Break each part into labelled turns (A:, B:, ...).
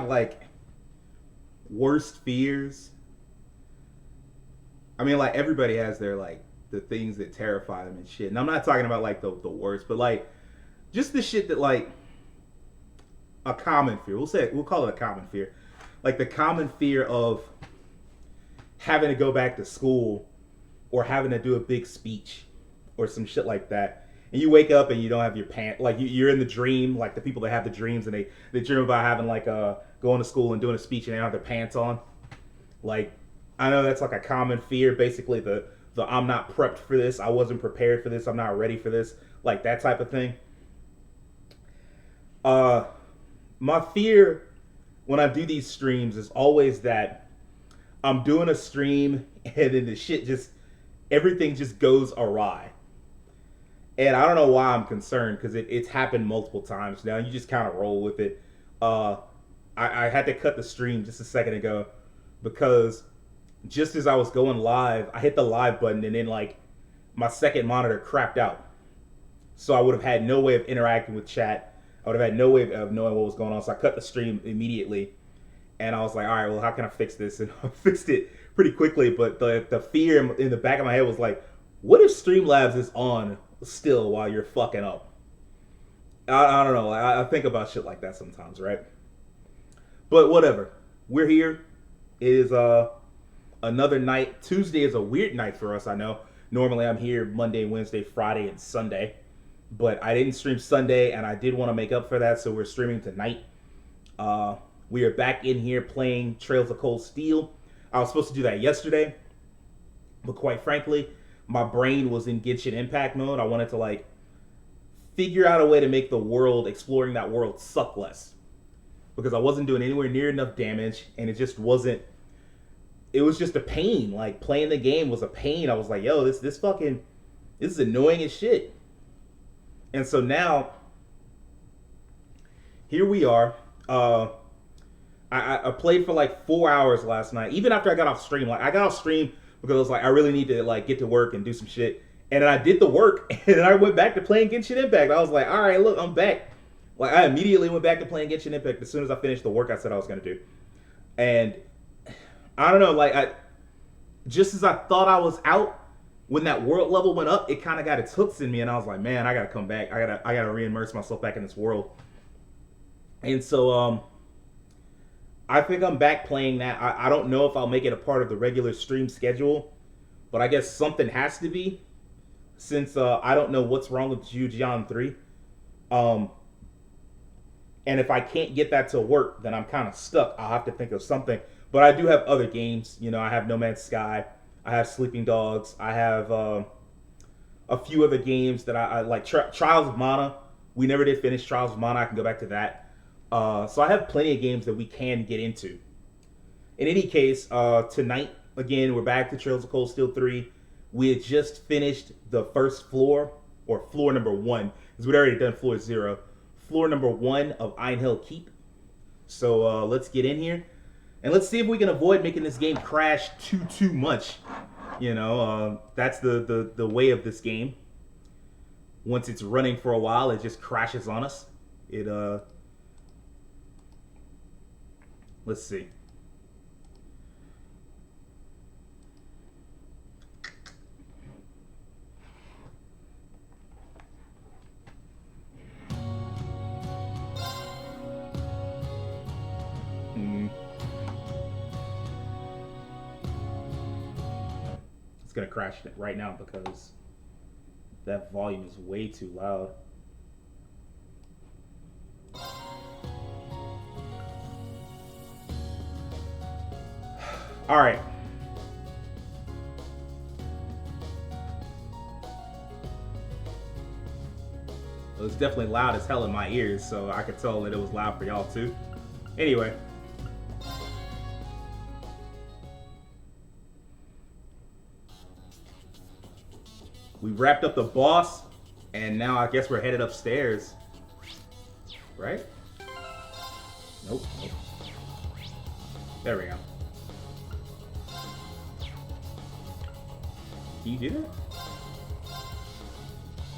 A: like worst fears, I mean, like everybody has their like the things that terrify them and shit. And I'm not talking about like the worst, but like just the shit that like a common fear. We'll call it a common fear. Like the common fear of having to go back to school or having to do a big speech or some shit like that. And you wake up and you don't have your pants. Like you're in the dream, like the people that have the dreams and they dream about having like going to school and doing a speech and they don't have their pants on. Like I know that's like a common fear. Basically the I'm not prepped for this. I wasn't prepared for this. I'm not ready for this. Like that type of thing. My fear when I do these streams is always that I'm doing a stream and then the shit just everything just goes awry. And I don't know why I'm concerned because it's happened multiple times now. You just kind of roll with it. I had to cut the stream just a second ago because just as I was going live, I hit the live button and then like my second monitor crapped out. So I would have had no way of interacting with chat. I would have had no way of knowing what was going on. So I cut the stream immediately. And I was like, all right, well, how can I fix this? And I fixed it pretty quickly. But the fear in the back of my head was like, what if Streamlabs is on still while you're fucking up? I don't know. I think about shit like that sometimes, right? But whatever. We're here. It is another night. Tuesday is a weird night for us, I know. Normally I'm here Monday, Wednesday, Friday, and Sunday. But I didn't stream Sunday, and I did want to make up for that, so we're streaming tonight. We are back in here playing Trails of Cold Steel. I was supposed to do that yesterday, but quite frankly, my brain was in Genshin Impact mode. I wanted to like figure out a way to make the world, exploring that world, suck less. Because I wasn't doing anywhere near enough damage, and it just wasn't, it was just a pain. Like playing the game was a pain. I was like, yo, this is annoying as shit. And so now, here we are. I played for like 4 hours last night. Even after I got off stream, like I got off stream because I was like, I really need to like get to work and do some shit. And then I did the work, and then I went back to playing Genshin Impact. I was like, all right, look, I'm back. Like I immediately went back to playing Genshin Impact as soon as I finished the work I said I was gonna do. And I don't know, like just as I thought I was out, when that world level went up, it kind of got its hooks in me, and I was like, man, I gotta come back. I gotta re-immerse myself back in this world. And so I think I'm back playing that. I don't know if I'll make it a part of the regular stream schedule, but I guess something has to be, since I don't know what's wrong with Jujian 3. And if I can't get that to work, then I'm kind of stuck. I'll have to think of something. But I do have other games. You know, I have No Man's Sky. I have Sleeping Dogs. I have a few other games that I like. Trials of Mana. We never did finish Trials of Mana. I can go back to that. So I have plenty of games that we can get into. In any case, tonight, again, we're back to Trails of Cold Steel 3. We had just finished the first floor, or floor number 1, because we'd already done floor 0. Floor number 1 of Einhill Keep. So let's get in here. And let's see if we can avoid making this game crash too much. You know, that's the way of this game. Once it's running for a while, it just crashes on us. Let's see. It's gonna crash right now because that volume is way too loud. All right. It was definitely loud as hell in my ears, so I could tell that it was loud for y'all too. Anyway. We wrapped up the boss, and now I guess we're headed upstairs. Right? Nope. There we go. Can you do that?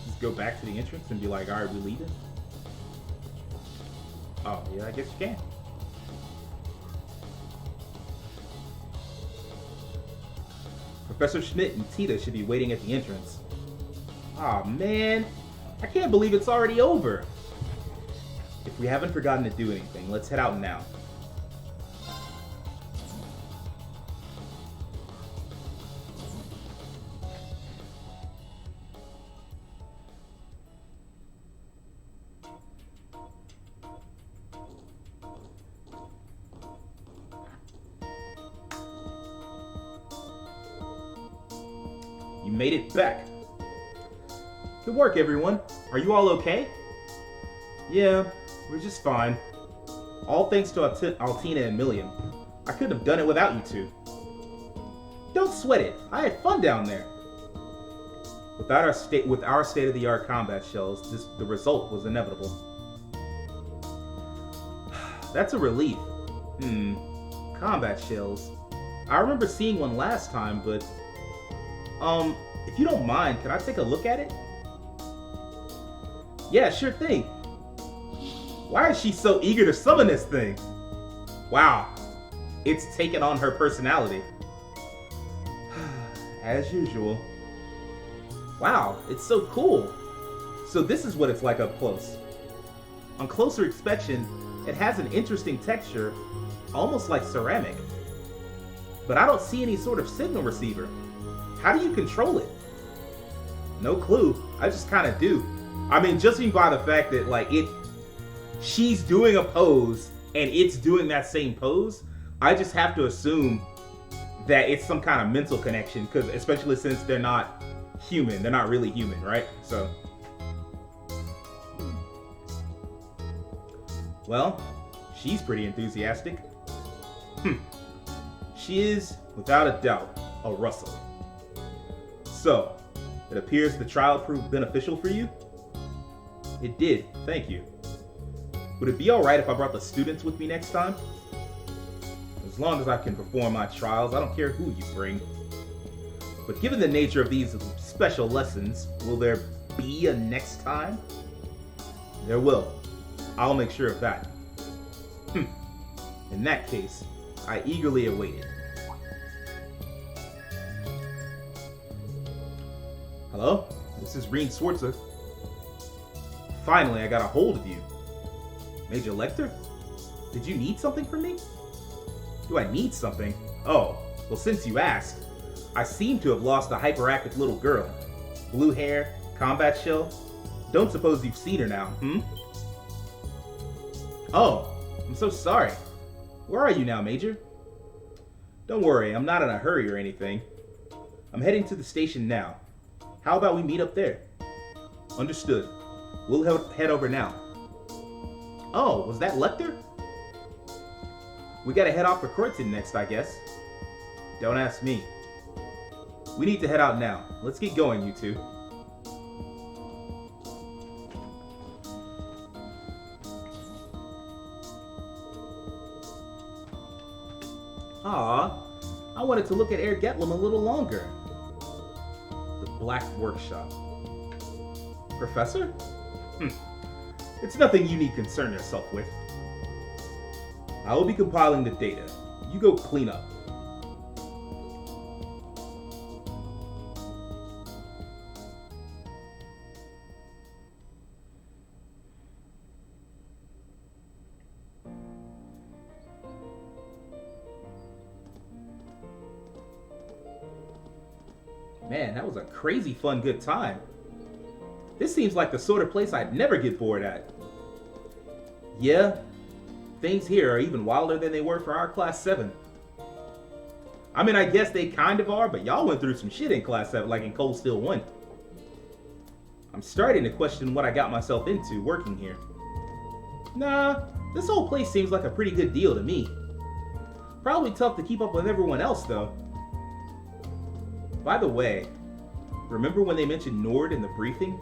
A: Just go back to the entrance and be like, alright, we leaving? Oh, yeah, I guess you can. Professor Schmidt and Tita should be waiting at the entrance. Aw, man. I can't believe it's already over. If we haven't forgotten to do anything, let's head out now. You made it back. Good work, everyone. Are you all okay? Yeah, we're just fine. All thanks to Altina and Milliam. I couldn't have done it without you two. Don't sweat it. I had fun down there. With our state-of-the-art combat shells, the result was inevitable. That's a relief. Combat shells. I remember seeing one last time, but if you don't mind, can I take a look at it? Yeah, sure thing. Why is she so eager to summon this thing? Wow, it's taken on her personality. As usual. Wow, it's so cool. So this is what it's like up close. On closer inspection, it has an interesting texture, almost like ceramic. But I don't see any sort of signal receiver. How do you control it? No clue. I just kind of do. I mean, judging by the fact that, like, she's doing a pose and it's doing that same pose, I just have to assume that it's some kind of mental connection, because especially since they're not human, they're not really human, right? So, well, she's pretty enthusiastic. She is, without a doubt, a Russell. So, it appears the trial proved beneficial for you? It did, thank you. Would it be alright if I brought the students with me next time? As long as I can perform my trials, I don't care who you bring. But given the nature of these special lessons, will there be a next time? There will. I'll make sure of that. In that case, I eagerly await it. Hello? This is Rean Swartzer. Finally, I got a hold of you. Major Lecter? Did you need something from me? Do I need something? Oh, well, since you asked, I seem to have lost a hyperactive little girl. Blue hair, combat shell. Don't suppose you've seen her now, Oh, I'm so sorry. Where are you now, Major? Don't worry, I'm not in a hurry or anything. I'm heading to the station now. How about we meet up there? Understood. We'll head over now. Oh, was that Lecter? We gotta head off for Croydon next, I guess. Don't ask me. We need to head out now. Let's get going, you two. Aw, I wanted to look at Air Getlum a little longer. The Black Workshop. Professor? It's nothing you need concern yourself with. I will be compiling the data. You go clean up. Man, that was a crazy fun good time. This seems like the sort of place I'd never get bored at. Yeah, things here are even wilder than they were for our Class 7. I mean, I guess they kind of are, but y'all went through some shit in Class 7, like in Cold Steel 1. I'm starting to question what I got myself into working here. Nah, this whole place seems like a pretty good deal to me. Probably tough to keep up with everyone else, though. By the way, remember when they mentioned Nord in the briefing?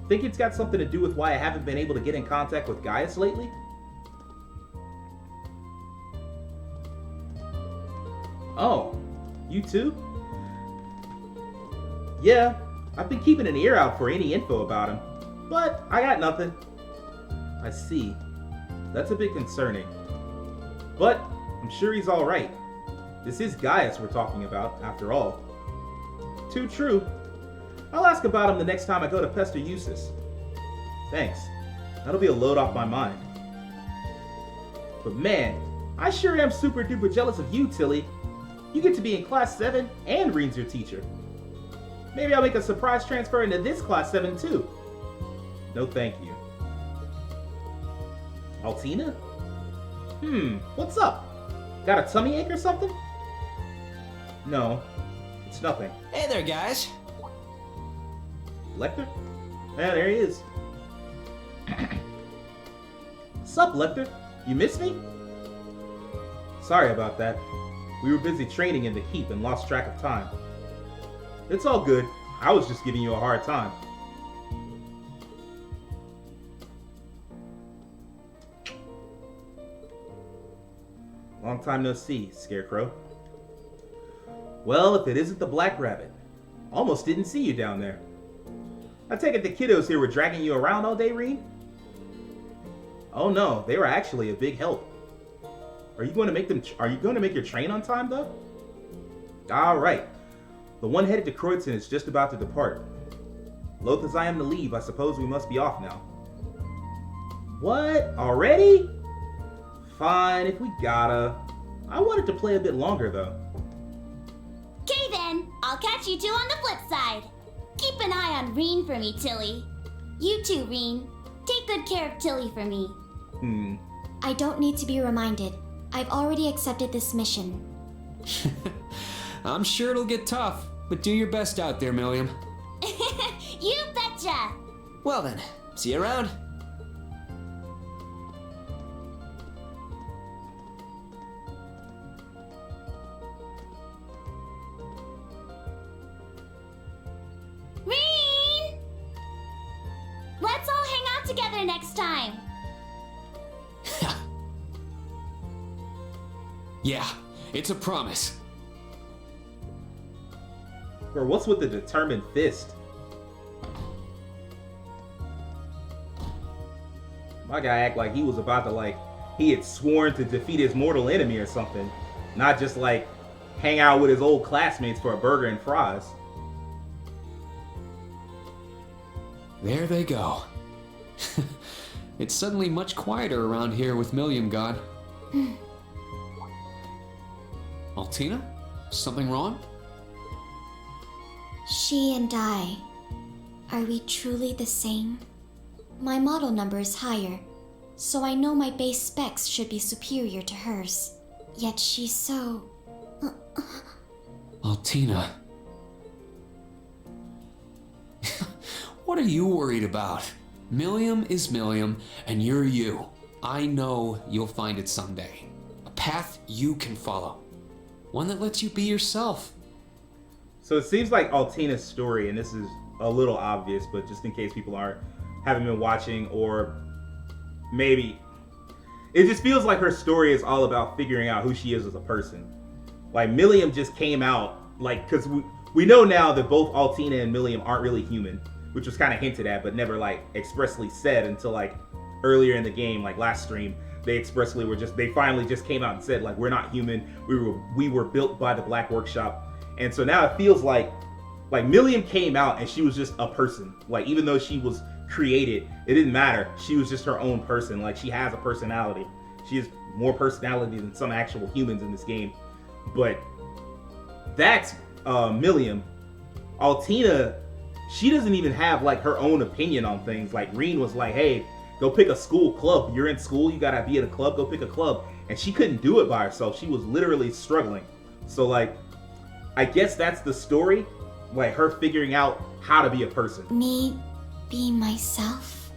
A: Think it's got something to do with why I haven't been able to get in contact with Gaius lately? Oh, you too? Yeah, I've been keeping an ear out for any info about him, but I got nothing. I see. That's a bit concerning. But I'm sure he's alright. This is Gaius we're talking about, after all. Too true. I'll ask about him the next time I go to pester Eustace. Thanks. That'll be a load off my mind. But man, I sure am super duper jealous of you, Tilly. You get to be in Class 7 and Reen's your teacher. Maybe I'll make a surprise transfer into this Class 7 too. No thank you. Altina? What's up? Got a tummy ache or something? No, it's nothing.
B: Hey there, guys.
A: Lecter? Yeah, there he is. Sup, Lecter? You miss me? Sorry about that. We were busy training in the heap and lost track of time. It's all good. I was just giving you a hard time. Long time no see, Scarecrow. Well, if it isn't the Black Rabbit. Almost didn't see you down there. I take it the kiddos here were dragging you around all day, Reen? Oh no, they were actually a big help. Are you going to make your train on time though? Alright. The one headed to Croydon is just about to depart. Loath as I am to leave, I suppose we must be off now. What? Already? Fine, if we gotta. I wanted to play a bit longer though.
C: Okay then, I'll catch you two on the flip side. Keep an eye on Reen for me, Tilly. You too, Reen. Take good care of Tilly for me.
D: I don't need to be reminded. I've already accepted this mission.
B: I'm sure it'll get tough, but do your best out there, Milliam.
C: You betcha!
B: Well then, see you around.
C: Reen! Let's all hang out together next time.
B: Yeah, it's a promise.
A: Or what's with the determined fist? My guy act like he was about to he had sworn to defeat his mortal enemy or something. Not just hang out with his old classmates for a burger and fries.
B: There they go. It's suddenly much quieter around here with Milliam gone. Altina? Something wrong?
D: She and I. Are we truly the same? My model number is higher, so I know my base specs should be superior to hers. Yet she's so...
B: Altina. What are you worried about? Milliam is Milliam, and you're you. I know you'll find it someday. A path you can follow. One that lets you be yourself.
A: So it seems like Altina's story, and this is a little obvious, but just in case people haven't been watching, or maybe it just feels like her story is all about figuring out who she is as a person. Like Milliam just came out, because we know now that both Altina and Milliam aren't really human, which was kind of hinted at, but never expressly said until earlier in the game, last stream. They finally just came out and said we're not human. We were built by the Black Workshop. And so now it feels like Milliam came out and she was just a person. Even though she was created, it didn't matter. She was just her own person. She has a personality. She has more personality than some actual humans in this game. But that's Milliam. Altina, she doesn't even have her own opinion on things. Reen was hey, go pick a school club. You're in school, you gotta be at a club, go pick a club. And she couldn't do it by herself. She was literally struggling. So I guess that's the story. Her figuring out how to be a person.
D: Me be myself?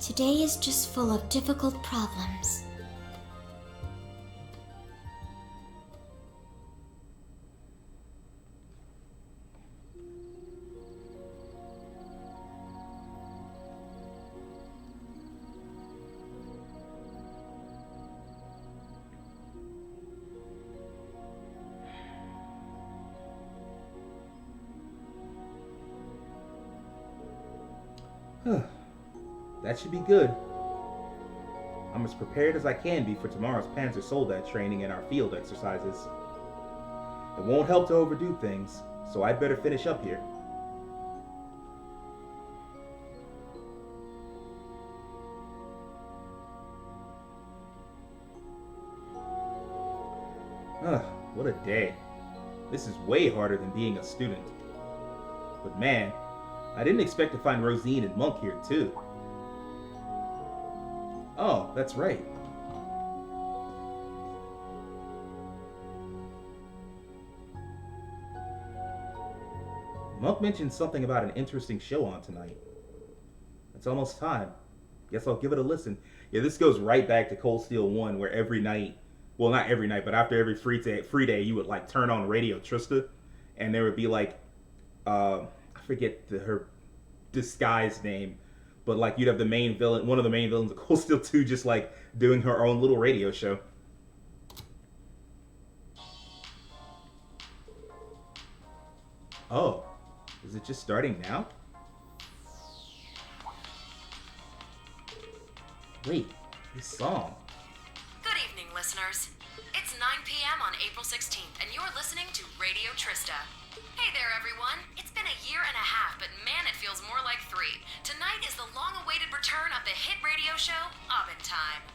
D: Today is just full of difficult problems.
A: That should be good. I'm as prepared as I can be for tomorrow's Panzer Soldat training and our field exercises. It won't help to overdo things, so I'd better finish up here. Ugh, what a day. This is way harder than being a student. But man, I didn't expect to find Rosine and Monk here too. Oh, that's right. Monk mentioned something about an interesting show on tonight. It's almost time. Guess I'll give it a listen. Yeah, this goes right back to Cold Steel 1, where every night, well, not every night, but after every free day, you would like turn on Radio Trista, and there would be like, I forget her disguised name, but like you'd have the main villain, one of the main villains of Cold Steel 2, just like doing her own little radio show. Oh, is it just starting now? Wait, this song.
E: Good evening, listeners. It's 9 p.m. on April 16th, and you're listening to Radio Trista. Hey there, everyone. It's been a year and a half, but man, it feels more like 3. Tonight is the long-awaited return of the hit radio show, Abendtime.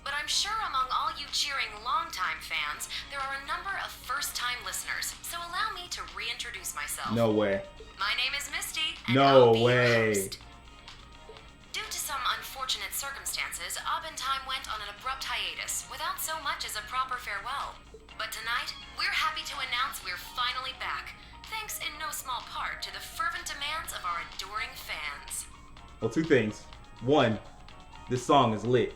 E: But I'm sure among all you cheering longtime fans, there are a number of first-time listeners, so allow me to reintroduce myself.
A: No way.
E: My name is Misty, and
A: No
E: I'll be
A: way.
E: your host. Due to some unfortunate circumstances, Abendtime went on an abrupt hiatus without so much as a proper farewell. But tonight, we're happy to announce we're finally back, thanks in no small part to the fervent demands of our adoring fans.
A: Well, 2 things. 1, this song is lit.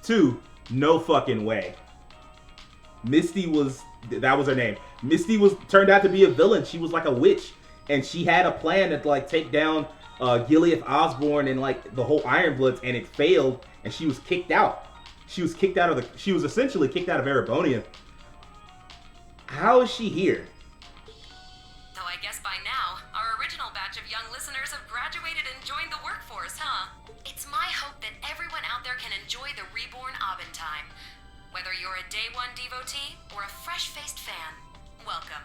A: 2, no fucking way. Misty that was her name. Misty turned out to be a villain. She was like a witch, and she had a plan to like take down Gilead Osborne and like the whole Ironbloods, and it failed, and she was kicked out. She was essentially kicked out of Erebonia. How is she here?
E: Though I guess by now, our original batch of young listeners have graduated and joined the workforce, huh? It's my hope that everyone out there can enjoy the reborn Abendtime. Whether you're a Day 1 devotee or a fresh-faced fan, welcome.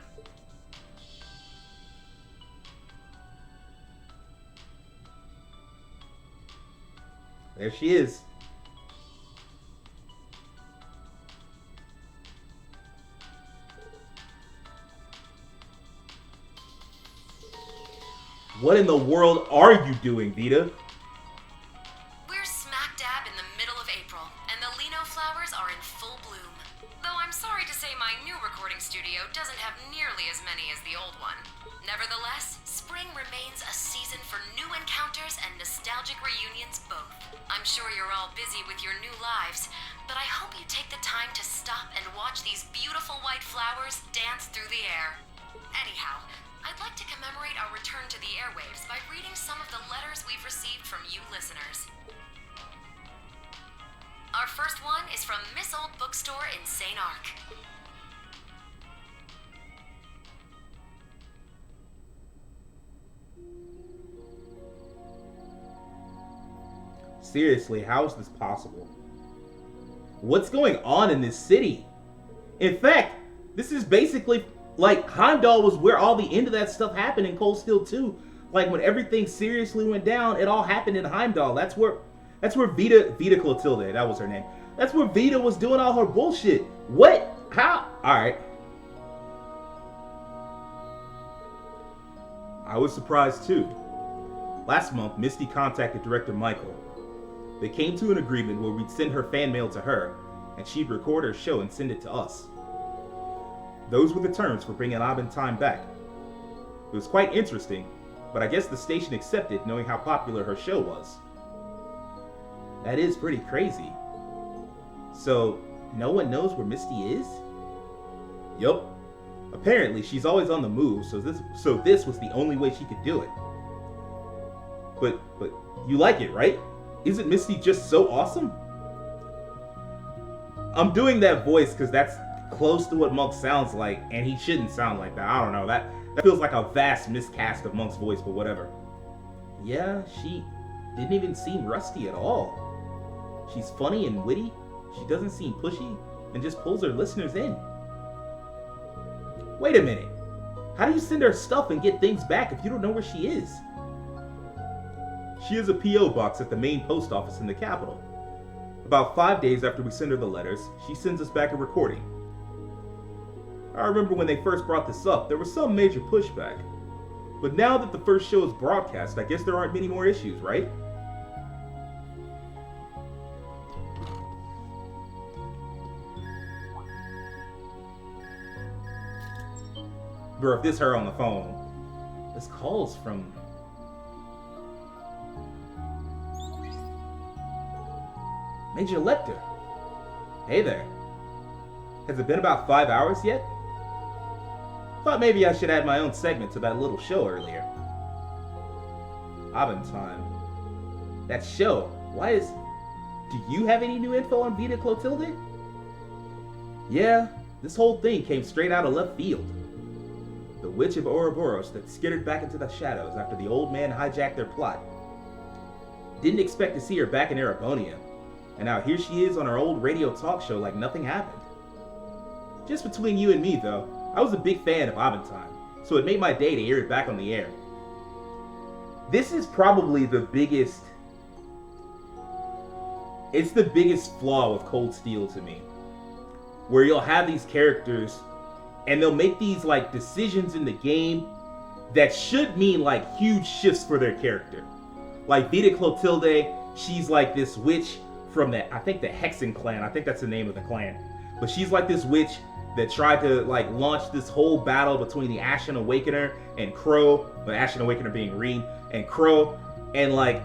A: There she is. What in the world are you doing, Vita?
E: We're smack dab in the middle of April, and the Lino flowers are in full bloom. Though I'm sorry to say my new recording studio doesn't have nearly as many as the old one. Nevertheless, spring remains a season for new encounters and nostalgic reunions both. I'm sure you're all busy with your new lives, but I hope you take the time to stop and watch these beautiful white flowers dance through the air. Anyhow, I'd like to commemorate our return to the airwaves by reading some of the letters we've received from you listeners. Our first one is from Miss Old Bookstore in St. Arc.
A: Seriously, how is this possible? What's going on in this city? In fact, this is basically like Heimdall was where all the end of that stuff happened in Cold Steel 2. Like when everything seriously went down, it all happened in Heimdall. That's where Vita Clotilde, that was her name. That's where Vita was doing all her bullshit. What? How? Alright. I was surprised too. Last month, Misty contacted Director Michael. They came to an agreement where we'd send her fan mail to her, and she'd record her show and send it to us. Those were the terms for bringing Abendtime back. It was quite interesting, but I guess the station accepted knowing how popular her show was. That is pretty crazy. So, no one knows where Misty is? Yup. Apparently, she's always on the move, so this was the only way she could do it. But you like it, right? Isn't Misty just so awesome? I'm doing that voice because that's close to what Monk sounds like, and he shouldn't sound like that. I don't know. That feels like a vast miscast of Monk's voice, but whatever. Yeah, she didn't even seem rusty at all. She's funny and witty. She doesn't seem pushy and just pulls her listeners in. Wait a minute. How do you send her stuff and get things back if you don't know where she is? She has a P.O. box at the main post office in the capital. About 5 days after we send her the letters, she sends us back a recording. I remember when they first brought this up, there was some major pushback. But now that the first show is broadcast, I guess there aren't many more issues, right? Bro, if this her on the phone, this call's from... Major Lecter. Hey there. Has it been about 5 hours yet? Thought maybe I should add my own segment to that little show earlier. Abentime. That show. Why is... Do you have any new info on Vita Clotilde? Yeah, this whole thing came straight out of left field. The Witch of Ouroboros that skittered back into the shadows after the old man hijacked their plot. Didn't expect to see her back in Erebonia, and now here she is on her old radio talk show like nothing happened. Just between you and me though, I was a big fan of Abentime, so it made my day to hear it back on the air. This is probably the biggest... It's the biggest flaw with Cold Steel to me. Where you'll have these characters and they'll make these like decisions in the game that should mean like huge shifts for their character. Like Vita Clotilde, she's like this witch from the, I think the Hexen clan, I think that's the name of the clan. But she's like this witch that tried to like launch this whole battle between the Ashen Awakener and Crow, the Ashen Awakener being Reem, and Crow. And like,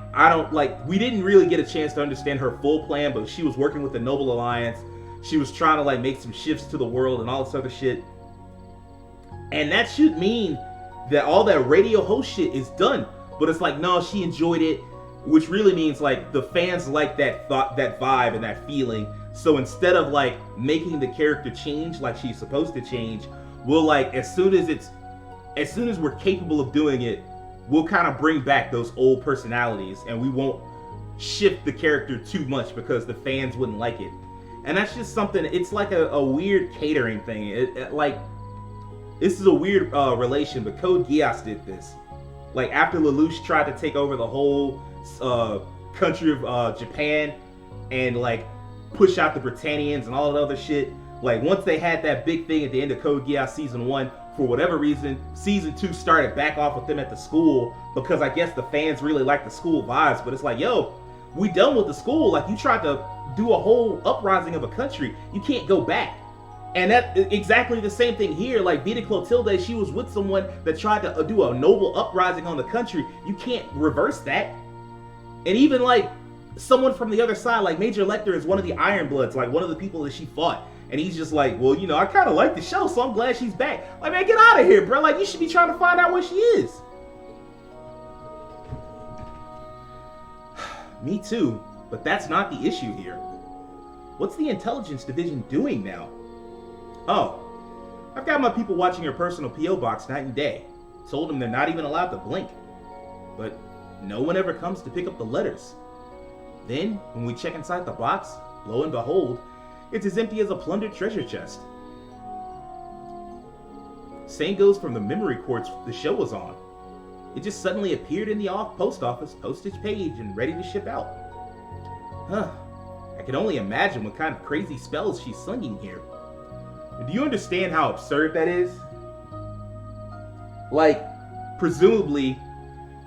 A: we didn't really get a chance to understand her full plan, but she was working with the Noble Alliance. She was trying to like make some shifts to the world and all this other shit. And that should mean that all that radio host shit is done. But it's like, no, she enjoyed it, which really means like the fans like that thought, that vibe and that feeling. So instead of like making the character change like she's supposed to change, we'll like, as soon as we're capable of doing it, we'll kind of bring back those old personalities and we won't shift the character too much because the fans wouldn't like it. And that's just something, it's like a weird catering thing. Like, this is a weird relation, but Code Geass did this. Like, after Lelouch tried to take over the whole country of Japan and, like, push out the Britannians and all that other shit, like, once they had that big thing at the end of Code Geass Season 1, for whatever reason, Season 2 started back off with them at the school because I guess the fans really like the school vibes, but it's like, yo, we done with the school. Like, you tried to do a whole uprising of a country. You can't go back. And that exactly the same thing here. Like Vita Clotilde, she was with someone that tried to do a noble uprising on the country. You can't reverse that. And even like someone from the other side, like Major Lecter is one of the Ironbloods, like one of the people that she fought. And he's just like, well, you know, I kind of like the show, so I'm glad she's back. Like, man, get out of here, bro. Like, you should be trying to find out where she is. Me too, but that's not the issue here. What's the intelligence division doing now? Oh, I've got my people watching her personal P.O. box night and day. Told them they're not even allowed to blink. But no one ever comes to pick up the letters. Then, when we check inside the box, lo and behold, it's as empty as a plundered treasure chest. Same goes from the memory quartz the show was on. It just suddenly appeared in the post office postage page and ready to ship out. Huh. I can only imagine what kind of crazy spells she's slinging here. Do you understand how absurd that is? Like, presumably,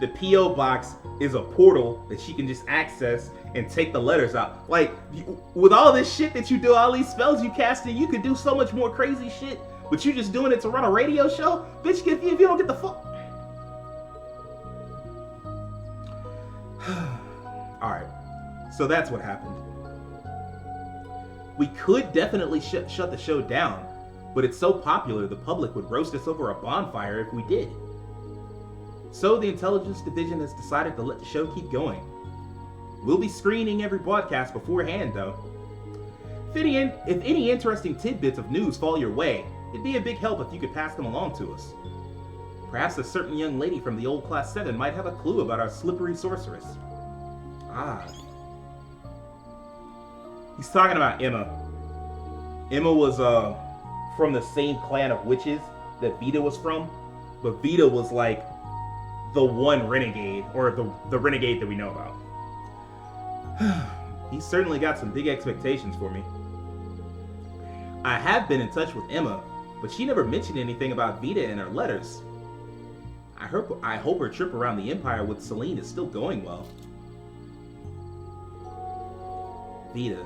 A: the P.O. box is a portal that she can just access and take the letters out. Like, with all this shit that you do, all these spells you casting, you could do so much more crazy shit, but you're just doing it to run a radio show? Bitch, if you don't get the fuck... Alright, so that's what happened. We could definitely shut the show down, but it's so popular the public would roast us over a bonfire if we did. So the intelligence division has decided to let the show keep going. We'll be screening every broadcast beforehand though. If any interesting tidbits of news fall your way, it'd be a big help if you could pass them along to us. Perhaps a certain young lady from the old Class 7 might have a clue about our slippery sorceress. Ah. He's talking about Emma. Emma was from the same clan of witches that Vita was from, but Vita was like the one renegade, or the renegade that we know about. He's certainly got some big expectations for me. I have been in touch with Emma, but she never mentioned anything about Vita in her letters. I hope her trip around the Empire with Celine is still going well. Vita.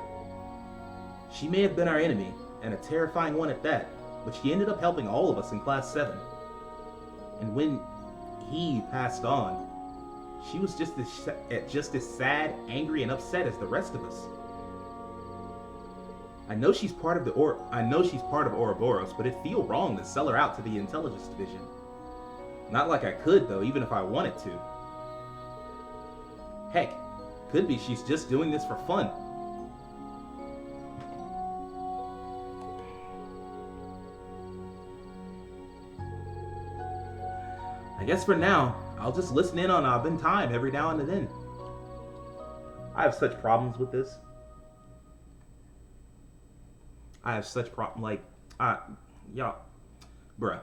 A: She may have been our enemy, and a terrifying one at that, but she ended up helping all of us in Class 7. And when he passed on, she was just as sad, angry, and upset as the rest of us. I know she's part of Ouroboros, but it'd feel wrong to sell her out to the Intelligence Division. Not like I could, though, even if I wanted to. Heck, could be she's just doing this for fun. I guess for now, I'll just listen in on Abin Time every now and then. I have such problems with this. I have such y'all, bruh.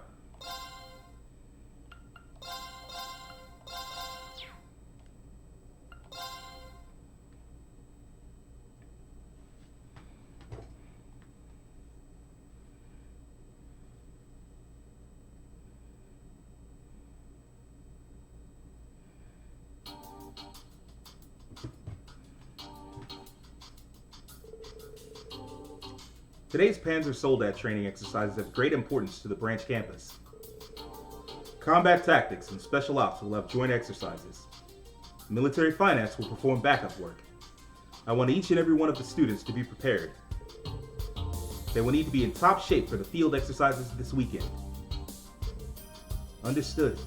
A: Today's Panzer Soldat training exercises have great importance to the branch campus. Combat tactics and special ops will have joint exercises. Military finance will perform backup work. I want each and every one of the students to be prepared. They will need to be in top shape for the field exercises this weekend. Understood.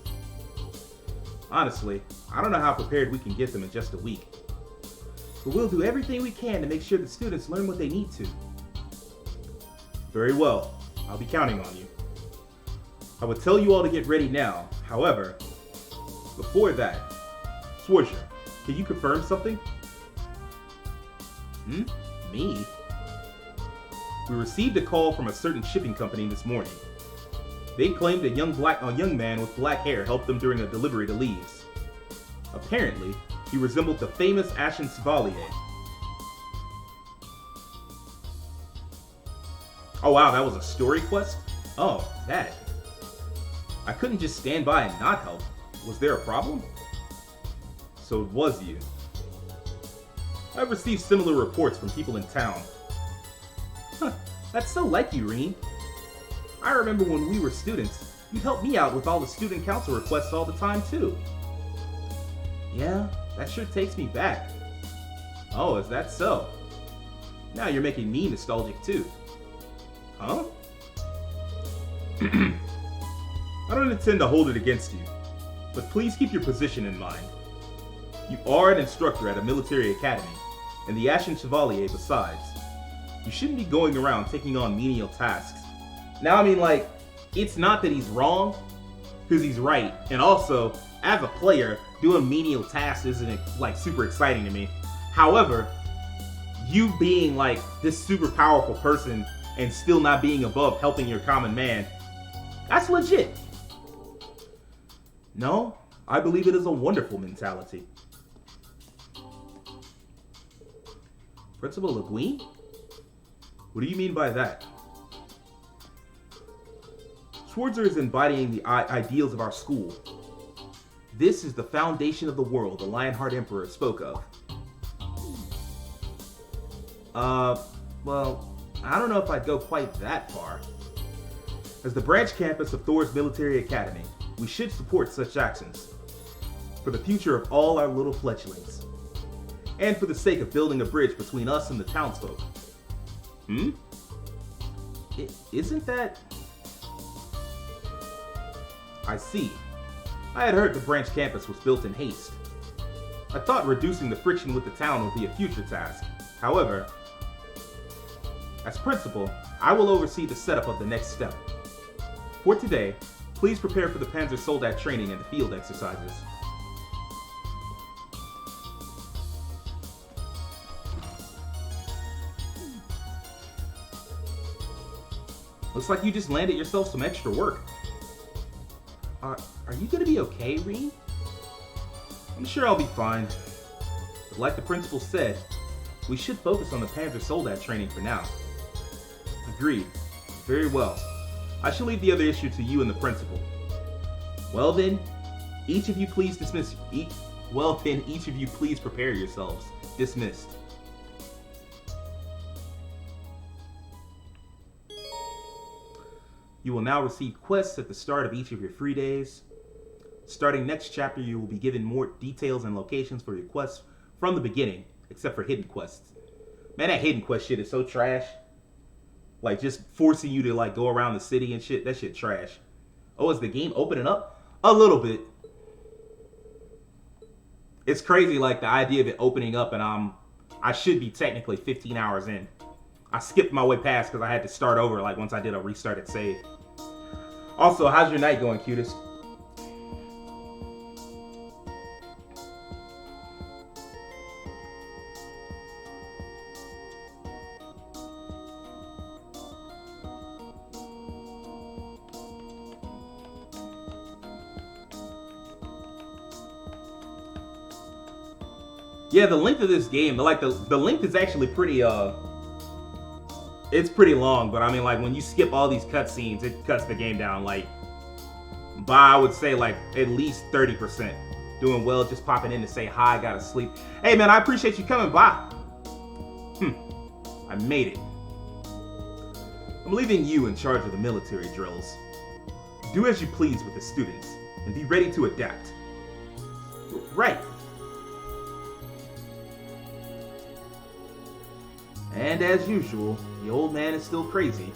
A: Honestly, I don't know how prepared we can get them in just a week. But we'll do everything we can to make sure the students learn what they need to. Very well. I'll be counting on you. I would tell you all to get ready now. However, before that, Swordsher, can you confirm something? Me? We received a call from a certain shipping company this morning. They claimed a young man with black hair helped them during a delivery to Leaves. Apparently, he resembled the famous Ashen Chevalier. Oh wow, that was a story quest? Oh, that. I couldn't just stand by and not help. Was there a problem? So it was you. I've received similar reports from people in town. Huh, that's so like you, Reen. I remember when we were students, you helped me out with all the student council requests all the time too. Yeah, that sure takes me back. Oh, is that so? Now you're making me nostalgic too. Huh? I don't intend to hold it against you, but please keep your position in mind. You are an instructor at a military academy, and the Ashen Chevalier besides. You shouldn't be going around taking on menial tasks. Now, I mean, like, it's not that he's wrong, because he's right, and also, as a player, doing menial tasks isn't, like, super exciting to me. However, you being, like, this super powerful person and still not being above helping your common man, that's legit. No, I believe it is a wonderful mentality. Principal Le Guin? What do you mean by that? Schwarzer is embodying the ideals of our school. This is the foundation of the world the Lionheart Emperor spoke of. Well, I don't know if I'd go quite that far. As the branch campus of Thor's Military Academy, we should support such actions. For the future of all our little fledglings. And for the sake of building a bridge between us and the townsfolk. Isn't that... I see. I had heard the branch campus was built in haste. I thought reducing the friction with the town would be a future task. However, as principal, I will oversee the setup of the next step. For today, please prepare for the Panzer Soldat training and the field exercises. Looks like you just landed yourself some extra work. Are you gonna be okay, Rean? I'm sure I'll be fine. But like the principal said, we should focus on the Panzer Soldat training for now. Agreed. Very well. I shall leave the other issue to you and the principal. Well then, each of you please prepare yourselves. Dismissed. You will now receive quests at the start of each of your free days. Starting next chapter, you will be given more details and locations for your quests from the beginning, except for hidden quests. Man, that hidden quest shit is so trash. Like, just forcing you to, like, go around the city and shit. That shit trash. Oh, is the game opening up? A little bit. It's crazy, like, the idea of it opening up, and I should be technically 15 hours in. I skipped my way past because I had to start over, like, once I did a restarted save. Also, how's your night going, cutest? Yeah, the length of this game, the length is actually pretty, it's pretty long, but I mean, like, when you skip all these cutscenes, it cuts the game down, like, by, I would say, like, at least 30%. Doing well, just popping in to say hi, gotta sleep. Hey, man, I appreciate you coming by. I made it. I'm leaving you in charge of the military drills. Do as you please with the students, and be ready to adapt. Right. And as usual, the old man is still crazy.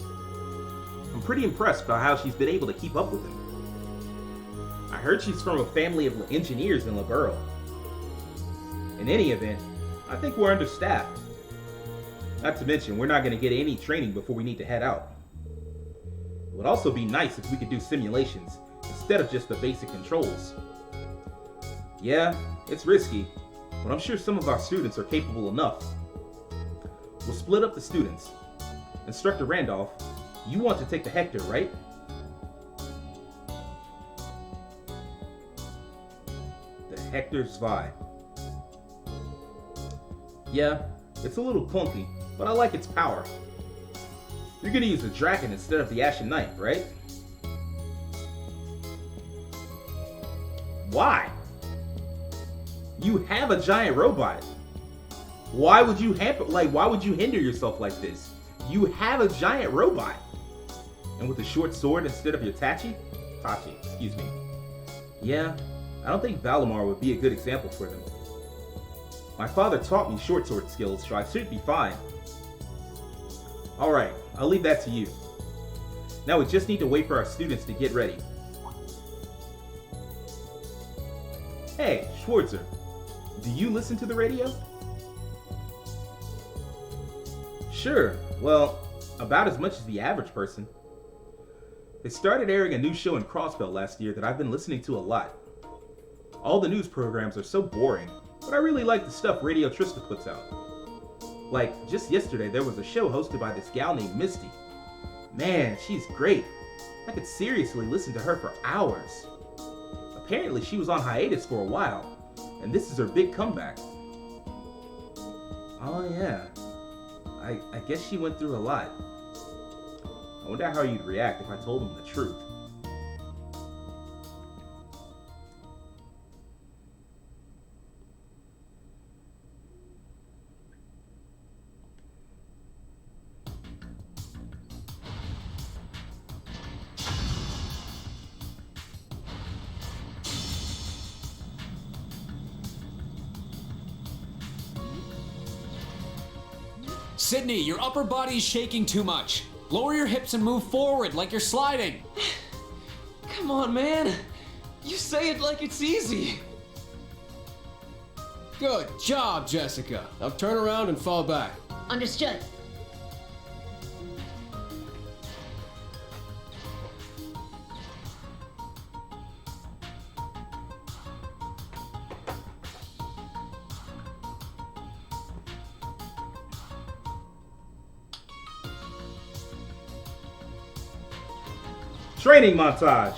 A: I'm pretty impressed by how she's been able to keep up with him. I heard she's from a family of engineers in Liberl. In any event, I think we're understaffed. Not to mention, we're not going to get any training before we need to head out. It would also be nice if we could do simulations instead of just the basic controls. Yeah, it's risky, but I'm sure some of our students are capable enough. We'll split up the students. Instructor Randolph, you want to take the Hector, right? The Hector Zwei. Yeah, it's a little clunky, but I like its power. You're gonna use the Draken instead of the Ashen Knight, right? Why? You have a giant robot. Why would you hinder yourself like this? You have a giant robot. And with a short sword instead of your Tachi, excuse me. Yeah, I don't think Valimar would be a good example for them. My father taught me short sword skills, so I should be fine. Alright, I'll leave that to you. Now we just need to wait for our students to get ready. Hey, Schwarzer, do you listen to the radio? Sure, well, about as much as the average person. They started airing a new show in Crossbell last year that I've been listening to a lot. All the news programs are so boring, but I really like the stuff Radio Trista puts out. Like, just yesterday there was a show hosted by this gal named Misty. Man, she's great. I could seriously listen to her for hours. Apparently she was on hiatus for a while, and this is her big comeback. Oh yeah. I guess she went through a lot. I wonder how you'd react if I told him the truth.
B: Sydney, your upper body's shaking too much. Lower your hips and move forward like you're sliding.
F: Come on, man. You say it like it's easy.
G: Good job, Jessica. Now turn around and fall back.
E: Understood.
A: Training montage.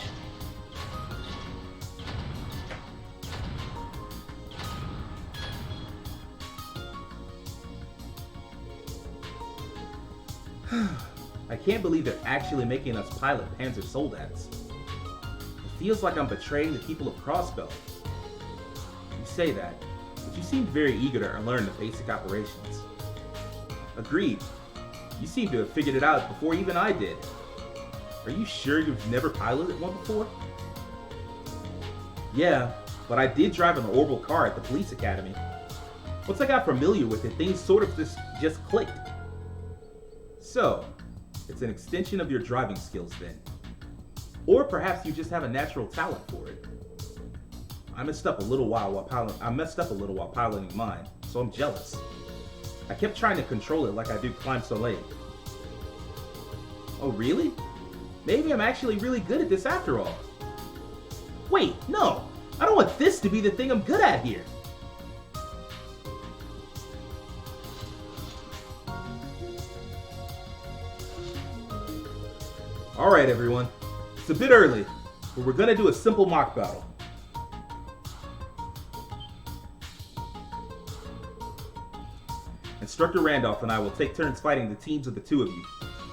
A: I can't believe they're actually making us pilot Panzer Soldats. It feels like I'm betraying the people of Crossbelt. You say that, but you seem very eager to learn the basic operations. Agreed. You seem to have figured it out before even I did. Are you sure you've never piloted one before? Yeah, but I did drive an orbital car at the police academy. Once I got familiar with it, things sort of just clicked. So, it's an extension of your driving skills then. Or perhaps you just have a natural talent for it. I messed up a little while piloting mine, so I'm jealous. I kept trying to control it like I do Climb Soleil. Oh really? Maybe I'm actually really good at this after all. Wait, no! I don't want this to be the thing I'm good at here! Alright everyone, it's a bit early, but we're gonna do a simple mock battle. Instructor Randolph and I will take turns fighting the teams of the two of you.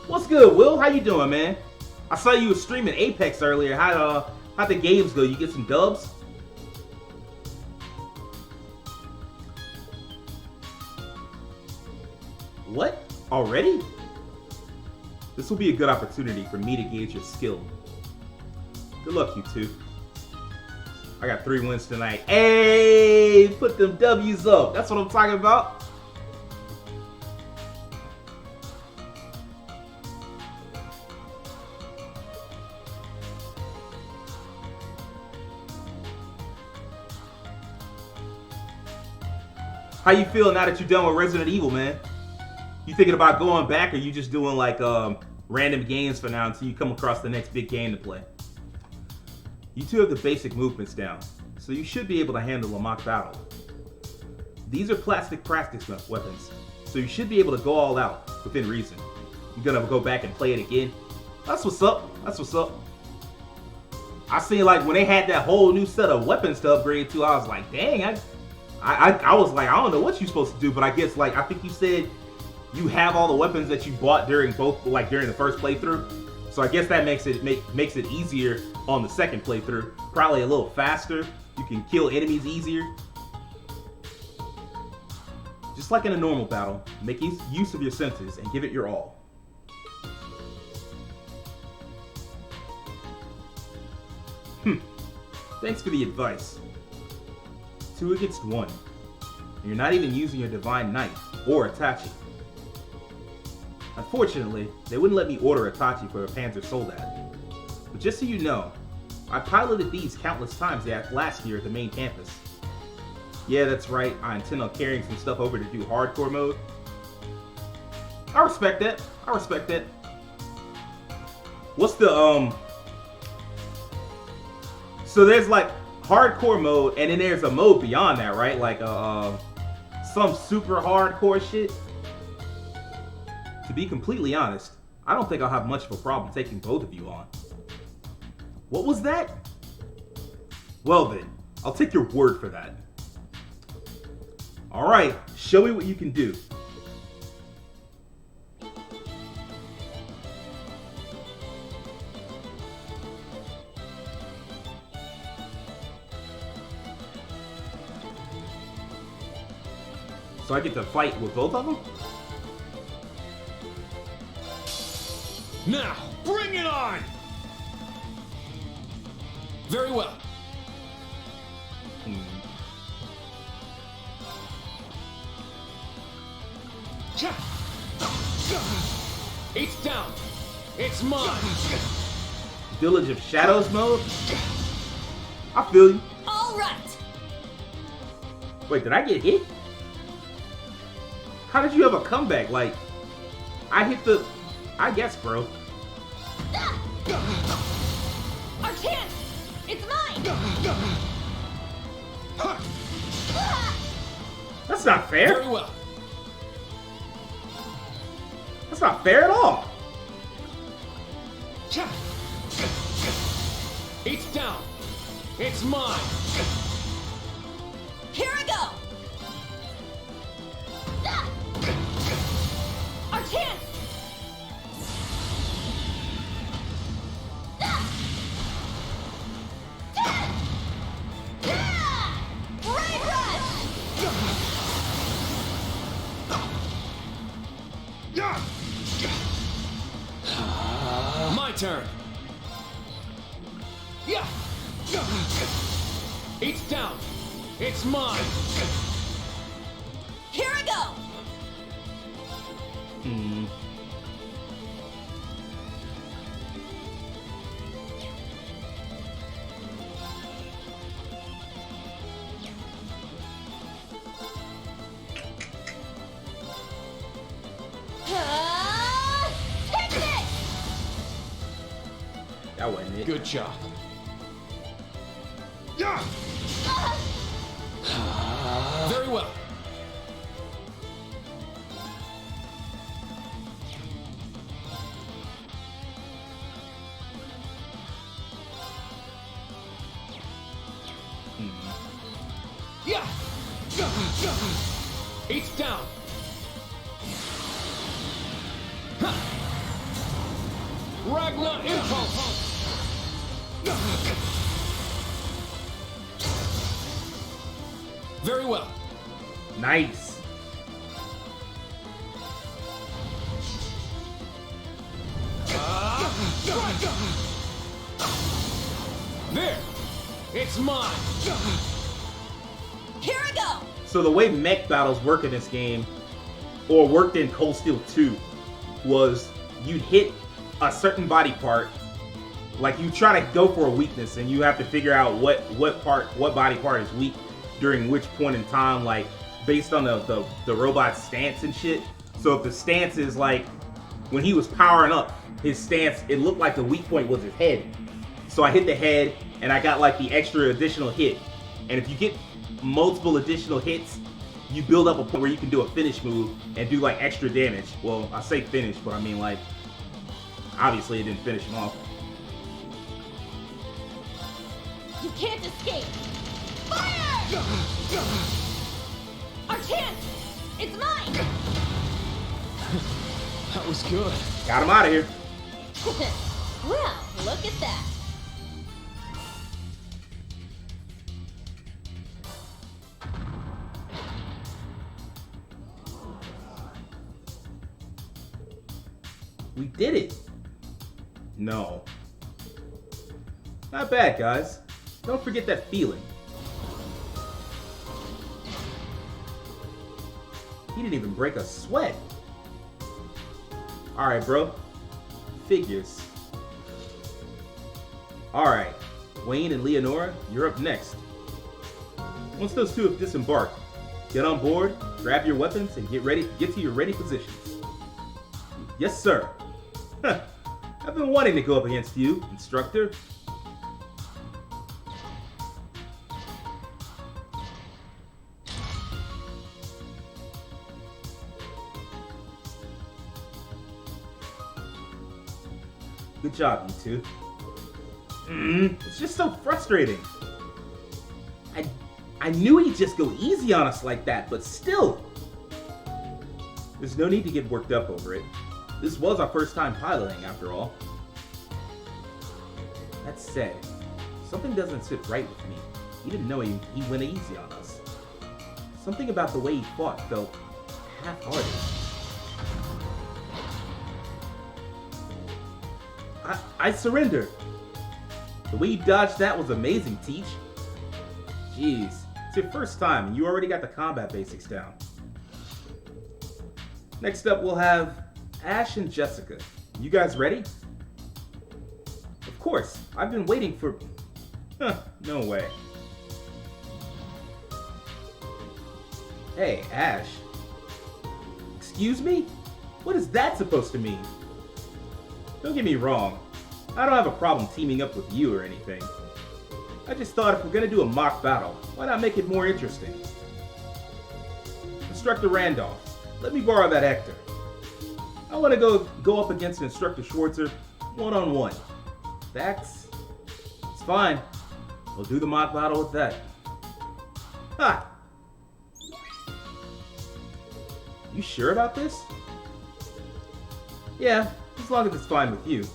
A: What's good, Will? How you doing, man? I saw you was streaming Apex earlier. How'd the games go? You get some dubs? What? Already? This will be a good opportunity for me to gauge your skill. Good luck, you two. I got 3 wins tonight. Hey! Put them W's up. That's what I'm talking about. How you feel now that you're done with Resident Evil, man? You thinking about going back, or you just doing like random games for now until you come across the next big game to play? You two have the basic movements down, so you should be able to handle a mock battle. These are plastic practice weapons, so you should be able to go all out within reason. You gonna go back and play it again? That's what's up. That's what's up. I seen like when they had that whole new set of weapons to upgrade to, I was like, dang, I was like, I don't know what you're supposed to do, but I guess like I think you said you have all the weapons that you bought during during the first playthrough. So I guess that makes it easier on the second playthrough. Probably a little faster. You can kill enemies easier. Just like in a normal battle, make use of your senses and give it your all. Thanks for the advice. 2 against 1. And you're not even using your Divine Knife or Itachi. Unfortunately, they wouldn't let me order Itachi for a Panzer Soldat. But just so you know, I piloted these countless times last year at the main campus. Yeah, that's right, I intend on carrying some stuff over to do hardcore mode. I respect that. I respect that. What's the, So there's like hardcore mode, and then there's a mode beyond that, right? Like some super hardcore shit. To be completely honest, I don't think I'll have much of a problem taking both of you on. What was that? Well then, I'll take your word for that. Alright, show me what you can do. So I get to fight with both of them?
G: Now, bring it on! Very well. It's down. It's mine.
A: Village of Shadows mode? I feel you.
C: All right.
A: Wait, did I get hit? How did you have a comeback? Like, I hit the... I guess, bro.
C: Our chance. It's mine.
A: That's not fair.
G: Very well.
A: That's not fair at all.
G: It's down. It's mine.
C: Here I go! Ah! Our chance! Ah! Ah! Ah! Rain rush!
G: My turn. Yeah. It's down. It's mine.
C: Here I go! Take it!
A: That wasn't it.
G: Good job. Very well. Yeah. It's down. Ragnar Impulse. Very well.
A: Nice.
G: There. It's mine.
C: Here I go!
A: So the way mech battles work in this game, or worked in Cold Steel 2, was you'd hit a certain body part, like you try to go for a weakness, and you have to figure out what body part is weak during which point in time, like based on the robot's stance and shit. So if the stance is like when he was powering up, his stance, it looked like the weak point was his head. So I hit the head, and I got like the extra additional hit. And if you get multiple additional hits, you build up a point where you can do a finish move and do like extra damage. Well, I say finish, but I mean like, obviously it didn't finish him off.
C: You can't escape! Fire! Our chance! It's mine!
G: That was good.
A: Got him out of here.
C: Well, look at that.
A: We did it. No. Not bad, guys. Don't forget that feeling. He didn't even break a sweat. Alright, bro. Figures. Alright. Wayne and Leonora, you're up next. Once those two have disembarked, get on board, grab your weapons, and get to your ready positions. Yes, sir. I've been wanting to go up against you, instructor. Good job, you two. It's just so frustrating. I knew he'd just go easy on us like that, but still. There's no need to get worked up over it. This was our first time piloting, after all. That said, something doesn't sit right with me. He didn't know he went easy on us. Something about the way he fought felt half-hearted. I surrender. The way you dodged that was amazing, Teach. Jeez, it's your first time and you already got the combat basics down. Next up, we'll have Ash and Jessica. You guys ready? Of course, I've been waiting for... no way. Hey, Ash. Excuse me? What is that supposed to mean? Don't get me wrong. I don't have a problem teaming up with you or anything. I just thought if we're gonna do a mock battle, why not make it more interesting? Instructor Randolph, let me borrow that Hector. I want to go up against Instructor Schwarzer one-on-one. That's fine. We'll do the mock battle with that. Ha! You sure about this? Yeah, as long as it's fine with you.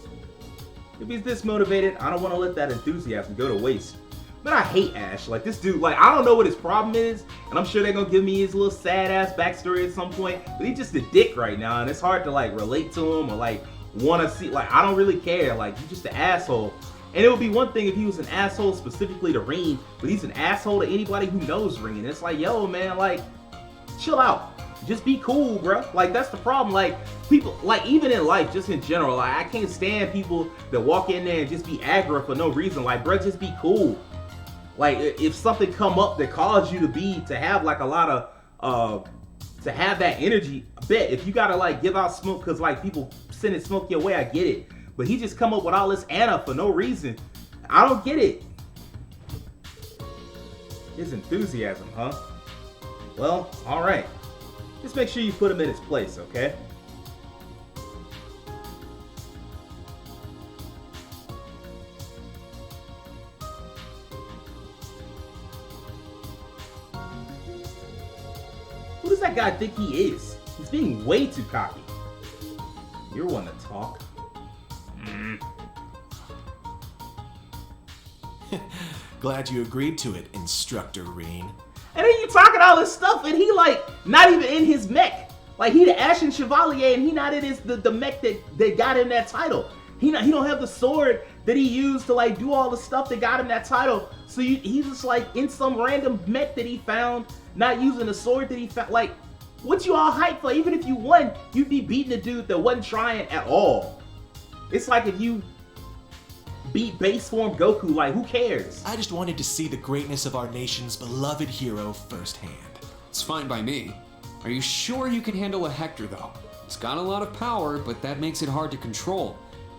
A: If he's this motivated, I don't want to let that enthusiasm go to waste. But I hate Ash. Like, this dude, like, I don't know what his problem is, and I'm sure they're gonna give me his little sad-ass backstory at some point, but he's just a dick right now, and it's hard to, like, relate to him or, like, want to see, like, I don't really care. Like, he's just an asshole. And it would be one thing if he was an asshole specifically to Rin, but he's an asshole to anybody who knows Rin. It's like, yo, man, like, chill out. Just be cool, bro. Like, that's the problem. Like, people, like, even in life, just in general, like, I can't stand people that walk in there and just be aggro for no reason. Like, bro, just be cool. Like, if something come up that caused you to have, like, a lot of, to have that energy, I bet if you gotta, like, give out smoke because, like, people sending smoke your way, I get it. But he just come up with all this Anna for no reason. I don't get it. His enthusiasm, huh? Well, all right. Just make sure you put him in his place, okay? Who does that guy think he is? He's being way too cocky. You're one to talk.
H: Glad you agreed to it, Instructor Rin.
A: And then you talking all this stuff, and he like not even in his mech. Like he the Ashen Chevalier, and he not in his the mech that got him that title. He don't have the sword that he used to like do all the stuff that got him that title. So he's just like in some random mech that he found, not using the sword that he found. Like, what you all hyped for? Even if you won, you'd be beating a dude that wasn't trying at all. It's like if you beat base form Goku, like who cares?
H: I just wanted to see the greatness of our nation's beloved hero firsthand.
B: It's fine by me. Are you sure you can handle a Hector, though? It's got a lot of power, but that makes it hard to control.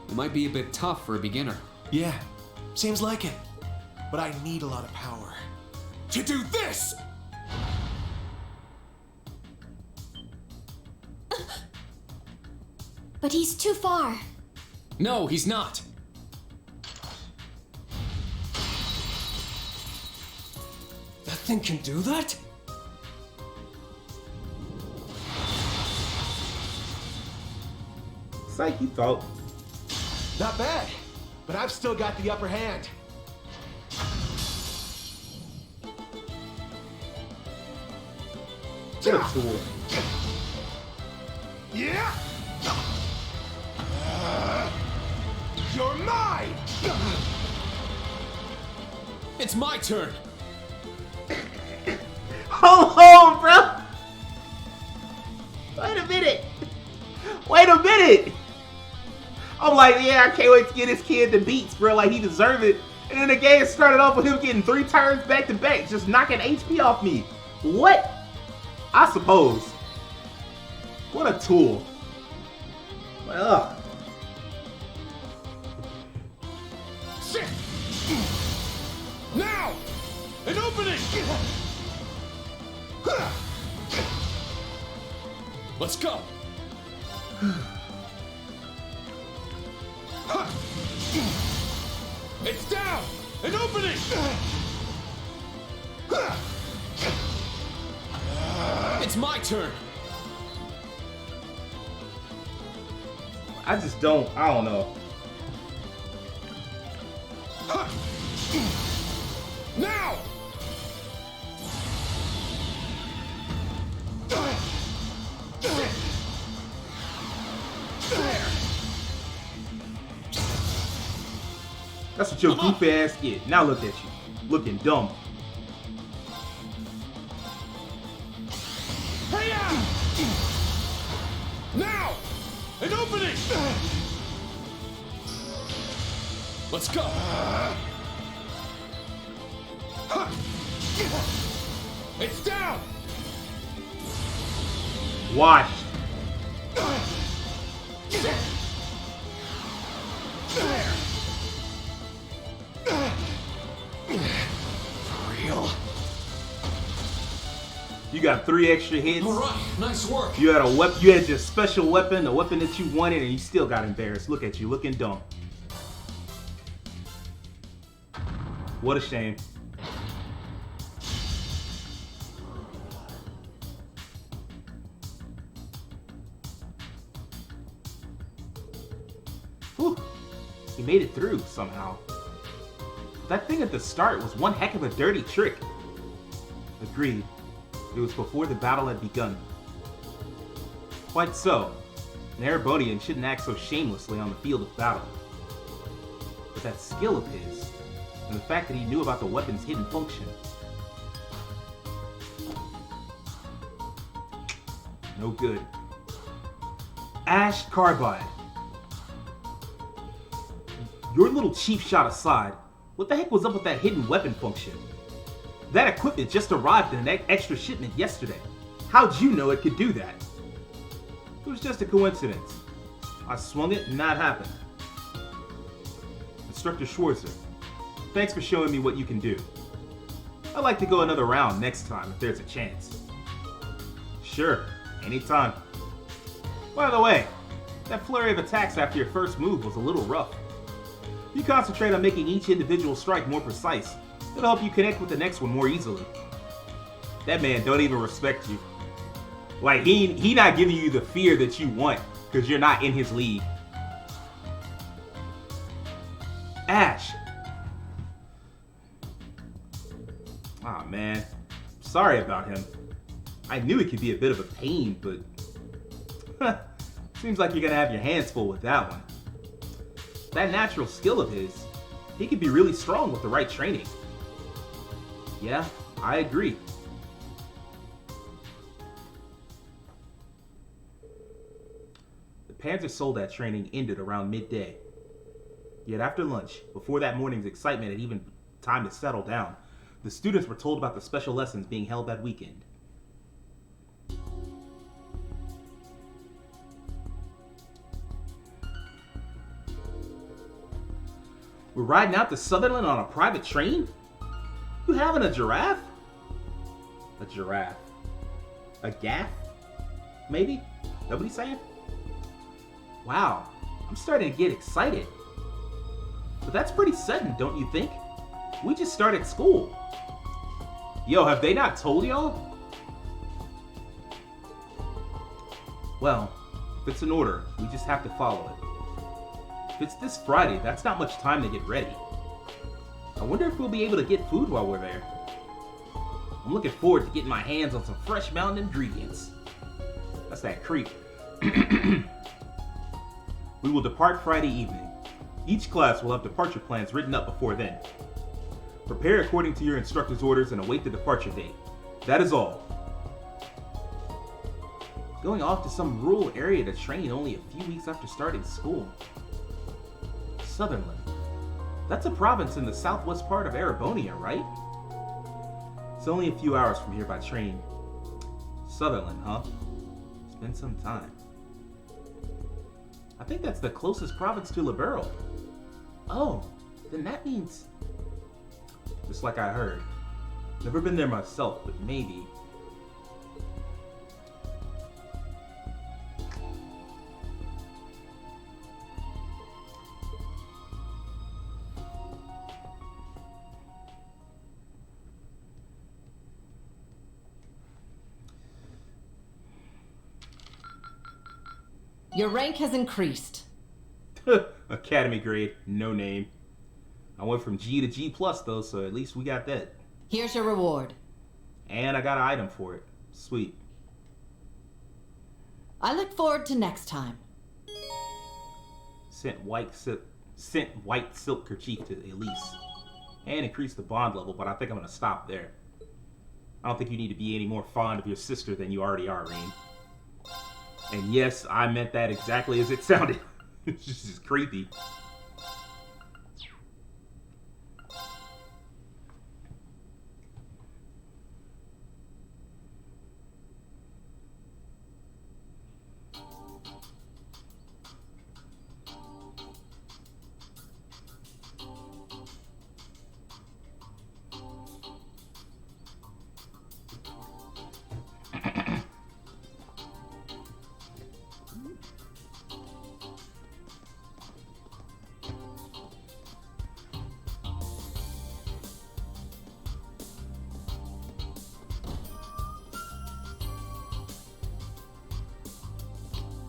B: It might be a bit tough for a beginner.
H: Yeah, seems like it. But I need a lot of power to do this!
D: But he's too far.
B: No, he's not.
G: That thing can do that?
A: Psych, you thought.
H: Not bad, but I've still got the upper hand.
A: Get a tool.
H: Yeah! You're mine!
B: It's my turn.
A: Hold on, bro. Wait a minute. Wait a minute. I'm like, yeah, I can't wait to get this kid the beats, bro. Like, he deserves it. And then the game started off with him getting 3 turns back to back, just knocking HP off me. What? I suppose. What a tool. Well,
H: Shit! Now! An opening!
B: Let's go.
H: It's down! An opening!
B: It's my turn.
A: I don't know.
H: Now!
A: That's what your goofy ass get. Now look at you. Looking dumb.
H: Hey-ya! Now! An opening!
B: Let's go.
H: It's down!
A: Watch.
B: Real.
A: You got 3 extra hits.
B: All right, nice work.
A: You had a weapon. You had your special weapon, the weapon that you wanted, and you still got embarrassed. Look at you, looking dumb. What a shame. Whew. He made it through somehow. That thing at the start was one heck of a dirty trick. Agreed. It was before the battle had begun. Quite so. An Erebonian shouldn't act so shamelessly on the field of battle. But that skill of his, and the fact that he knew about the weapon's hidden function. No good. Ash Carbide. Your little cheap shot aside, what the heck was up with that hidden weapon function? That equipment just arrived in an extra shipment yesterday. How'd you know it could do that? It was just a coincidence. I swung it and that happened. Instructor Schwarzer, thanks for showing me what you can do. I'd like to go another round next time if there's a chance. Sure, anytime. By the way, that flurry of attacks after your first move was a little rough. You concentrate on making each individual strike more precise. It'll help you connect with the next one more easily. That man don't even respect you. Like, he not giving you the fear that you want, because you're not in his league. Ash. Aw, man. Sorry about him. I knew he could be a bit of a pain, but... seems like you're gonna have your hands full with that one. That natural skill of his, he could be really strong with the right training. Yeah, I agree. The Panzer Soldat training ended around midday. Yet after lunch, before that morning's excitement had even time to settle down, the students were told about the special lessons being held that weekend. We're riding out to Sutherland on a private train? You having a giraffe? A giraffe. A gaff? Maybe? That what he's saying? Wow, I'm starting to get excited. But that's pretty sudden, don't you think? We just started school. Yo, have they not told y'all? Well, if it's an order, we just have to follow it. If it's this Friday, that's not much time to get ready. I wonder if we'll be able to get food while we're there. I'm looking forward to getting my hands on some fresh mountain ingredients. That's that creep. We will depart Friday evening. Each class will have departure plans written up before then. Prepare according to your instructor's orders and await the departure date. That is all. Going off to some rural area to train only a few weeks after starting school. Sutherland. That's a province in the southwest part of Erebonia, right? It's only a few hours from here by train. Sutherland, huh? It's been some time. I think that's the closest province to Liberl. Oh, then that means... Just like I heard. Never been there myself, but maybe...
I: Your rank has increased.
A: Academy grade, no name. I went from G to G plus though, so at least we got that.
I: Here's your reward.
A: And I got an item for it. Sweet.
I: I look forward to next time.
A: Sent white silk kerchief to Elise. And increased the bond level, but I think I'm gonna stop there. I don't think you need to be any more fond of your sister than you already are, Rean. And yes, I meant that exactly as it sounded. It's just creepy.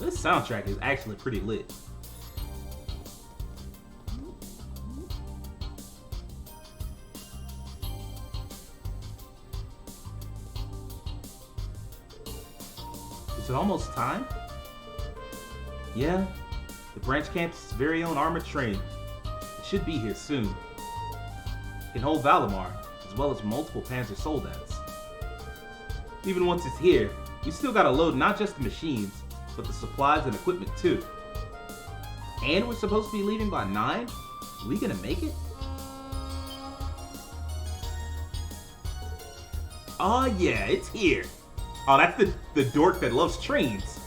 A: This soundtrack is actually pretty lit. Is it almost time? Yeah, the branch camp's very own armored train. It should be here soon. It can hold Valimar, as well as multiple Panzer Soldats. Even once it's here, we still gotta load not just the machines, but the supplies and equipment too. And we're supposed to be leaving by 9? Are we gonna make it? Oh yeah, it's here. Oh, that's the dork that loves trains.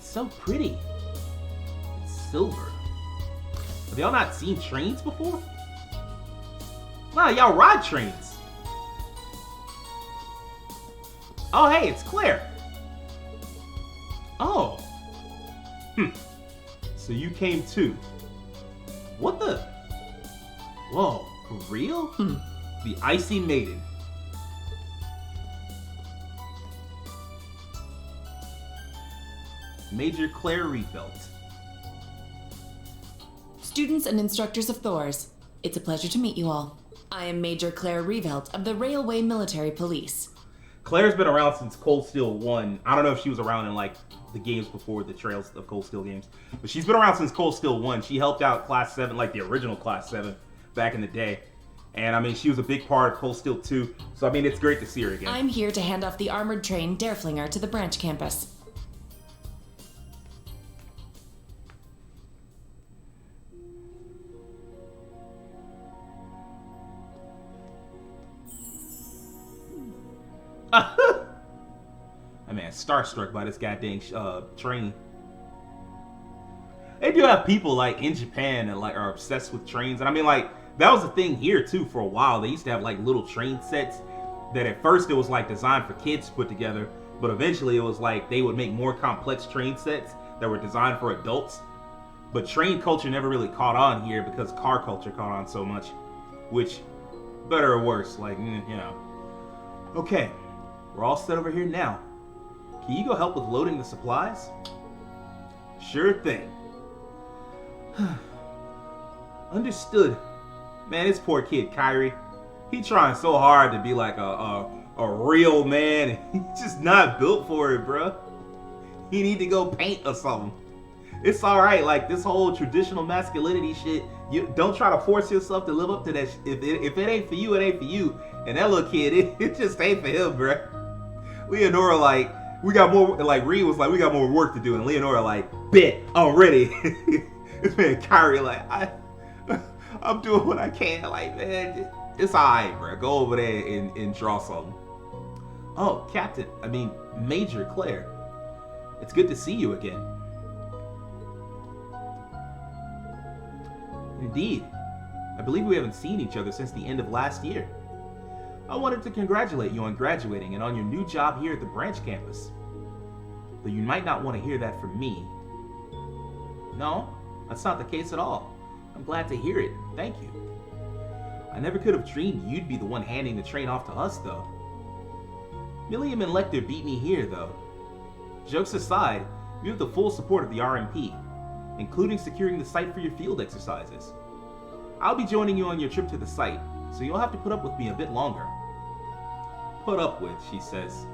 A: So pretty. It's silver. Have y'all not seen trains before? Nah, y'all ride trains. Oh, hey, it's Claire. Oh. So you came too. What the? Whoa, for real? The Icy Maiden. Major Claire Riefelt.
J: Students and instructors of Thors, it's a pleasure to meet you all. I am Major Claire Rievelt of the Railway Military Police.
A: Claire's been around since Cold Steel 1. I don't know if she was around in like the games before the Trails of Cold Steel games, but she's been around since Cold Steel 1. She helped out Class 7, like the original Class 7 back in the day. And I mean, she was a big part of Cold Steel 2, so I mean, it's great to see her again.
J: I'm here to hand off the armored train Derflinger to the branch campus.
A: I mean, starstruck by this goddamn train. They do have people like in Japan that like are obsessed with trains, and I mean like that was a thing here too for a while. They used to have like little train sets that at first it was like designed for kids to put together, but eventually it was like they would make more complex train sets that were designed for adults. But train culture never really caught on here because car culture caught on so much, which better or worse, like you know. Okay, we're all set over here now. Can you go help with loading the supplies? Sure thing. Understood. Man, this poor kid, Kyrie. He trying so hard to be like a real man. He's just not built for it, bro. He need to go paint or something. It's alright, like this whole traditional masculinity shit, you don't try to force yourself to live up to that. If it ain't for you, it ain't for you. And that little kid, it just ain't for him, bro. Leonora like, we got more, like Reed was like, we got more work to do. And Leonora like, bet, I'm ready. This man Kyrie like, I'm doing what I can. Like, man, it's alright, bro. Go over there and draw something. Oh, Captain, I mean, Major Claire. It's good to see you again. Indeed. I believe we haven't seen each other since the end of last year. I wanted to congratulate you on graduating and on your new job here at the branch campus. Though you might not want to hear that from me. No, that's not the case at all. I'm glad to hear it. Thank you. I never could have dreamed you'd be the one handing the train off to us, though. Milliam and Lecter beat me here, though. Jokes aside, you have the full support of the RMP, including securing the site for your field exercises. I'll be joining you on your trip to the site, so you'll have to put up with me a bit longer. Put up with, she says.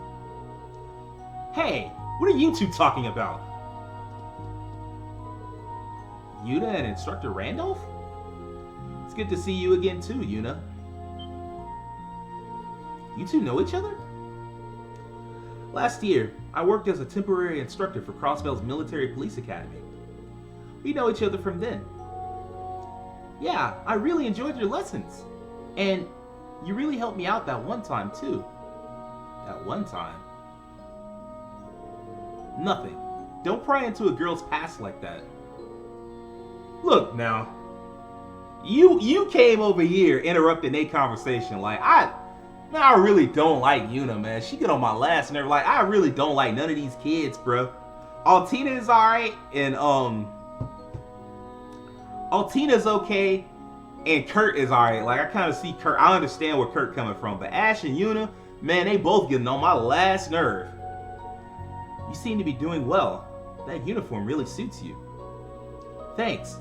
A: Hey, what are you two talking about? Yuna and Instructor Randolph? It's good to see you again too, Yuna. You two know each other? Last year, I worked as a temporary instructor for Crossbell's Military Police Academy. We know each other from then. Yeah, I really enjoyed your lessons. And you really helped me out that one time, too. That one time? Nothing. Don't pry into a girl's past like that. Look, now. You came over here interrupting a conversation. Like, I really don't like Yuna, man. She get on my last nerve. Like, I really don't like none of these kids, bro. Altina is alright, and Altina's okay, and Kurt is alright. Like, I kind of see Kurt. I understand where Kurt coming from, but Ash and Yuna, man, they both getting on my last nerve. You seem to be doing well. That uniform really suits you. Thanks.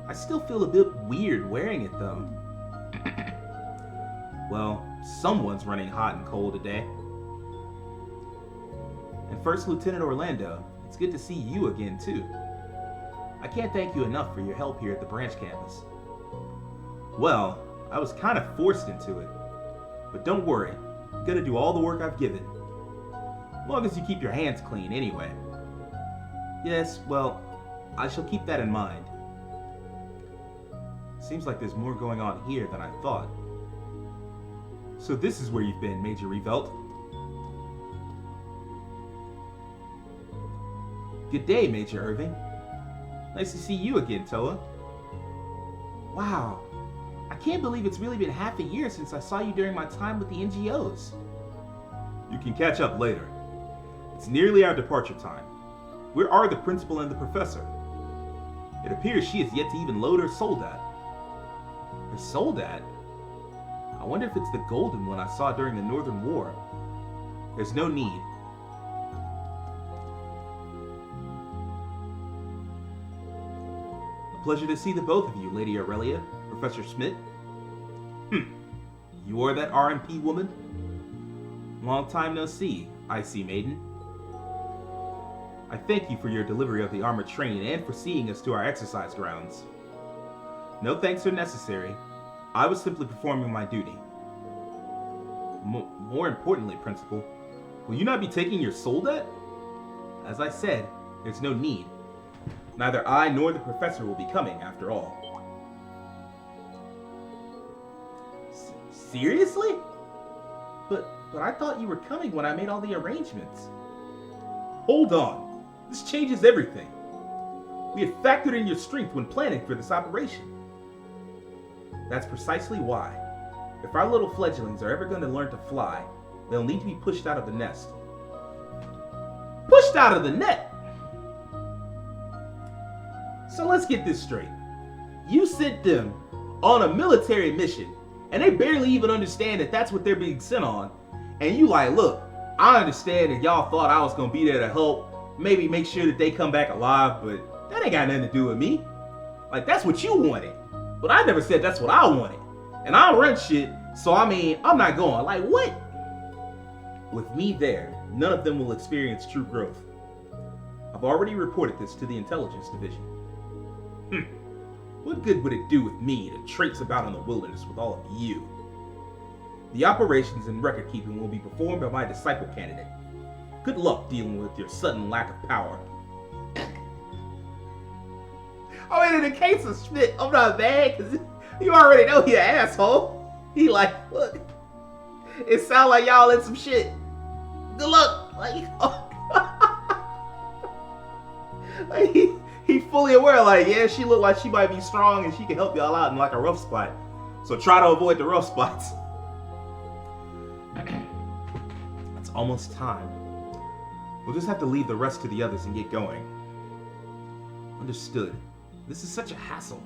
A: I still feel a bit weird wearing it, though. Well, someone's running hot and cold today. And First Lieutenant Orlando, it's good to see you again, too. I can't thank you enough for your help here at the branch campus. Well, I was kind of forced into it. But don't worry, I'm gonna do all the work I've given. As long as you keep your hands clean, anyway. Yes, well, I shall keep that in mind. Seems like there's more going on here than I thought. So this is where you've been, Major Revelt. Good day, Major Irving. Nice to see you again, Toa. Wow, I can't believe it's really been half a year since I saw you during my time with the NGOs. You can catch up later. It's nearly our departure time. Where are the principal and the professor? It appears she has yet to even load her soldat. Her soldat? I wonder if it's the golden one I saw during the Northern War. There's no need. A pleasure to see the both of you, Lady Aurelia, Professor Schmidt. You are that RMP woman? Long time no see, Icy Maiden. I thank you for your delivery of the armored train and for seeing us to our exercise grounds. No thanks are necessary. I was simply performing my duty. More importantly, Principal, will you not be taking your soldat? As I said, there's no need. Neither I nor the professor will be coming, after all. Seriously? But I thought you were coming when I made all the arrangements. Hold on. This changes everything. We had factored in your strength when planning for this operation. That's precisely why. If our little fledglings are ever going to learn to fly, they'll need to be pushed out of the nest. Pushed out of the net? So let's get this straight. You sent them on a military mission, and they barely even understand that that's what they're being sent on. And you like, look, I understand that y'all thought I was going to be there to help, maybe make sure that they come back alive, but that ain't got nothing to do with me. Like, that's what you wanted. But I never said that's what I wanted. And I run shit, so I mean, I'm not going. Like, what? With me there, none of them will experience true growth. I've already reported this to the Intelligence Division. What good would it do with me to traipse about in the wilderness with all of you? The operations and record keeping will be performed by my disciple candidate. Good luck dealing with your sudden lack of power. I mean, in the case of Schmidt, I'm not mad, because you already know he an asshole. He like, look, it sound like y'all in some shit. Good luck. Like, like he fully aware, like, yeah, she look like she might be strong and she can help y'all out in like a rough spot. So try to avoid the rough spots. It's almost time. We'll just have to leave the rest to the others and get going. Understood. This is such a hassle.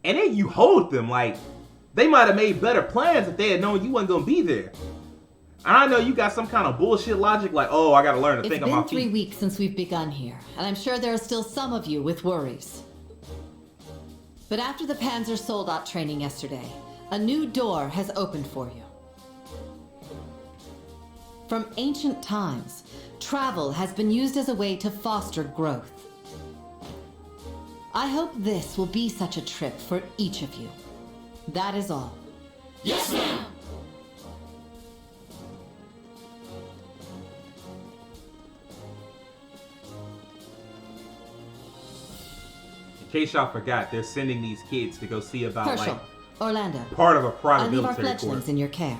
A: And then you hold them like they might have made better plans if they had known you wasn't gonna be there. And I know you got some kind of bullshit logic like, oh, I gotta learn to think on my feet.
I: It's been 3 weeks since we've begun here, and I'm sure there are still some of you with worries. But after the Panzer Soldat training yesterday, a new door has opened for you. From ancient times, travel has been used as a way to foster growth. I hope this will be such a trip for each of you. That is all.
B: Yes, ma'am!
A: In case y'all forgot, they're sending these kids to go see about
I: Herschel,
A: like
I: Orlando,
A: part of a private
I: I leave our
A: military
I: fledglings
A: course.
I: in your care.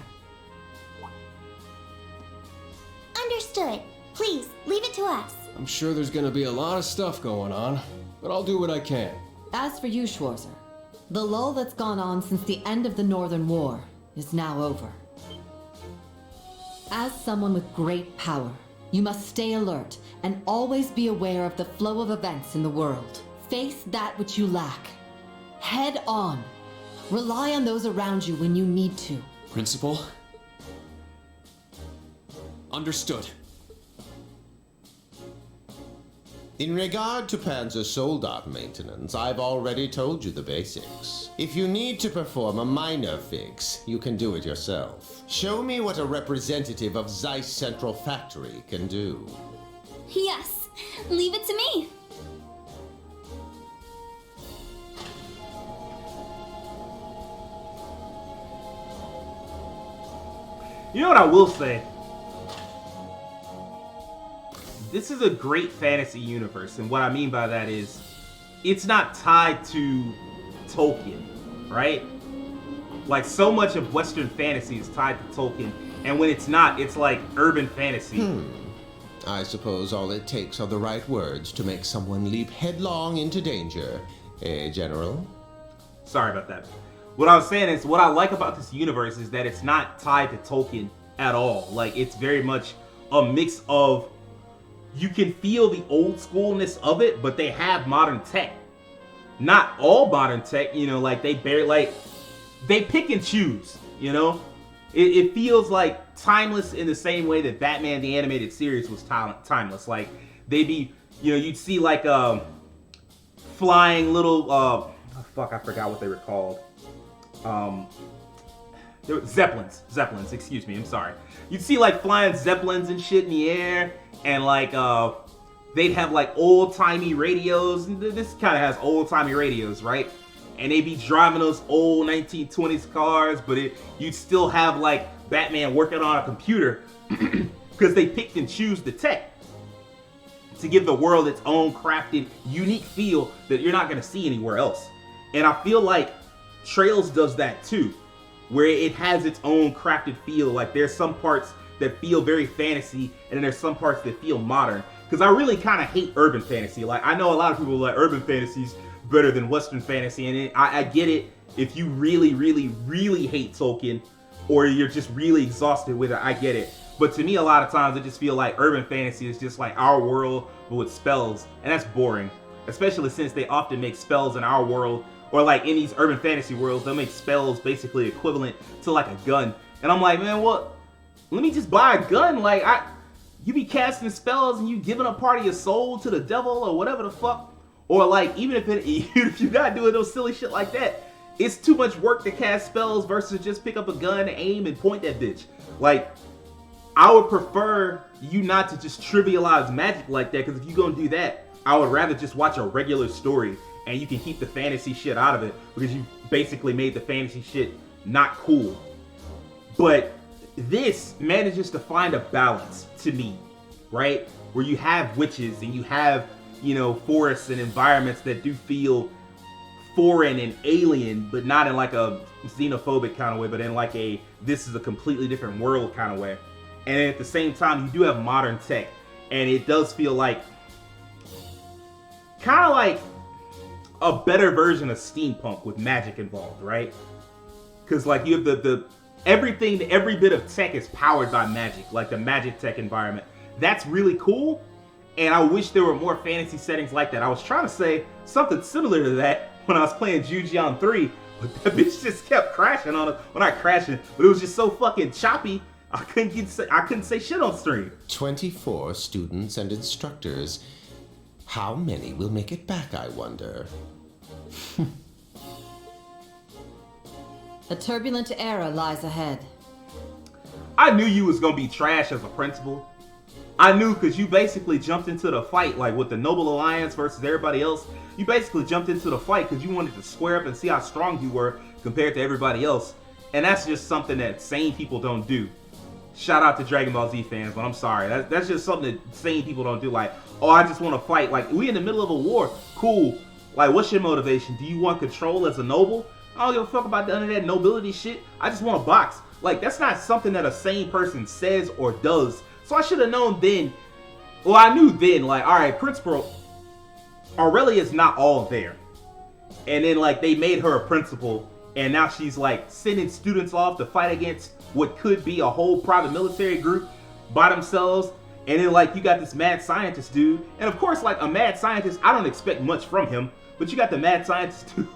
C: Understood. Please, leave it to us.
G: I'm sure there's gonna be a lot of stuff going on, but I'll do what I can.
I: As for you, Schwarzer, the lull that's gone on since the end of the Northern War is now over. As someone with great power, you must stay alert and always be aware of the flow of events in the world. Face that which you lack. Head on. Rely on those around you when you need to.
B: Principal? Understood.
K: In regard to Panzer Soldat maintenance, I've already told you the basics. If you need to perform a minor fix, you can do it yourself. Show me what a representative of Zeiss Central Factory can do.
C: Yes, leave it to me.
A: You know what I will say? This is a great fantasy universe, and what I mean by that is it's not tied to Tolkien, right? Like, so much of Western fantasy is tied to Tolkien, and when it's not, it's like urban fantasy.
K: I suppose all it takes are the right words to make someone leap headlong into danger. Eh, General?
A: Sorry about that. What I was saying is, what I like about this universe is that it's not tied to Tolkien at all. Like, it's very much a mix of, you can feel the old schoolness of it, but they have modern tech. Not all modern tech, you know, like they pick and choose, you know? It feels like timeless in the same way that Batman the Animated Series was timeless. Like, they'd be, you know, you'd see like flying little, fuck, I forgot what they were called. They were Zeppelins, excuse me, I'm sorry. You'd see like flying Zeppelins and shit in the air, and like, they'd have like old-timey radios. This kind of has old-timey radios, right? And they'd be driving those old 1920s cars, but you'd still have like Batman working on a computer because they picked and choose the tech to give the world its own crafted, unique feel that you're not going to see anywhere else. And I feel like Trails does that too, where it has its own crafted feel. Like, there's some parts that feel very fantasy, and then there's some parts that feel modern. Because I really kind of hate urban fantasy. Like, I know a lot of people like urban fantasies better than Western fantasy, and I get it if you really, really, really hate Tolkien, or you're just really exhausted with it. I get it. But to me, a lot of times, I just feel like urban fantasy is just like our world, but with spells, and that's boring. Especially since they often make spells in our world, or like in these urban fantasy worlds, they'll make spells basically equivalent to like a gun. And I'm like, man, well, let me just buy a gun. Like, you be casting spells and you giving a part of your soul to the devil or whatever the fuck. Or like, even if you're not doing no silly shit like that, it's too much work to cast spells versus just pick up a gun, aim, and point that bitch. Like, I would prefer you not to just trivialize magic like that, because if you're gonna do that, I would rather just watch a regular story and you can keep the fantasy shit out of it, because you basically made the fantasy shit not cool. But this manages to find a balance to me, right? Where you have witches and you have, you know, forests and environments that do feel foreign and alien, but not in like a xenophobic kind of way, but in like a, this is a completely different world kind of way. And at the same time, you do have modern tech, and it does feel like kind of like a better version of steampunk with magic involved, right? Because like you have the everything, every bit of tech is powered by magic, like the magic tech environment. That's really cool, and I wish there were more fantasy settings like that. I was trying to say something similar to that when I was playing Jujion 3, but that bitch just kept crashing on us. Well, not crashing, but it was just so fucking choppy, I couldn't say shit on stream.
K: 24 students and instructors. How many will make it back, I wonder?
I: A turbulent era lies ahead.
A: I knew you was gonna be trash as a principal. I knew, because you basically jumped into the fight, like with the Noble Alliance versus everybody else. You basically jumped into the fight because you wanted to square up and see how strong you were compared to everybody else. And that's just something that sane people don't do. Shout out to Dragon Ball Z fans, but I'm sorry. That's just something that sane people don't do. Like, oh, I just want to fight. Like, we in the middle of a war. Cool. Like, what's your motivation? Do you want control as a noble? I don't give a fuck about none of that nobility shit. I just want to box. Like, that's not something that a sane person says or does. So I should have known then Well, I knew then, like, all right, Principal Aurelia's not all there. And then, like, they made her a principal, and now she's, like, sending students off to fight against what could be a whole private military group by themselves. And then, like, you got this mad scientist dude. And, of course, like, a mad scientist, I don't expect much from him. But you got the mad scientist dude,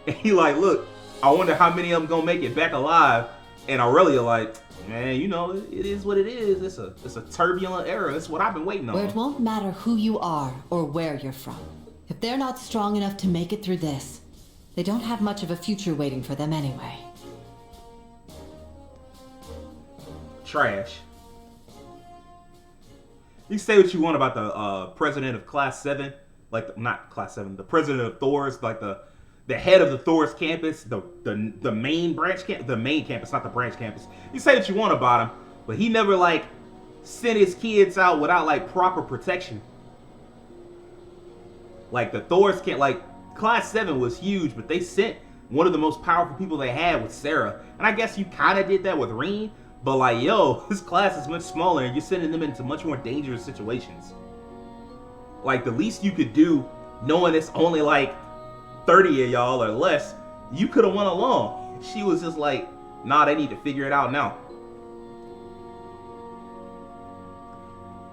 A: and he like, look, I wonder how many of them gonna make it back alive. And Aurelia like, man, you know, it is what it is. It's a turbulent era. It's what I've been waiting on.
I: Where it won't matter who you are or where you're from. If they're not strong enough to make it through this, they don't have much of a future waiting for them anyway.
A: Trash. You say what you want about the president of Class 7, like not Class 7, the president of Thor's, like the head of the Thor's campus, the main branch the main campus, not the branch campus. You say what you want about him, but he never like sent his kids out without like proper protection. Like the Thor's camp, like Class 7 was huge, but they sent one of the most powerful people they had with Sarah, and I guess you kind of did that with Rean. But like, yo, this class is much smaller and you're sending them into much more dangerous situations. Like, the least you could do, knowing it's only like 30 of y'all or less, you could have went along. She was just like, nah, they need to figure it out now.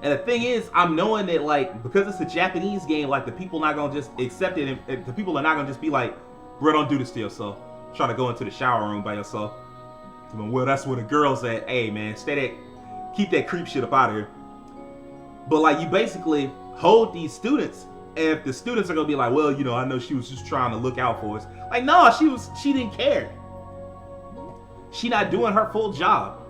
A: And the thing is, I'm knowing that like, because it's a Japanese game, like the people not gonna just accept it, and the people are not gonna just be like, bro, don't do this to yourself. Try to go into the shower room by yourself. Well, that's where the girls at. Hey, man, keep that creep shit up out of here. But like, you basically hold these students, and if the students are gonna be like, well, you know, I know she was just trying to look out for us. Like, no, she didn't care. She not doing her full job.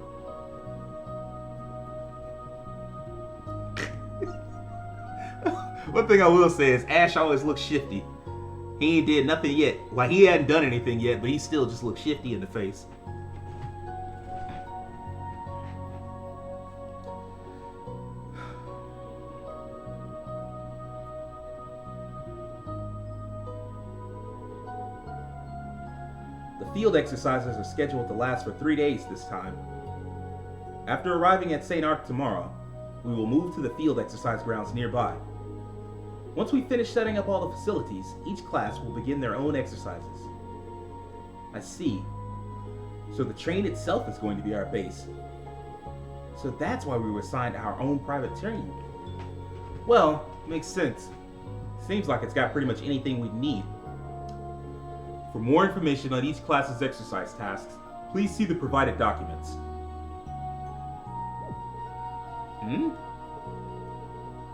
A: One thing I will say is Ash always looks shifty. He ain't did nothing yet. Like, he hadn't done anything yet, but he still just looks shifty in the face. Field exercises are scheduled to last for 3 days this time. After arriving at St. Arc tomorrow, we will move to the field exercise grounds nearby. Once we finish setting up all the facilities, each class will begin their own exercises. I see. So the train itself is going to be our base. So that's why we were assigned our own private train. Well, makes sense. Seems like it's got pretty much anything we need. For more information on each class's exercise tasks, please see the provided documents.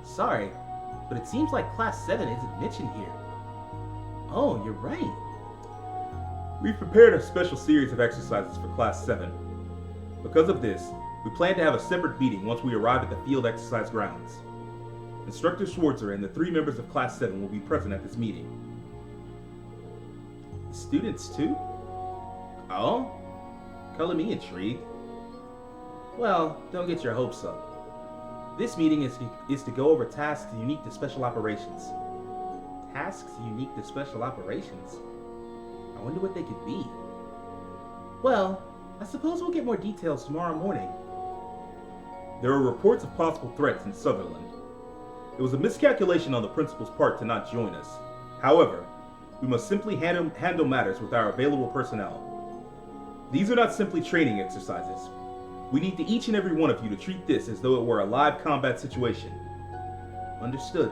A: Sorry, but it seems like Class 7 isn't mentioned here. Oh, you're right. We've prepared a special series of exercises for Class 7. Because of this, we plan to have a separate meeting once we arrive at the field exercise grounds. Instructor Schwarzer and the 3 members of Class 7 will be present at this meeting. Students too? Oh? Color me intrigued. Well, don't get your hopes up. This meeting is to go over tasks unique to special operations. Tasks unique to special operations? I wonder what they could be. Well, I suppose we'll get more details tomorrow morning. There are reports of possible threats in Sutherland. It was a miscalculation on the principal's part to not join us. However, we must simply handle matters with our available personnel. These are not simply training exercises. We need to each and every one of you to treat this as though it were a live combat situation. Understood.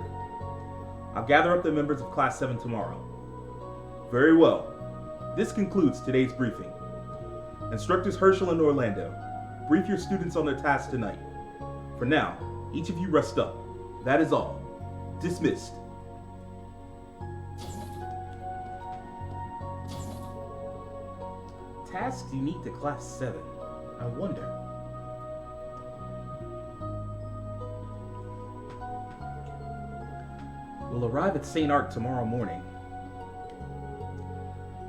A: I'll gather up the members of Class 7 tomorrow. Very well. This concludes today's briefing. Instructors Herschel and Orlando, brief your students on their tasks tonight. For now, each of you rest up. That is all. Dismissed. Tasks unique to Class 7. I wonder. We'll arrive at St. Arc tomorrow morning.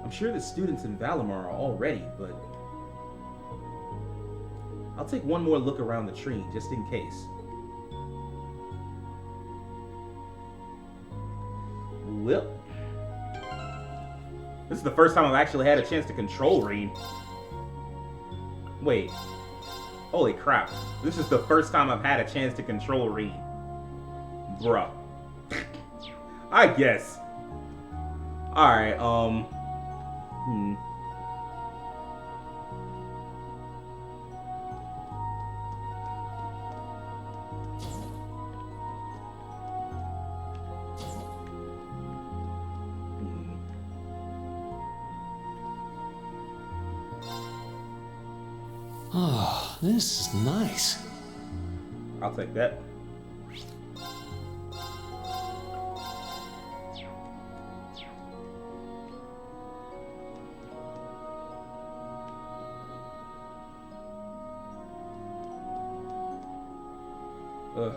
A: I'm sure the students in Valimar are all ready, but I'll take one more look around the train just in case. Well, this is the first time I've actually had a chance to control Rean. Wait. Holy crap. This is the first time I've had a chance to control Rean. Bruh. I guess. Alright,
B: Oh, this is nice.
A: I'll take that. Ugh.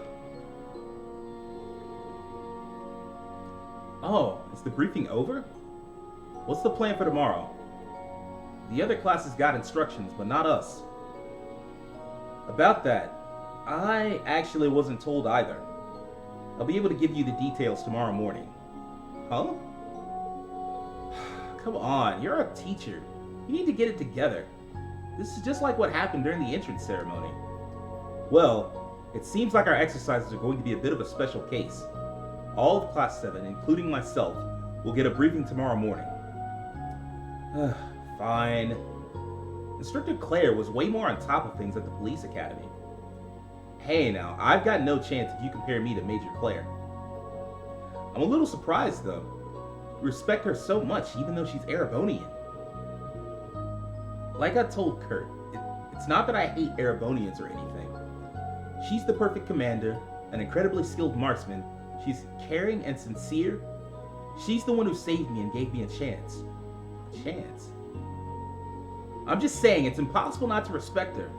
A: Oh, is the briefing over? What's the plan for tomorrow? The other classes got instructions, but not us. About that, I actually wasn't told either. I'll be able to give you the details tomorrow morning. Huh? Come on, you're a teacher. You need to get it together. This is just like what happened during the entrance ceremony. Well, it seems like our exercises are going to be a bit of a special case. All of Class 7, including myself, will get a briefing tomorrow morning. Fine. Instructor Claire was way more on top of things at the police academy. Hey now, I've got no chance if you compare me to Major Claire. I'm a little surprised though. You respect her so much even though she's Erebonian. Like I told Kurt, it's not that I hate Erebonians or anything. She's the perfect commander, an incredibly skilled marksman. She's caring and sincere. She's the one who saved me and gave me a chance. Chance? I'm just saying it's impossible not to respect her.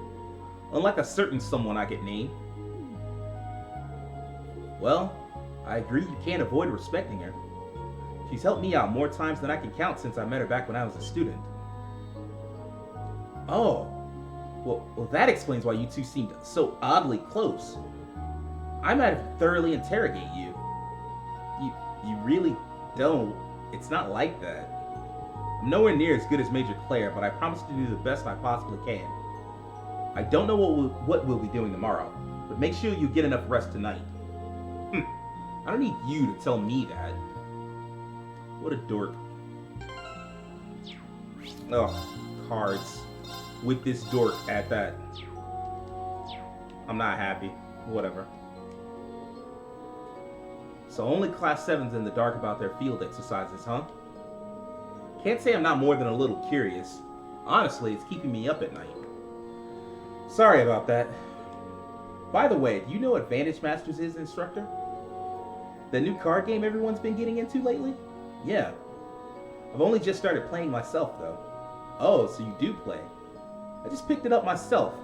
A: Unlike a certain someone I could name. Well, I agree you can't avoid respecting her. She's helped me out more times than I can count since I met her back when I was a student. Oh, well that explains why you two seemed so oddly close. I might have thoroughly interrogate you. You really don't. It's not like that. I'm nowhere near as good as Major Claire, but I promise to do the best I possibly can. I don't know what we'll be doing tomorrow, but make sure you get enough rest tonight. I don't need you to tell me that. What a dork. Oh, cards. With this dork at that. I'm not happy. Whatever. So only Class 7's in the dark about their field exercises, huh? Can't say I'm not more than a little curious. Honestly, it's keeping me up at night. Sorry about that. By the way, do you know what Vantage Masters is, instructor? The new card game everyone's been getting into lately? Yeah. I've only just started playing myself, though. Oh, so you do play. I just picked it up myself.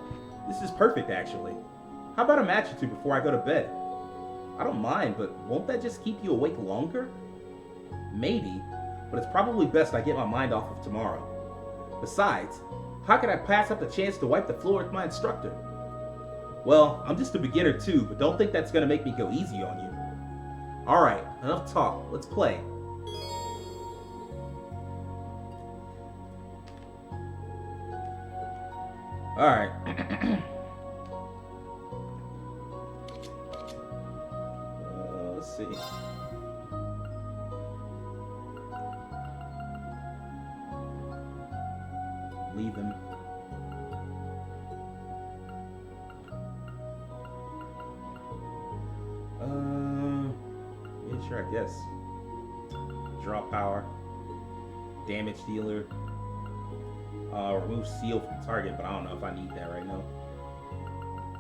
A: This is perfect, actually. How about a match or two before I go to bed? I don't mind, but won't that just keep you awake longer? Maybe, but it's probably best I get my mind off of tomorrow. Besides, how could I pass up the chance to wipe the floor with my instructor? Well, I'm just a beginner too, but don't think that's gonna make me go easy on you. Alright, enough talk, let's play. Alright. Let's see. Leave him. Yeah, sure, I guess. Draw power. Damage dealer. Remove seal from target, but I don't know if I need that right now.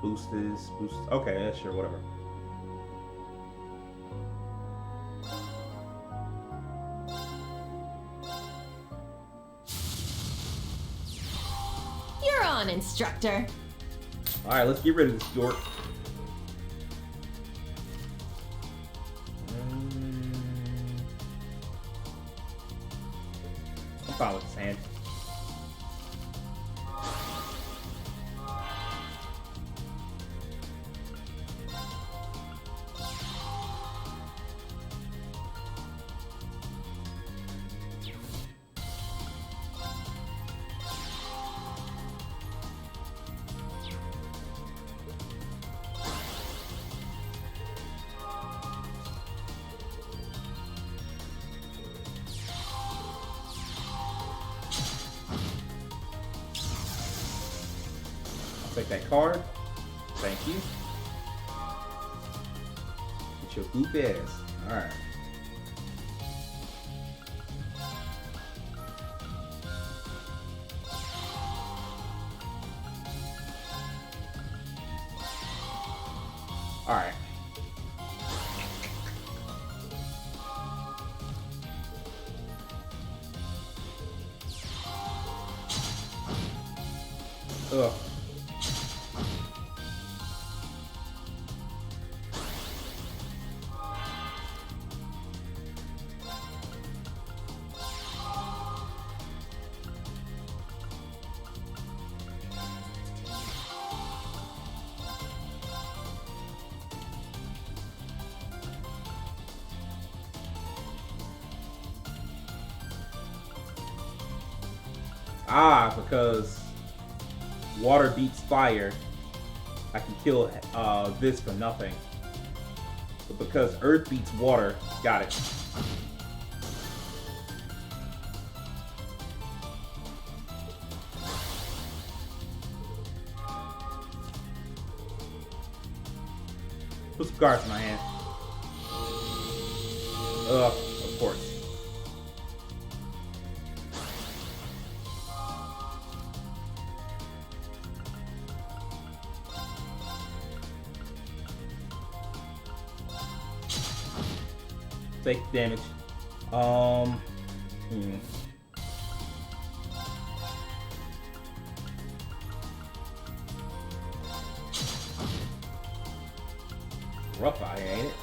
A: Boost. Okay, yeah, sure, whatever.
J: You're on, instructor.
A: Alright, let's get rid of this dork. I'm fine with his hand. take that card. Thank you. Get your goop ass. Alright. Alright. Ugh. Ah, because water beats fire, I can kill this for nothing. But because earth beats water, got it. Put some cards in my hand. Of course. Take damage. Rough out here, ain't it?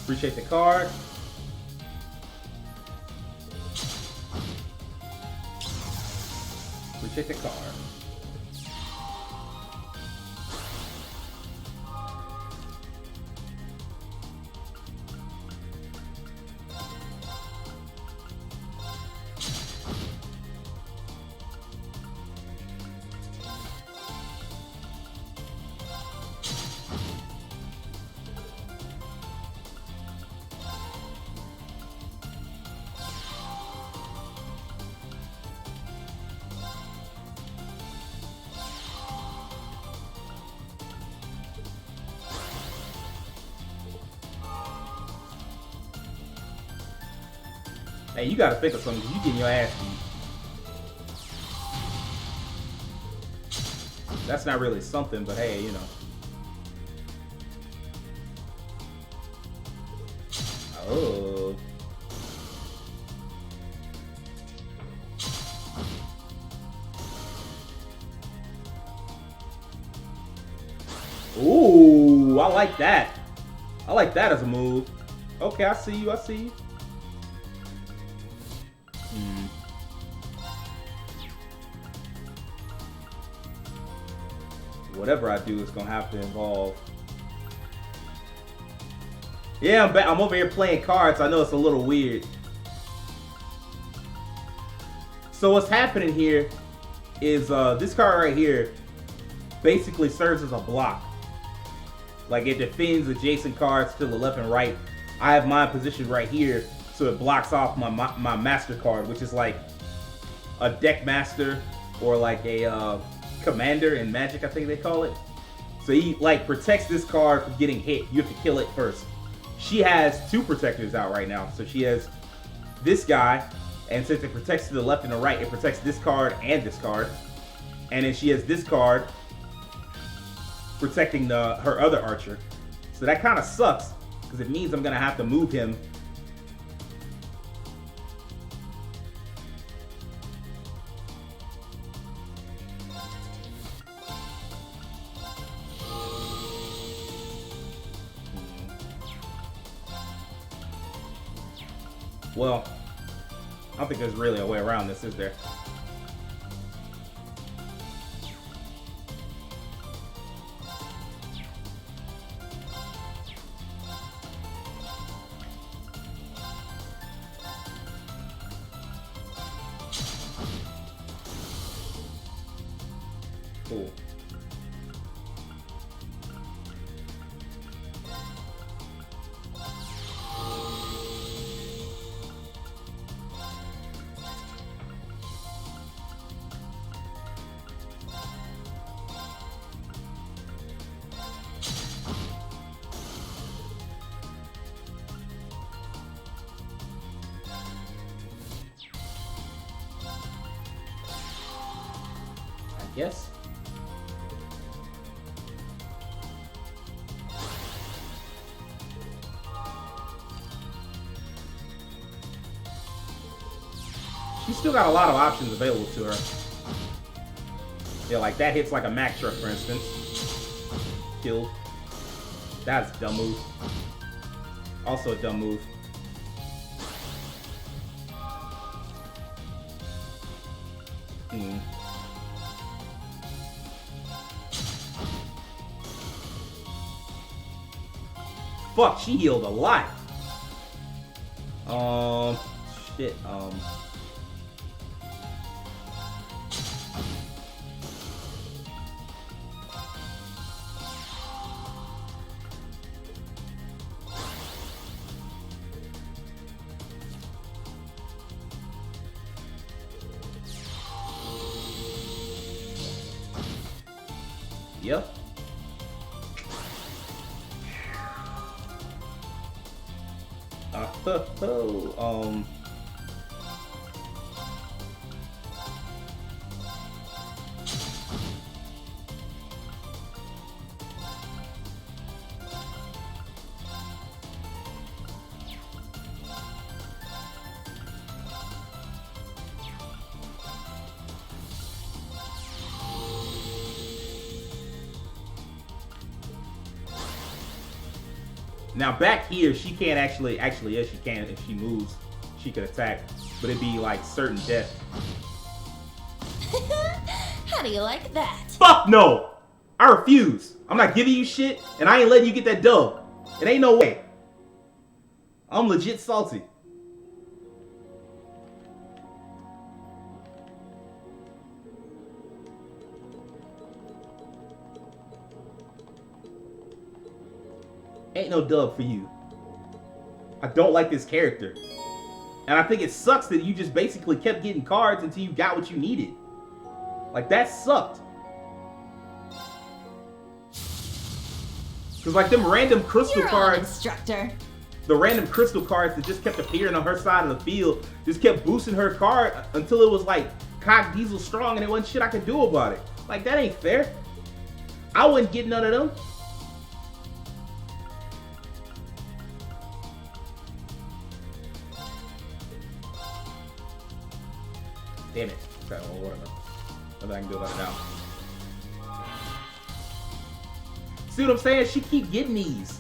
A: Appreciate the card. Appreciate the card. Hey, you gotta think of something, because you getting your ass beat. That's not really something, but hey, you know. Oh. Ooh, I like that. I like that as a move. Okay, I see you, I see you. Whatever I do is gonna have to involve. Yeah, I'm over here playing cards. I know it's a little weird. So what's happening here is this card right here basically serves as a block. Like it defends adjacent cards to the left and right. I have mine positioned right here, so it blocks off my master card, which is like a deck master or like a commander in Magic, I think they call it. So he like protects this card from getting hit. You have to kill it first. She has two protectors out right now. So she has this guy, and since it protects to the left and the right, it protects this card and this card. And then she has this card protecting her other archer. So that kind of sucks, because it means I'm gonna have to move him. Well, I don't think there's really a way around this, is there? Cool. Yes. She's still got a lot of options available to her. Yeah, like that hits like a Mack truck, for instance. Killed. That's a dumb move. Also a dumb move. Fuck, she healed a lot. Shit, Yep. Now back here, she can't actually, yes, she can. If she moves, she could attack, but it'd be like certain death.
C: How do you like that?
A: Fuck no! I refuse. I'm not giving you shit, and I ain't letting you get that dub. It ain't no way. I'm legit salty. Ain't no dub for you. I don't like this character. And I think it sucks that you just basically kept getting cards until you got what you needed. Like, that sucked. Because, like, them random crystal cards...
J: Instructor.
A: The random crystal cards that just kept appearing on her side of the field just kept boosting her card until it was, like, cock diesel strong and it wasn't shit I could do about it. Like, that ain't fair. I wouldn't get none of them. Damn it. Okay, well, whatever. Nothing I can do about it now. See what I'm saying? She keep getting these.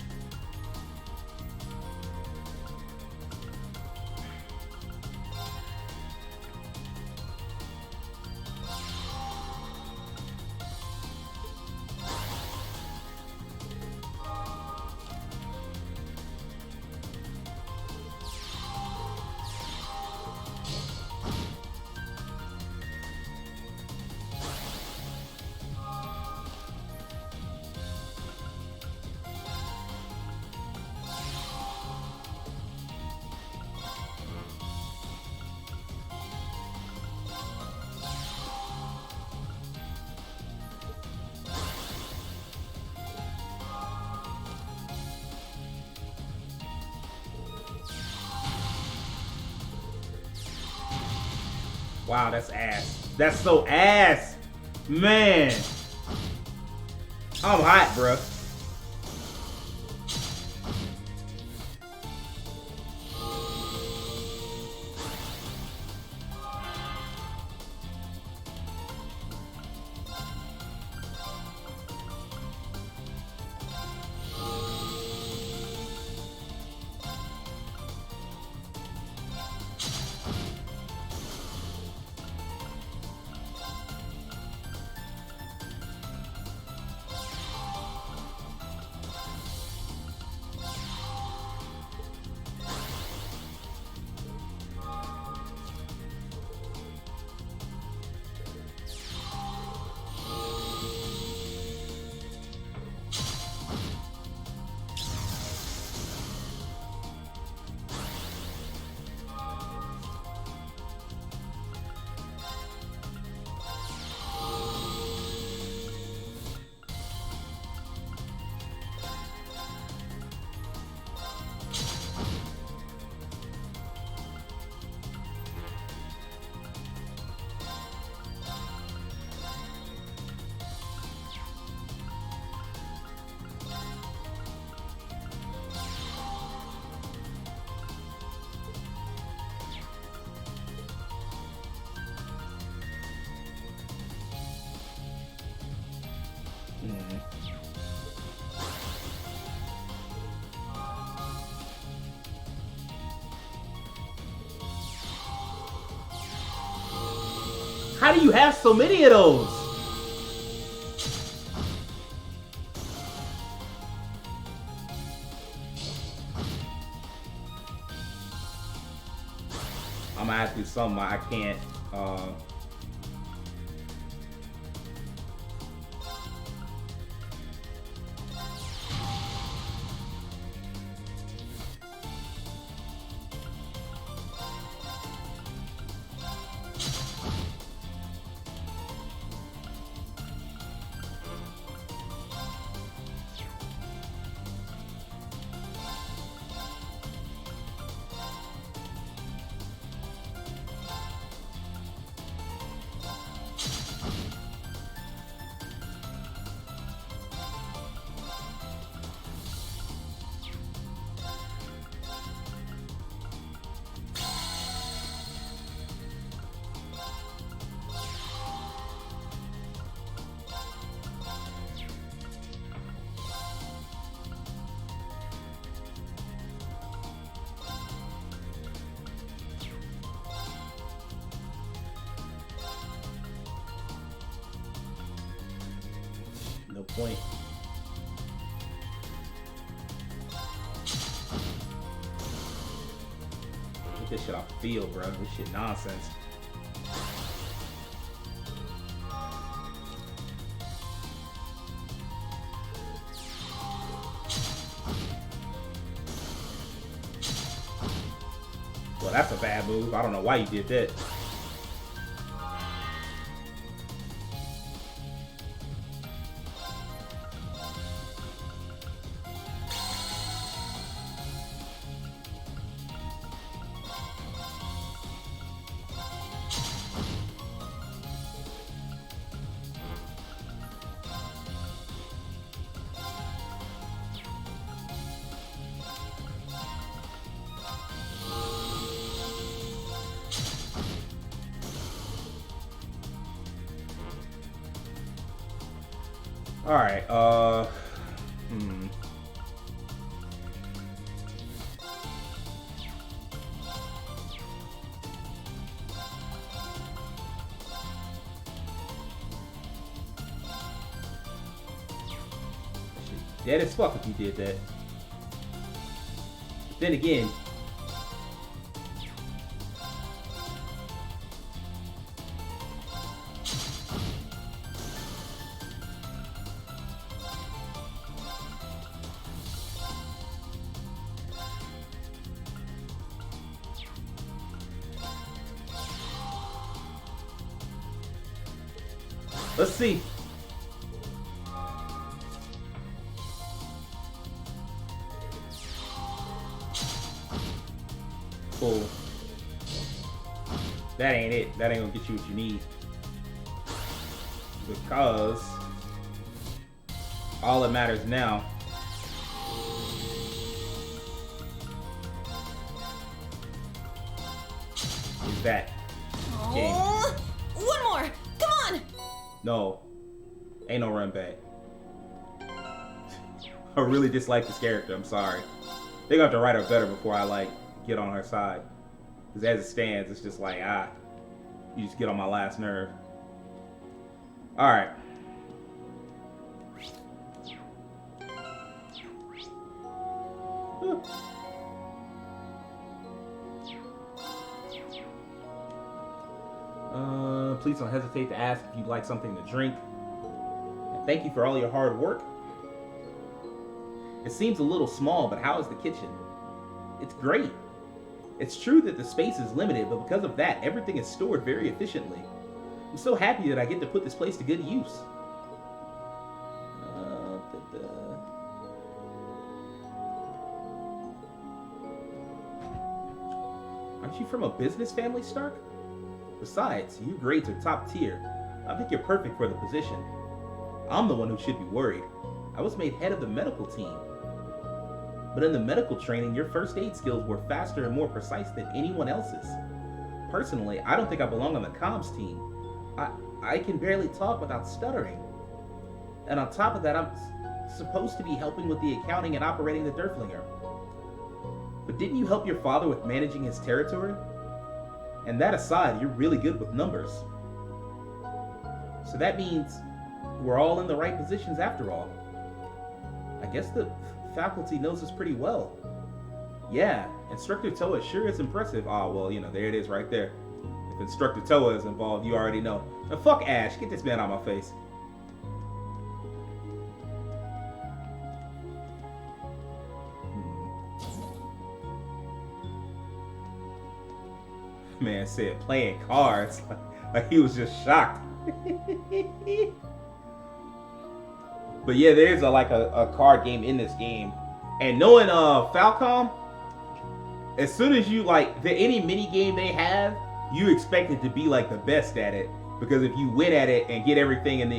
A: Wow, that's ass. That's so ass. Man. I'm hot, bruh. How do you have so many of those? I'm gonna have to do something. I can't. No point. Get this shit off the field, bro. This shit nonsense. Well, that's a bad move. I don't know why you did that. Alright, dead as fuck if you did that. But then again, let's see. Cool. That ain't it. That ain't gonna get you what you need. Because all that matters now is that game.
J: One more! Come on!
A: No. Ain't no run back. I really dislike this character, I'm sorry. They're gonna have to write her better before I like get on her side. Because as it stands, it's just like, you just get on my last nerve. Alright. Please don't hesitate to ask if you'd like something to drink. And thank you for all your hard work. It seems a little small, but how is the kitchen? It's great. It's true that the space is limited, but because of that, everything is stored very efficiently. I'm so happy that I get to put this place to good use. Aren't you from a business family, Stark? Besides, your grades are top tier. I think you're perfect for the position. I'm the one who should be worried. I was made head of the medical team. But in the medical training, your first aid skills were faster and more precise than anyone else's. Personally, I don't think I belong on the comms team. I can barely talk without stuttering. And on top of that, I'm supposed to be helping with the accounting and operating the Derflinger. But didn't you help your father with managing his territory? And that aside, you're really good with numbers. So that means we're all in the right positions after all. I guess the faculty knows us pretty well. Yeah, Instructor Toa sure is impressive. Oh, well, you know, there it is right there. If Instructor Toa is involved, you already know. Now, fuck Ash. Get this man out of my face. Man said playing cards. Like he was just shocked. But yeah, there's a card game in this game. And knowing Falcom, as soon as you any mini game they have, you expect it to be like the best at it. Because if you win at it and get everything and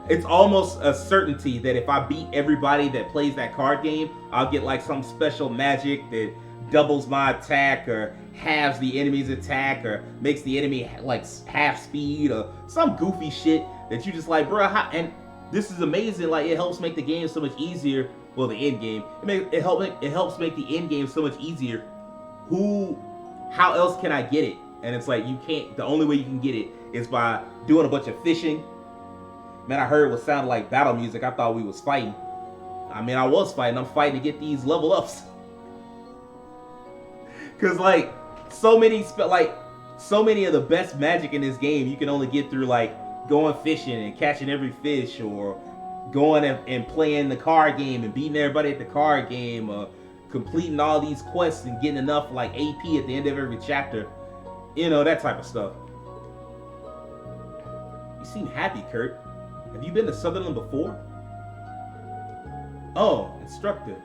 A: it's almost a certainty that if I beat everybody that plays that card game, I'll get like some special magic that doubles my attack or halves the enemy's attack or makes the enemy like half speed or some goofy shit that you just like, bro. And this is amazing. Like, it helps make the game so much easier. Well, the end game. It helps make the end game so much easier. How else can I get it? And it's like, you can't. The only way you can get it is by doing a bunch of fishing. Man, I heard what sounded like battle music. I thought we was fighting. I mean, I was fighting. I'm fighting to get these level ups. Cause like so many of the best magic in this game you can only get through like going fishing and catching every fish, or going and playing the card game and beating everybody at the card game, or completing all these quests and getting enough like AP at the end of every chapter. You know, that type of stuff. You seem happy, Kurt. Have you been to Sutherland before? Oh, Instructor.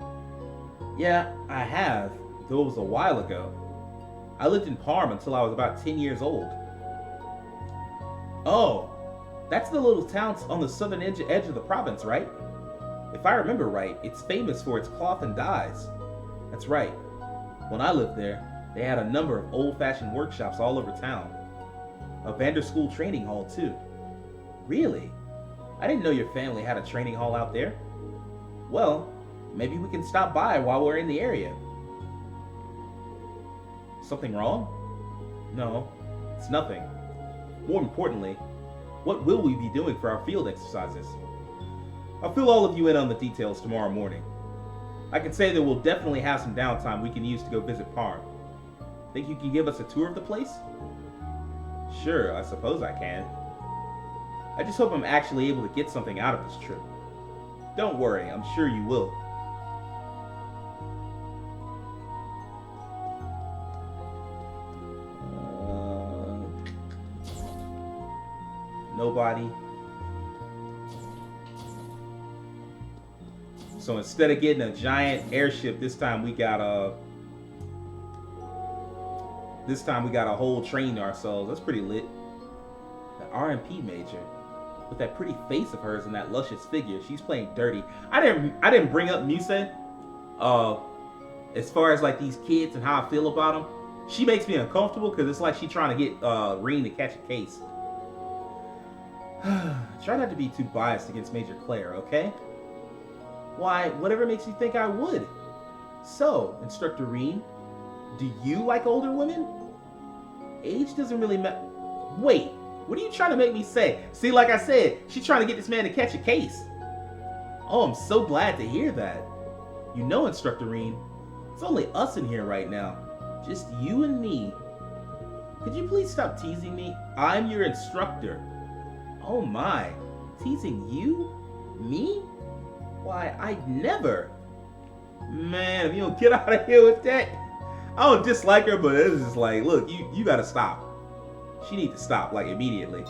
A: Yeah, I have. Though it was a while ago. I lived in Parm until I was about 10 years old. Oh, that's the little town on the southern edge of the province, right? If I remember right, it's famous for its cloth and dyes. That's right. When I lived there, they had a number of old-fashioned workshops all over town. A Vanderschool training hall, too. Really? I didn't know your family had a training hall out there. Well, maybe we can stop by while we're in the area. Something wrong? No, it's nothing. More importantly, what will we be doing for our field exercises? I'll fill all of you in on the details tomorrow morning. I can say that we'll definitely have some downtime we can use to go visit Parm. Think you can give us a tour of the place? Sure, I suppose I can. I just hope I'm actually able to get something out of this trip. Don't worry, I'm sure you will. Nobody. So instead of getting a giant airship, this time we got a whole train to ourselves. That's pretty lit. The RMP major, with that pretty face of hers and that luscious figure, she's playing dirty. I didn't bring up Muse, as far as like these kids and how I feel about them. She makes me uncomfortable because it's like she's trying to get Rean to catch a case. Try not to be too biased against Major Claire, okay? Why, whatever makes you think I would. So, Instructor Rean, do you like older women? Age doesn't really matter. Wait, what are you trying to make me say? See, like I said, she's trying to get this man to catch a case. Oh, I'm so glad to hear that. You know, Instructor Rean, it's only us in here right now. Just you and me. Could you please stop teasing me? I'm your instructor. Oh my, teasing you? Me? Why, I'd never. Man, if you don't get out of here with that. I don't dislike her, but it's just like, look, you gotta stop. She needs to stop, like, immediately.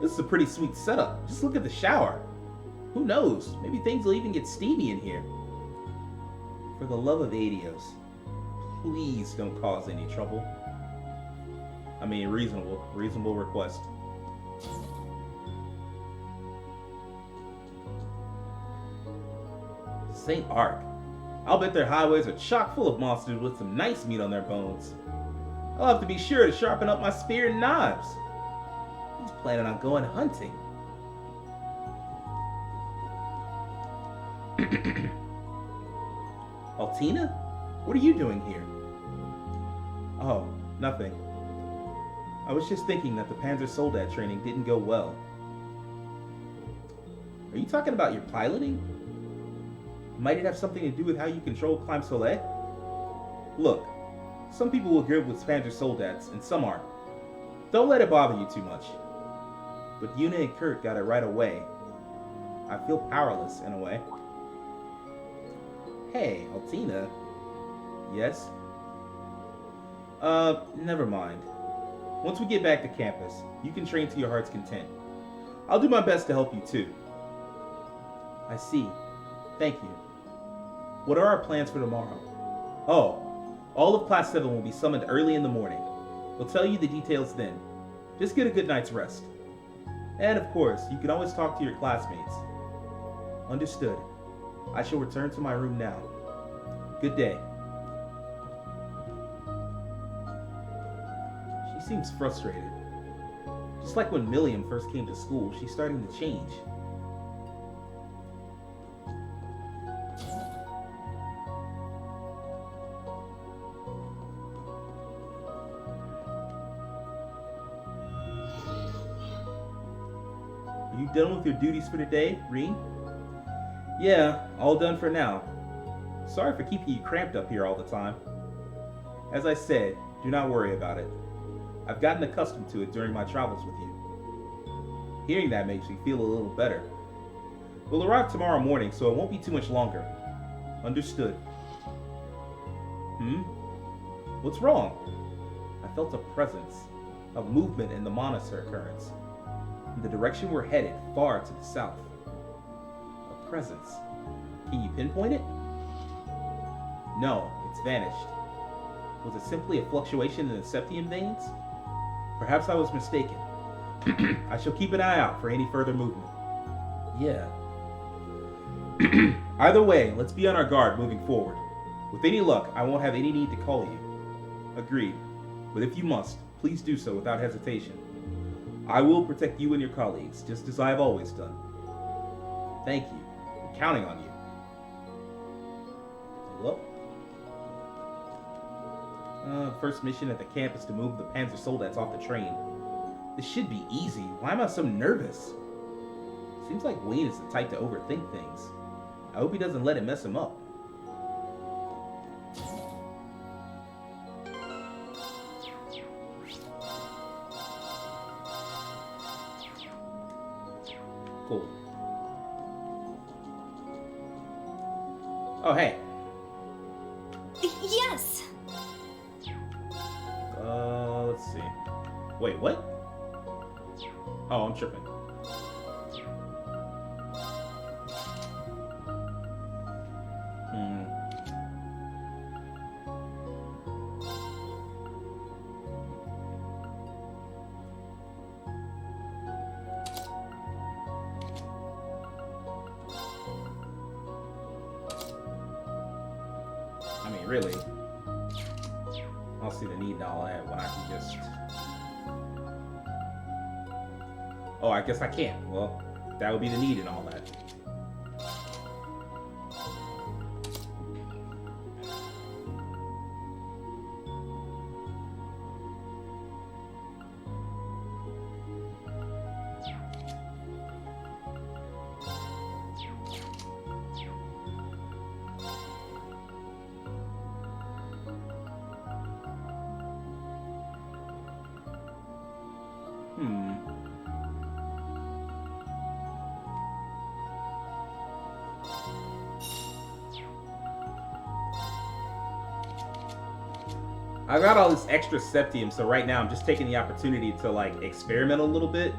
A: This is a pretty sweet setup. Just look at the shower. Who knows? Maybe things will even get steamy in here. For the love of Adios, please don't cause any trouble. I mean, reasonable request. St. Ark. I'll bet their highways are chock full of monsters with some nice meat on their bones. I'll have to be sure to sharpen up my spear and knives. He's planning on going hunting. Altina? What are you doing here? Oh, nothing. I was just thinking that the Panzer Soldat training didn't go well. Are you talking about your piloting? Might it have something to do with how you control Climb Soleil? Look, some people will good with Panzer Soldats, and some aren't. Don't let it bother you too much. But Yuna and Kurt got it right away. I feel powerless, in a way. Hey, Altina. Yes? Never mind. Once we get back to campus, you can train to your heart's content. I'll do my best to help you too. I see. Thank you. What are our plans for tomorrow? Oh, all of Class 7 will be summoned early in the morning. We'll tell you the details then. Just get a good night's rest. And of course, you can always talk to your classmates. Understood. I shall return to my room now. Good day. She seems frustrated. Just like when Milliam first came to school, she's starting to change. Are you done with your duties for today, Rean? Yeah, all done for now. Sorry for keeping you cramped up here all the time. As I said, do not worry about it. I've gotten accustomed to it during my travels with you. Hearing that makes me feel a little better. We'll arrive tomorrow morning, so it won't be too much longer. Understood. What's wrong? I felt a presence, a movement in the Monitor currents. In the direction we're headed, far to the south. A presence. Can you pinpoint it? No, it's vanished. Was it simply a fluctuation in the septium veins? Perhaps I was mistaken. I shall keep an eye out for any further movement. Yeah. Either way, let's be on our guard moving forward. With any luck, I won't have any need to call you. Agreed. But if you must, please do so without hesitation. I will protect you and your colleagues, just as I have always done. Thank you. I'm counting on you. Well, first mission at the camp is to move the Panzer Soldats off the train. This should be easy. Why am I so nervous? Seems like Wayne is the type to overthink things. I hope he doesn't let it mess him up. Cool. Oh, hey.
J: Yes!
A: Let's see. Wait, what? Oh, I'm tripping. I mean, really, I don't see the need in all that when I can just... Oh, I guess I can't. Well, that would be the need in all that. I got all this extra septium, so right now I'm just taking the opportunity to like experiment a little bit.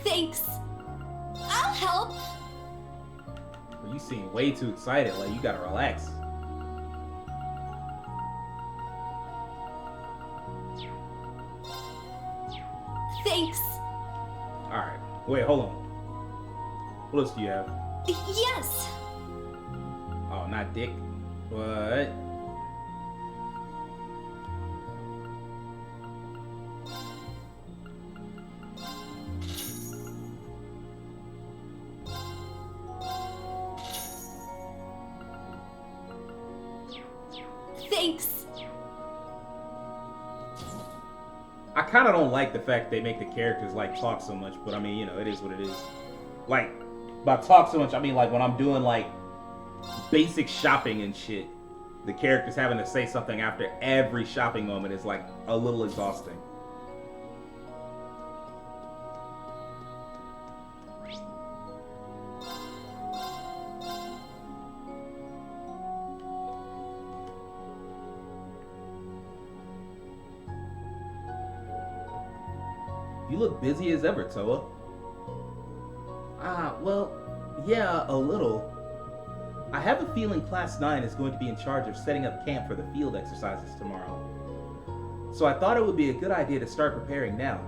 C: Thanks. I'll help.
A: Well, you seem way too excited. Like, you gotta relax.
C: Thanks.
A: Alright. Wait, hold on. What else do you have?
C: Yes.
A: Oh, not dick. What?
C: Thanks.
A: I kind of don't like the fact they make the characters like talk so much, but I mean, you know, it is what it is. Like, by talk so much, I mean like when I'm doing like basic shopping and shit, the characters having to say something after every shopping moment is like a little exhausting. You look busy as ever, Toa. Well, yeah, a little. I have a feeling Class 9 is going to be in charge of setting up camp for the field exercises tomorrow. So I thought it would be a good idea to start preparing now.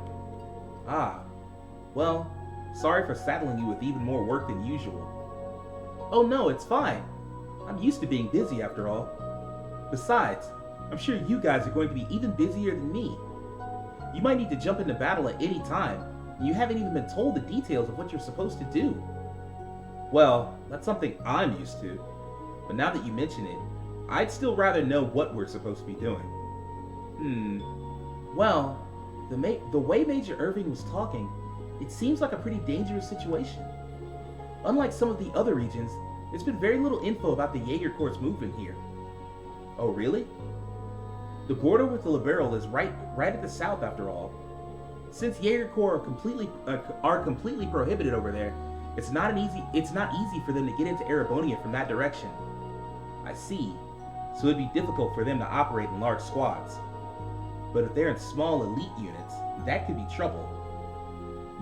A: Well, sorry for saddling you with even more work than usual. Oh no, it's fine. I'm used to being busy after all. Besides, I'm sure you guys are going to be even busier than me. You might need to jump into battle at any time, and you haven't even been told the details of what you're supposed to do. Well, that's something I'm used to, but now that you mention it, I'd still rather know what we're supposed to be doing. Well, the way Major Irving was talking, it seems like a pretty dangerous situation. Unlike some of the other regions, there's been very little info about the Jaeger Corps' movement here. Oh, really? The border with the Liberal is right at the south, after all. Since Jaeger Corps are completely prohibited over there, it's not easy for them to get into Erebonia from that direction. I see. So it'd be difficult for them to operate in large squads. But if they're in small elite units, that could be trouble.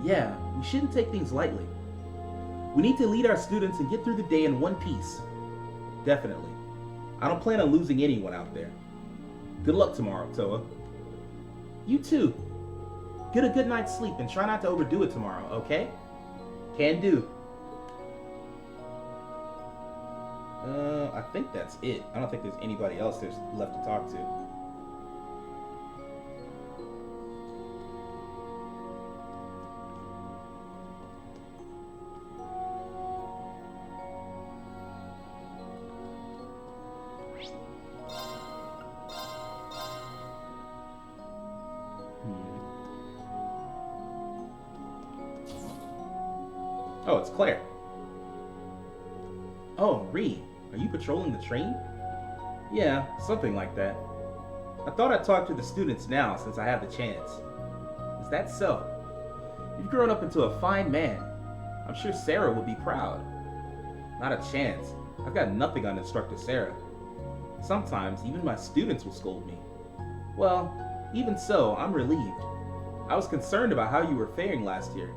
A: Yeah, we shouldn't take things lightly. We need to lead our students and get through the day in one piece. Definitely. I don't plan on losing anyone out there. Good luck tomorrow, Toa. You too. Get a good night's sleep and try not to overdo it tomorrow, okay? Can do. I think that's it. I don't think there's anybody else there's left to talk to. Oh, it's Claire. Oh, Ree, are you patrolling the train? Yeah, something like that. I thought I'd talk to the students now since I have the chance. Is that so? You've grown up into a fine man. I'm sure Sarah will be proud. Not a chance. I've got nothing on Instructor Sarah. Sometimes even my students will scold me. Well, even so, I'm relieved. I was concerned about how you were faring last year,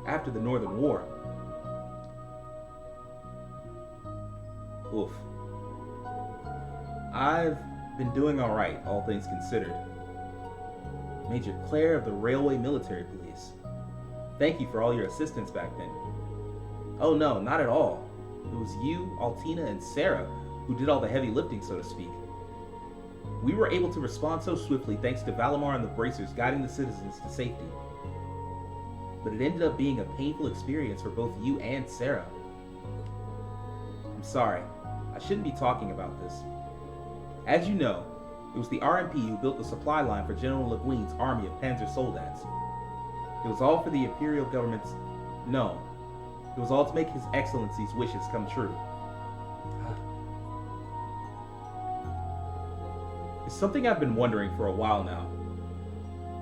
A: after the Northern War. Oof. I've been doing alright, all things considered. Major Claire of the Railway Military Police. Thank you for all your assistance back then. Oh no, not at all. It was you, Altina, and Sarah who did all the heavy lifting, so to speak. We were able to respond so swiftly thanks to Valimar and the Bracers guiding the citizens to safety. but it ended up being a painful experience for both you and Sarah. I'm sorry, I shouldn't be talking about this. As you know, it was the RMP who built the supply line for General Le Guin's army of Panzer Soldats. It was all for the Imperial government's... No, it was all to make His Excellency's wishes come true. It's something I've been wondering for a while now.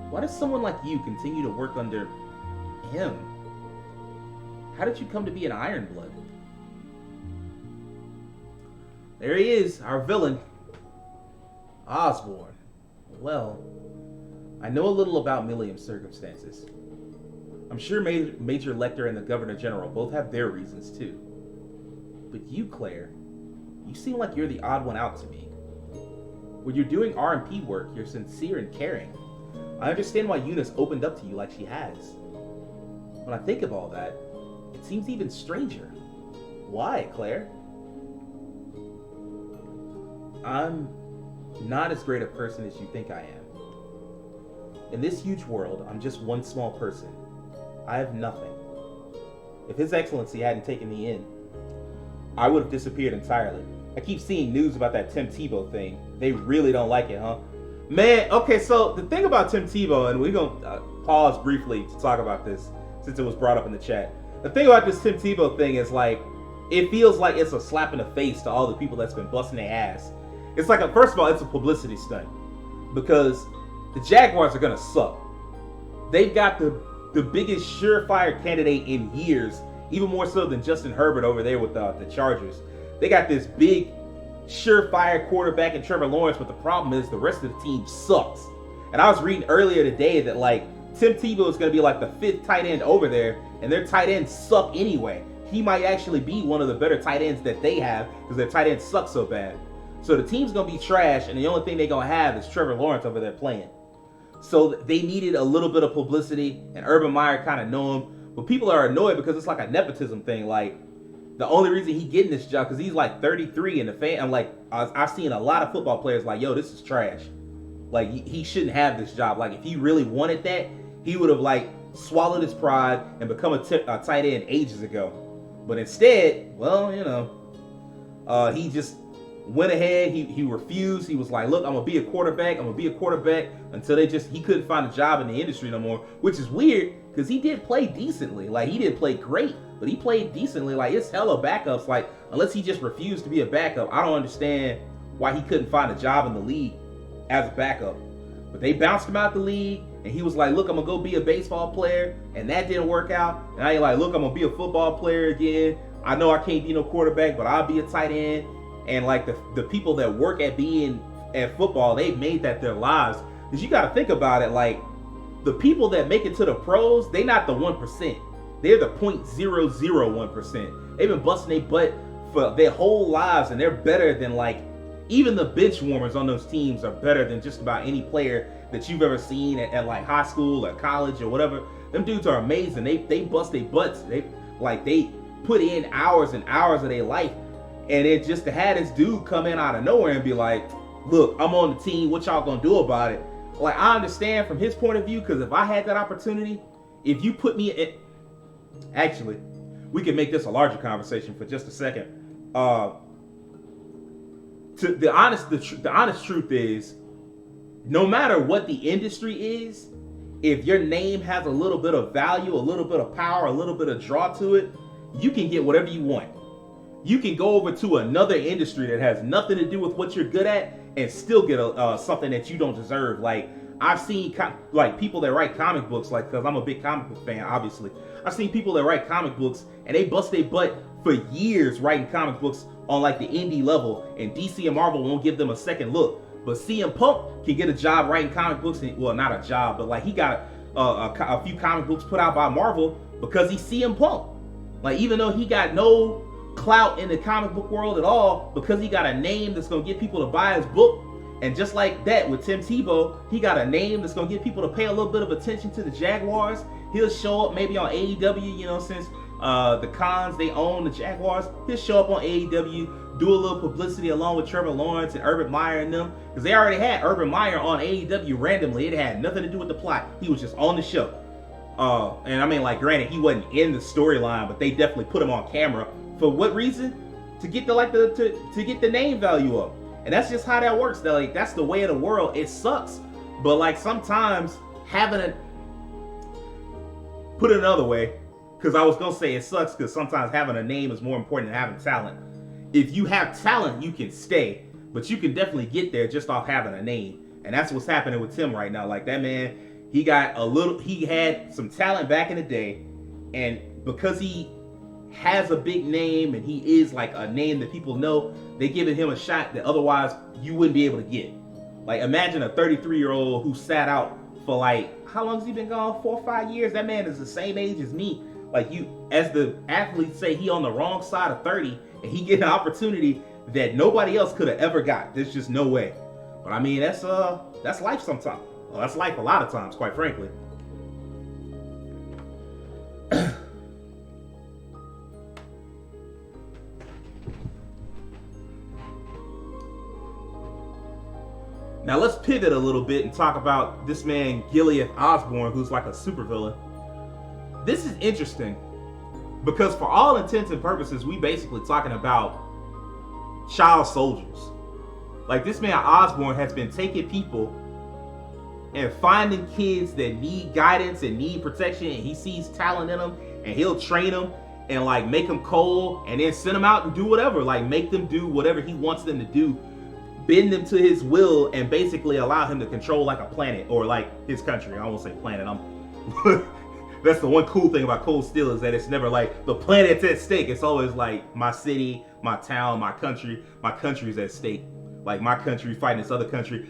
A: Why does someone like you continue to work under him? How did you come to be an Ironblood? There he is, our villain. Osborn. Well, I know a little about Millium's circumstances. I'm sure Major Lecter and the Governor General both have their reasons too. But you, Claire, you seem like you're the odd one out to me. When you're doing RMP work, you're sincere and caring. I understand why Eunice opened up to you like she has. When I think of all that, it seems even stranger. Why, Claire? I'm not as great a person as you think I am. In this huge world, I'm just one small person. I have nothing. If His Excellency hadn't taken me in, I would have disappeared entirely. I keep seeing news about that Tim Tebow thing. They really don't like it, huh? Man, okay, so the thing about Tim Tebow, and we're going to pause briefly to talk about this since it was brought up in the chat. The thing about this Tim Tebow thing is like, it feels like it's a slap in the face to all the people that's been busting their ass. It's like, first of all, it's a publicity stunt because the Jaguars are going to suck. They've got the biggest surefire candidate in years, even more so than Justin Herbert over there with the Chargers. They got this big, surefire quarterback in Trevor Lawrence, but the problem is the rest of the team sucks. And I was reading earlier today that like Tim Tebow is going to be like the 5th tight end over there, and their tight ends suck anyway. He might actually be one of the better tight ends that they have because their tight ends suck so bad. So the team's going to be trash, and the only thing they're going to have is Trevor Lawrence over there playing. So they needed a little bit of publicity, and Urban Meyer kind of know him. But people are annoyed because it's like a nepotism thing. Like, the only reason he getting this job, because he's like 33, and the fan, I'm like, I've seen a lot of football players like, yo, this is trash. Like, he shouldn't have this job. Like, if he really wanted that, he would have like swallowed his pride and become a tight end ages ago. But instead, well, you know, he just went ahead. He refused. He was like, look, I'm gonna be a quarterback. I'm gonna be a quarterback until he couldn't find a job in the industry no more, which is weird because he did play decently. Like, he didn't play great, but he played decently. Like, it's hella backups. Like, unless he just refused to be a backup, I don't understand why he couldn't find a job in the league as a backup. But they bounced him out the league, and he was like, look, I'm gonna go be a baseball player, and that didn't work out. And now you're like, look, I'm gonna be a football player again. I know I can't be no quarterback, but I'll be a tight end. And like the people that work at being at football, they've made that their lives. Because you gotta think about it, like, the people that make it to the pros, they not the 1%. They're the 0.001%. They've been busting their butt for their whole lives, and they're better than, like, even the bench warmers on those teams are better than just about any player that you've ever seen at like high school or college or whatever. Them dudes are amazing. They bust their butts. They put in hours and hours of their life. And it just to have this dude come in out of nowhere and be like, look, I'm on the team. What y'all gonna do about it? Like, I understand from his point of view, because if I had that opportunity, if you put me in... Actually, we can make this a larger conversation for just a second. The honest truth is, no matter what the industry is, if your name has a little bit of value, a little bit of power, a little bit of draw to it, you can get whatever you want. You can go over to another industry that has nothing to do with what you're good at and still get something that you don't deserve. Like, I've seen people that write comic books, like, because I'm a big comic book fan, obviously. I've seen people that write comic books and they bust their butt for years writing comic books on like the indie level, and DC and Marvel won't give them a second look. But CM Punk can get a job writing comic books, and, well, not a job, but like he got a few comic books put out by Marvel because he's CM Punk. Like, even though he got no clout in the comic book world at all, because he got a name that's gonna get people to buy his book. And just like that with Tim Tebow, he got a name that's gonna get people to pay a little bit of attention to the Jaguars. He'll show up maybe on AEW, you know, since the Cons, they own the Jaguars. He'll show up on AEW, do a little publicity along with Trevor Lawrence and Urban Meyer and them, because they already had Urban Meyer on AEW randomly. It had nothing to do with the plot. He was just on the show. And I mean, like, granted, he wasn't in the storyline, but they definitely put him on camera. For what reason? To get to get the name value up. And that's just how that works. That, like, that's the way of the world. It sucks. But, like, sometimes having a... Put it another way, because I was going to say it sucks because sometimes having a name is more important than having talent. If you have talent, you can stay. But you can definitely get there just off having a name. And that's what's happening with Tim right now. Like, that man, he had some talent back in the day. And because he has a big name and he is like a name that people know, they giving him a shot that otherwise you wouldn't be able to get. Like, imagine a 33-year-old who sat out for, like, how long has he been gone? 4 or 5 years? That man is the same age as me. Like, you, as the athletes say, he on the wrong side of 30 and he get an opportunity that nobody else could have ever got. There's just no way. But I mean, that's life sometimes. Well, that's life a lot of times, quite frankly. Now let's pivot a little bit and talk about this man, Gilead Osborne, who's like a supervillain. This is interesting because for all intents and purposes, we basically talking about child soldiers. Like, this man Osborne has been taking people and finding kids that need guidance and need protection, and he sees talent in them, and he'll train them and, like, make them cold and then send them out and do whatever. Like, make them do whatever he wants them to do, bend them to his will, and basically allow him to control like a planet, or like his country. I won't say planet. That's the one cool thing about Cold Steel, is that it's never like the planet's at stake. It's always like my city, my town, my country. My country's at stake. Like, my country fighting this other country.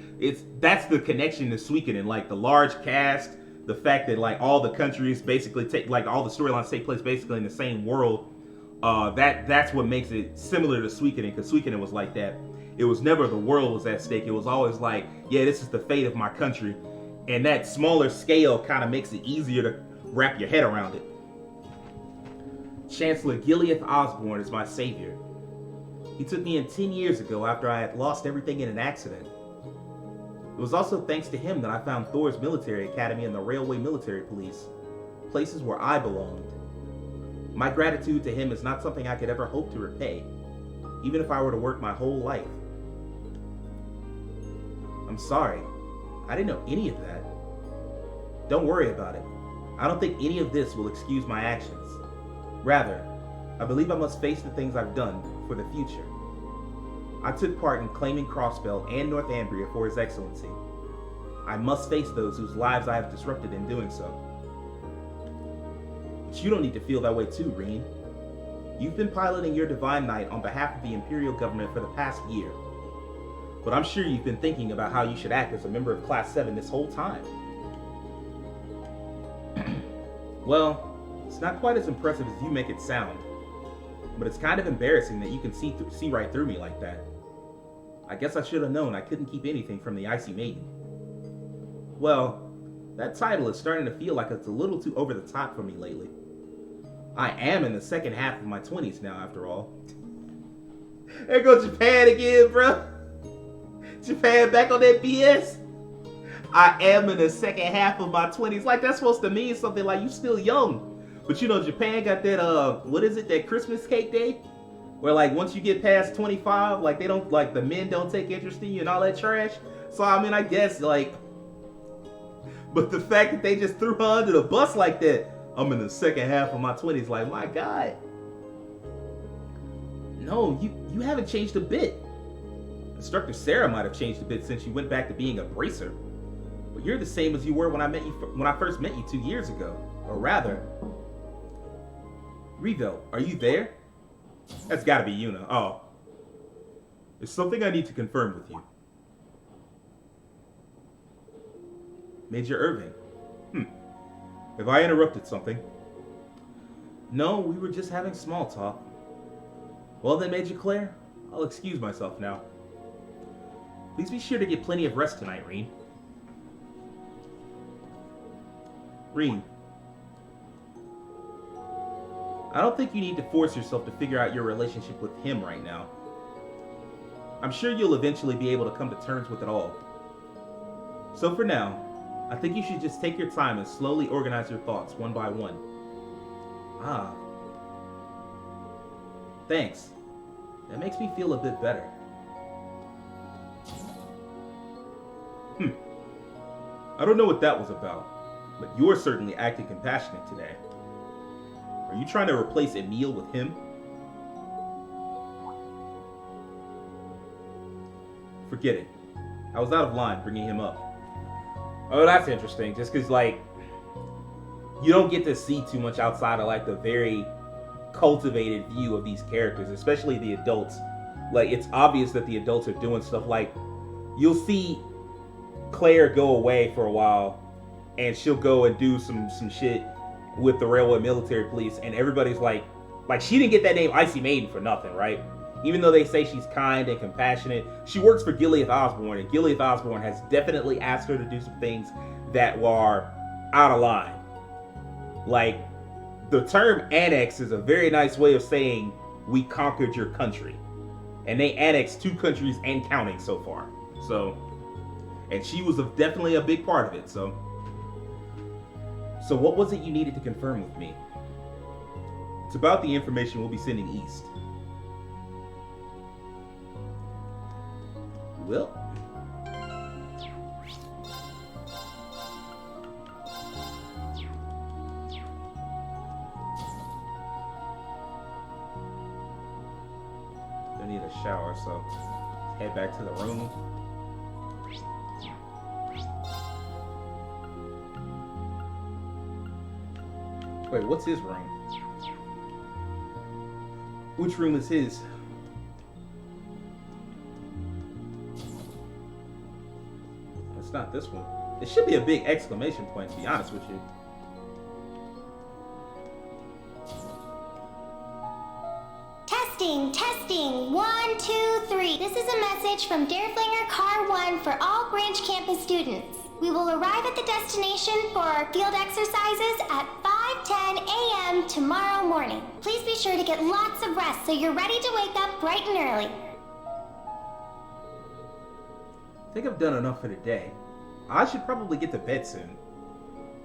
A: That's the connection to Suikoden. Like, the large cast, the fact that, like, all the countries basically all the storylines take place basically in the same world. That's what makes it similar to Suikoden, because Suikoden was like that. It was never the world was at stake. It was always like, yeah, this is the fate of my country. And that smaller scale kind of makes it easier to wrap your head around it. Chancellor Gilead Osborne is my savior. He took me in 10 years ago after I had lost everything in an accident. It was also thanks to him that I found Thor's military academy and the Railway Military Police, places where I belonged. My gratitude to him is not something I could ever hope to repay, even if I were to work my whole life. I'm sorry, I didn't know any of that. Don't worry about it. I don't think any of this will excuse my actions. Rather, I believe I must face the things I've done for the future. I took part in claiming Crossbell and Northumbria for His Excellency. I must face those whose lives I have disrupted in doing so. But you don't need to feel that way too, Reen. You've been piloting your Divine Knight on behalf of the Imperial government for the past year. But I'm sure you've been thinking about how you should act as a member of Class 7 this whole time. Well, it's not quite as impressive as you make it sound. But it's kind of embarrassing that you can see right through me like that. I guess I should have known I couldn't keep anything from the Icy Maiden. Well, that title is starting to feel like it's a little too over the top for me lately. I am in the second half of my 20s now, after all. There goes Japan again, bro. Japan back on that BS. I am in the second half of my 20s. Like, that's supposed to mean something like you still young. But you know, Japan got that, what is it, that Christmas cake day? Where, like, once you get past 25, like, they don't, like, the men don't take interest in you and all that trash. So, I mean, I guess, like, but the fact that they just threw her under the bus like that, I'm in the second half of my 20s, like, my God. No, you haven't changed a bit. Instructor Sarah might have changed a bit since you went back to being a bracer. But you're the same as you were when I first met you 2 years ago. Or rather... Revel, are you there? That's gotta be Yuna. Oh. There's something I need to confirm with you. Major Irving. Have I interrupted something? No, we were just having small talk. Well then, Major Claire, I'll excuse myself now. Please be sure to get plenty of rest tonight, Reen. Reen. I don't think you need to force yourself to figure out your relationship with him right now. I'm sure you'll eventually be able to come to terms with it all. So for now, I think you should just take your time and slowly organize your thoughts one by one. Ah. Thanks. That makes me feel a bit better. I don't know what that was about, but you're certainly acting compassionate today. Are you trying to replace Emil with him? Forget it. I was out of line bringing him up. Oh, that's interesting. Just because, like, you don't get to see too much outside of, like, the very cultivated view of these characters, especially the adults. Like, it's obvious that the adults are doing stuff. Like, you'll see Claire go away for a while, and she'll go and do some shit with the Railway Military Police, and everybody's like she didn't get that name Icy Maiden for nothing, right? Even though they say she's kind and compassionate, she works for Gilead Osborne, and Gilead Osborne has definitely asked her to do some things that were out of line. Like, the term annex is a very nice way of saying we conquered your country. And they annexed 2 countries and counting so far. So, and she was definitely a big part of it, so what was it you needed to confirm with me? It's about the information we'll be sending east. Well, I need a shower, so let's head back to the room. Wait, what's his room? Which room is his? It's not this one. It should be a big exclamation point, to be honest with you.
C: Testing, testing, 1, 2, 3. This is a message from Dareflinger Car 1 for all Branch Campus students. We will arrive at the destination for our field exercises at 5:10 a.m. tomorrow morning. Please be sure to get lots of rest so you're ready to wake up bright and early.
A: I think I've done enough for today. I should probably get to bed soon.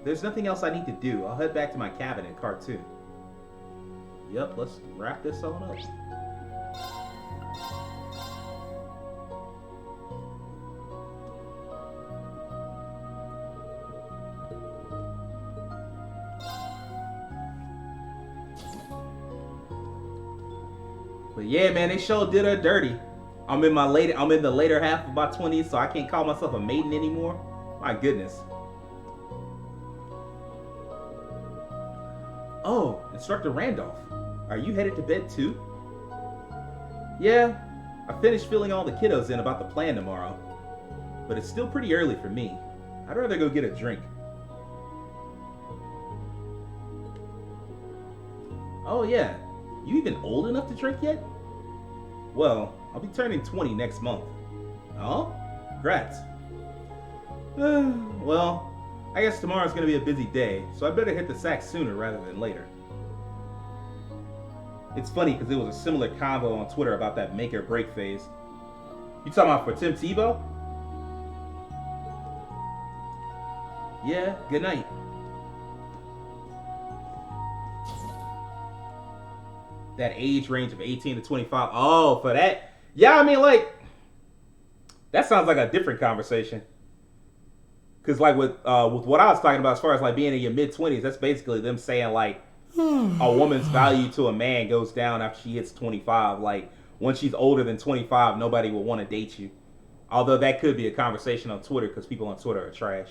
A: There's nothing else I need to do. I'll head back to my cabin in Car 2. Yep, let's wrap this on up. But yeah, man, they sure did her dirty. I'm in the later half of my 20s, so I can't call myself a maiden anymore. My goodness. Oh, Instructor Randolph, are you headed to bed too? Yeah, I finished filling all the kiddos in about the plan tomorrow, but it's still pretty early for me. I'd rather go get a drink. Oh yeah, you even old enough to drink yet? Well, I'll be turning 20 next month. Oh? Congrats. Well, I guess tomorrow's gonna be a busy day, so I better hit the sack sooner rather than later. It's funny because there was a similar convo on Twitter about that make or break phase. You talking about for Tim Tebow? Yeah, good night. That age range of 18 to 25. Oh, for that? Yeah, I mean, like, that sounds like a different conversation. Because, like, with what I was talking about as far as, like, being in your mid-20s, that's basically them saying, like, a woman's value to a man goes down after she hits 25. Like, once she's older than 25, nobody will want to date you. Although that could be a conversation on Twitter because people on Twitter are trash.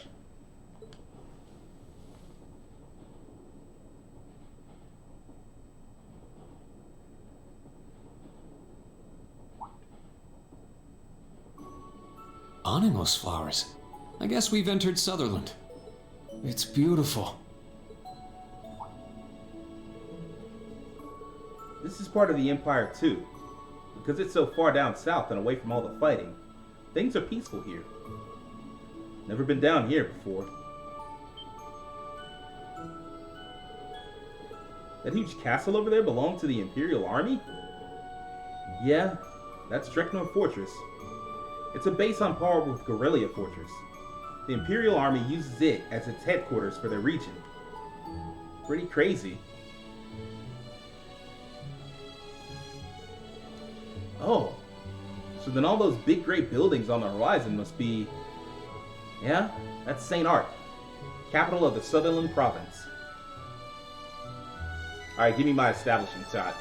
B: Animos flowers. I guess we've entered Sutherland. It's beautiful.
A: This is part of the Empire too. Because it's so far down south and away from all the fighting, things are peaceful here. Never been down here before. That huge castle over there belonged to the Imperial Army? Yeah, that's Dreknor Fortress. It's a base on par with Corellia Fortress. The Imperial Army uses it as its headquarters for their region. Pretty crazy. Oh, so then all those big great buildings on the horizon must be... Yeah, that's St. Ark, capital of the Sutherland province. Alright, give me my establishing shot.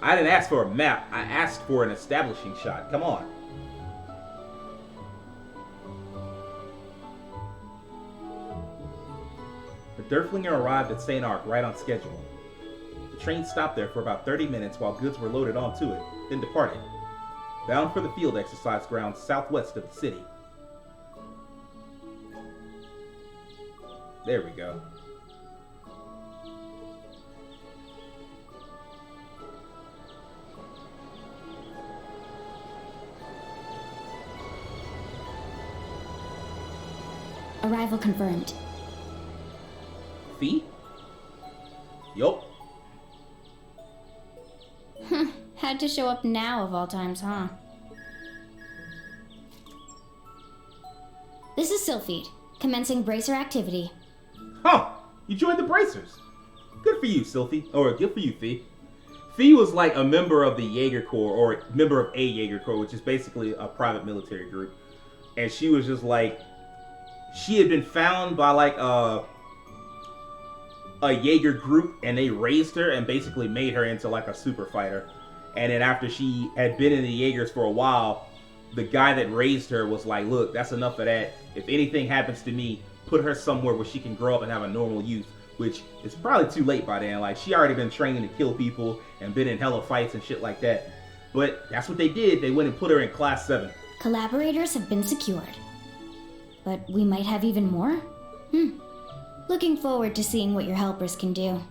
A: I didn't ask for a map, I asked for an establishing shot. Come on. The Derflinger arrived at St. Ark right on schedule. The train stopped there for about 30 minutes while goods were loaded onto it, then departed, bound for the field exercise grounds southwest of the city. There we go.
D: Arrival confirmed.
A: Fee? Yup.
C: Had to show up now of all times, huh? This is Sylphid, commencing bracer activity.
A: Huh! You joined the Bracers. Good for you, Sylphie. Or good for you, Fee. Fee was like a member of the Jaeger Corps, or member of a Jaeger Corps, which is basically a private military group. And she was just like, she had been found by like a Jaeger group, and they raised her and basically made her into like a super fighter. And then after she had been in the Jaegers for a while, the guy that raised her was like, look, that's enough of that. If anything happens to me, put her somewhere where she can grow up and have a normal youth, which is probably too late by then. Like, she already been training to kill people and been in hella fights and shit like that. But that's what they did. They went and put her in Class 7.
C: Collaborators have been secured. But we might have even more? Looking forward to seeing what your helpers can do.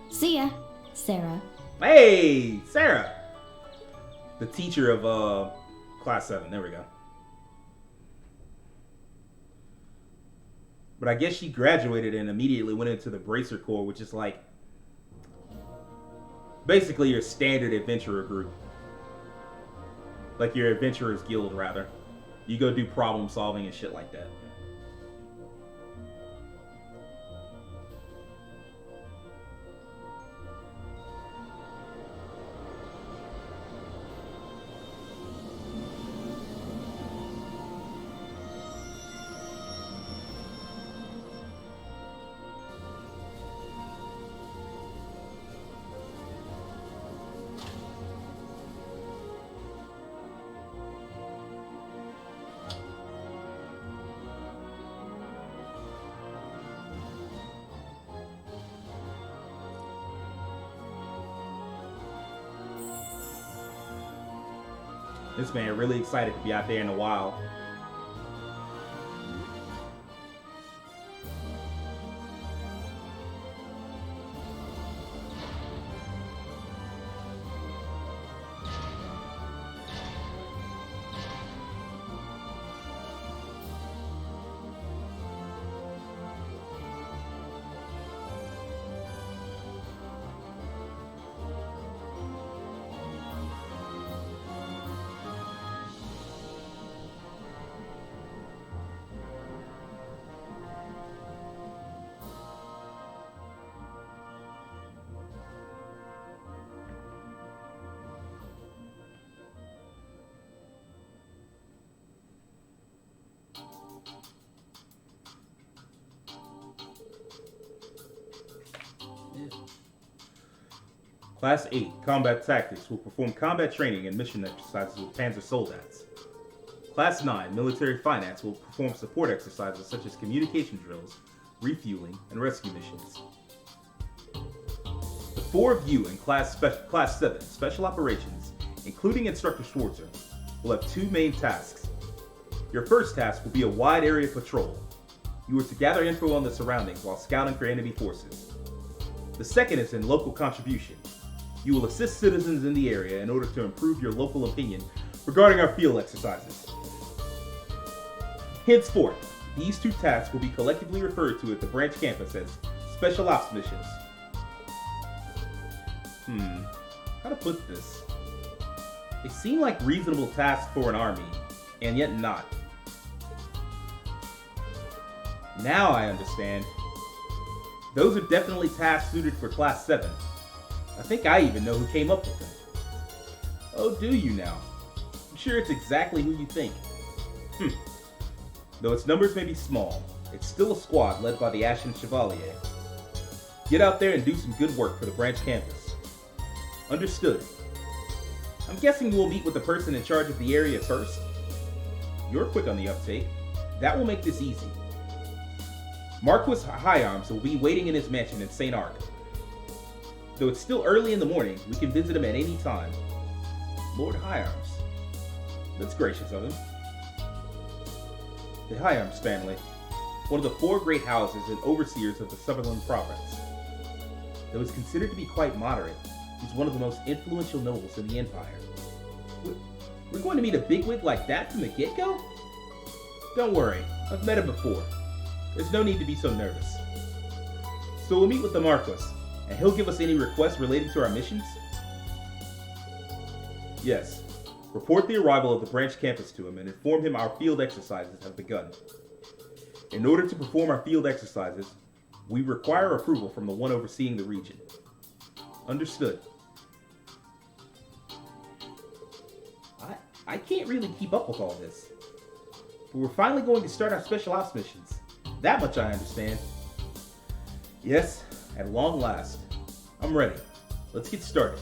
C: See ya, Sarah.
A: Hey, Sarah! The teacher of Class 7. There we go. But I guess she graduated and immediately went into the Bracer Corps, which is like basically your standard adventurer group. Like your adventurer's guild, rather. You go do problem solving and shit like that. This man really excited to be out there in the wild. Class 8, Combat Tactics, will perform combat training and mission exercises with Panzer Soldats. Class 9, Military Finance, will perform support exercises such as communication drills, refueling, and rescue missions. The four of you in Class 7, Special Operations, including Instructor Schwarzer, will have two main tasks. Your first task will be a wide area patrol. You are to gather info on the surroundings while scouting for enemy forces. The second is in local contribution. You will assist citizens in the area in order to improve your local opinion regarding our field exercises. Henceforth, these two tasks will be collectively referred to at the branch campus as Special Ops missions. How to put this? They seem like reasonable tasks for an army, and yet not. Now I understand. Those are definitely tasks suited for Class 7. I think I even know who came up with them. Oh, do you now? I'm sure it's exactly who you think. Though its numbers may be small, it's still a squad led by the Ashen Chevalier. Get out there and do some good work for the branch campus. Understood. I'm guessing you will meet with the person in charge of the area first. You're quick on the uptake. That will make this easy. Marquis High Arms will be waiting in his mansion in St. Arc. Though it's still early in the morning, we can visit him at any time. Lord High Arms. That's gracious of him. The High Arms family, one of the 4 great houses and overseers of the Sutherland province. Though he's considered to be quite moderate, he's one of the most influential nobles in the Empire. We're going to meet a bigwig like that from the get-go? Don't worry, I've met him before. There's no need to be so nervous. So we'll meet with the Marquis, and he'll give us any requests related to our missions? Yes. Report the arrival of the branch campus to him and inform him our field exercises have begun. In order to perform our field exercises, we require approval from the one overseeing the region. Understood. I can't really keep up with all this. But we're finally going to start our special ops missions. That much I understand. Yes, at long last. I'm ready. Let's get started.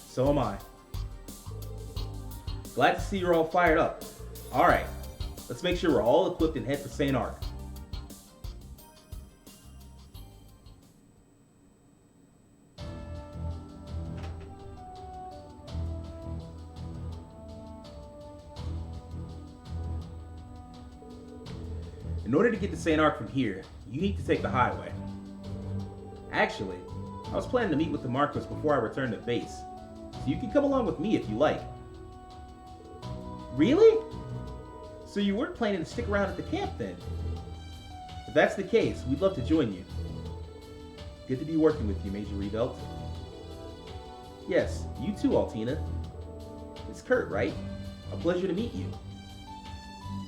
A: So am I. Glad to see you're all fired up. Alright, let's make sure we're all equipped and head for St. Arc. In order to get to St. Arc from here, you need to take the highway. Actually, I was planning to meet with the Marquis before I return to base, so you can come along with me if you like. Really? So you weren't planning to stick around at the camp then? If that's the case, we'd love to join you. Good to be working with you, Major Revelt. Yes, you too, Altina. It's Kurt, right? A pleasure to meet you.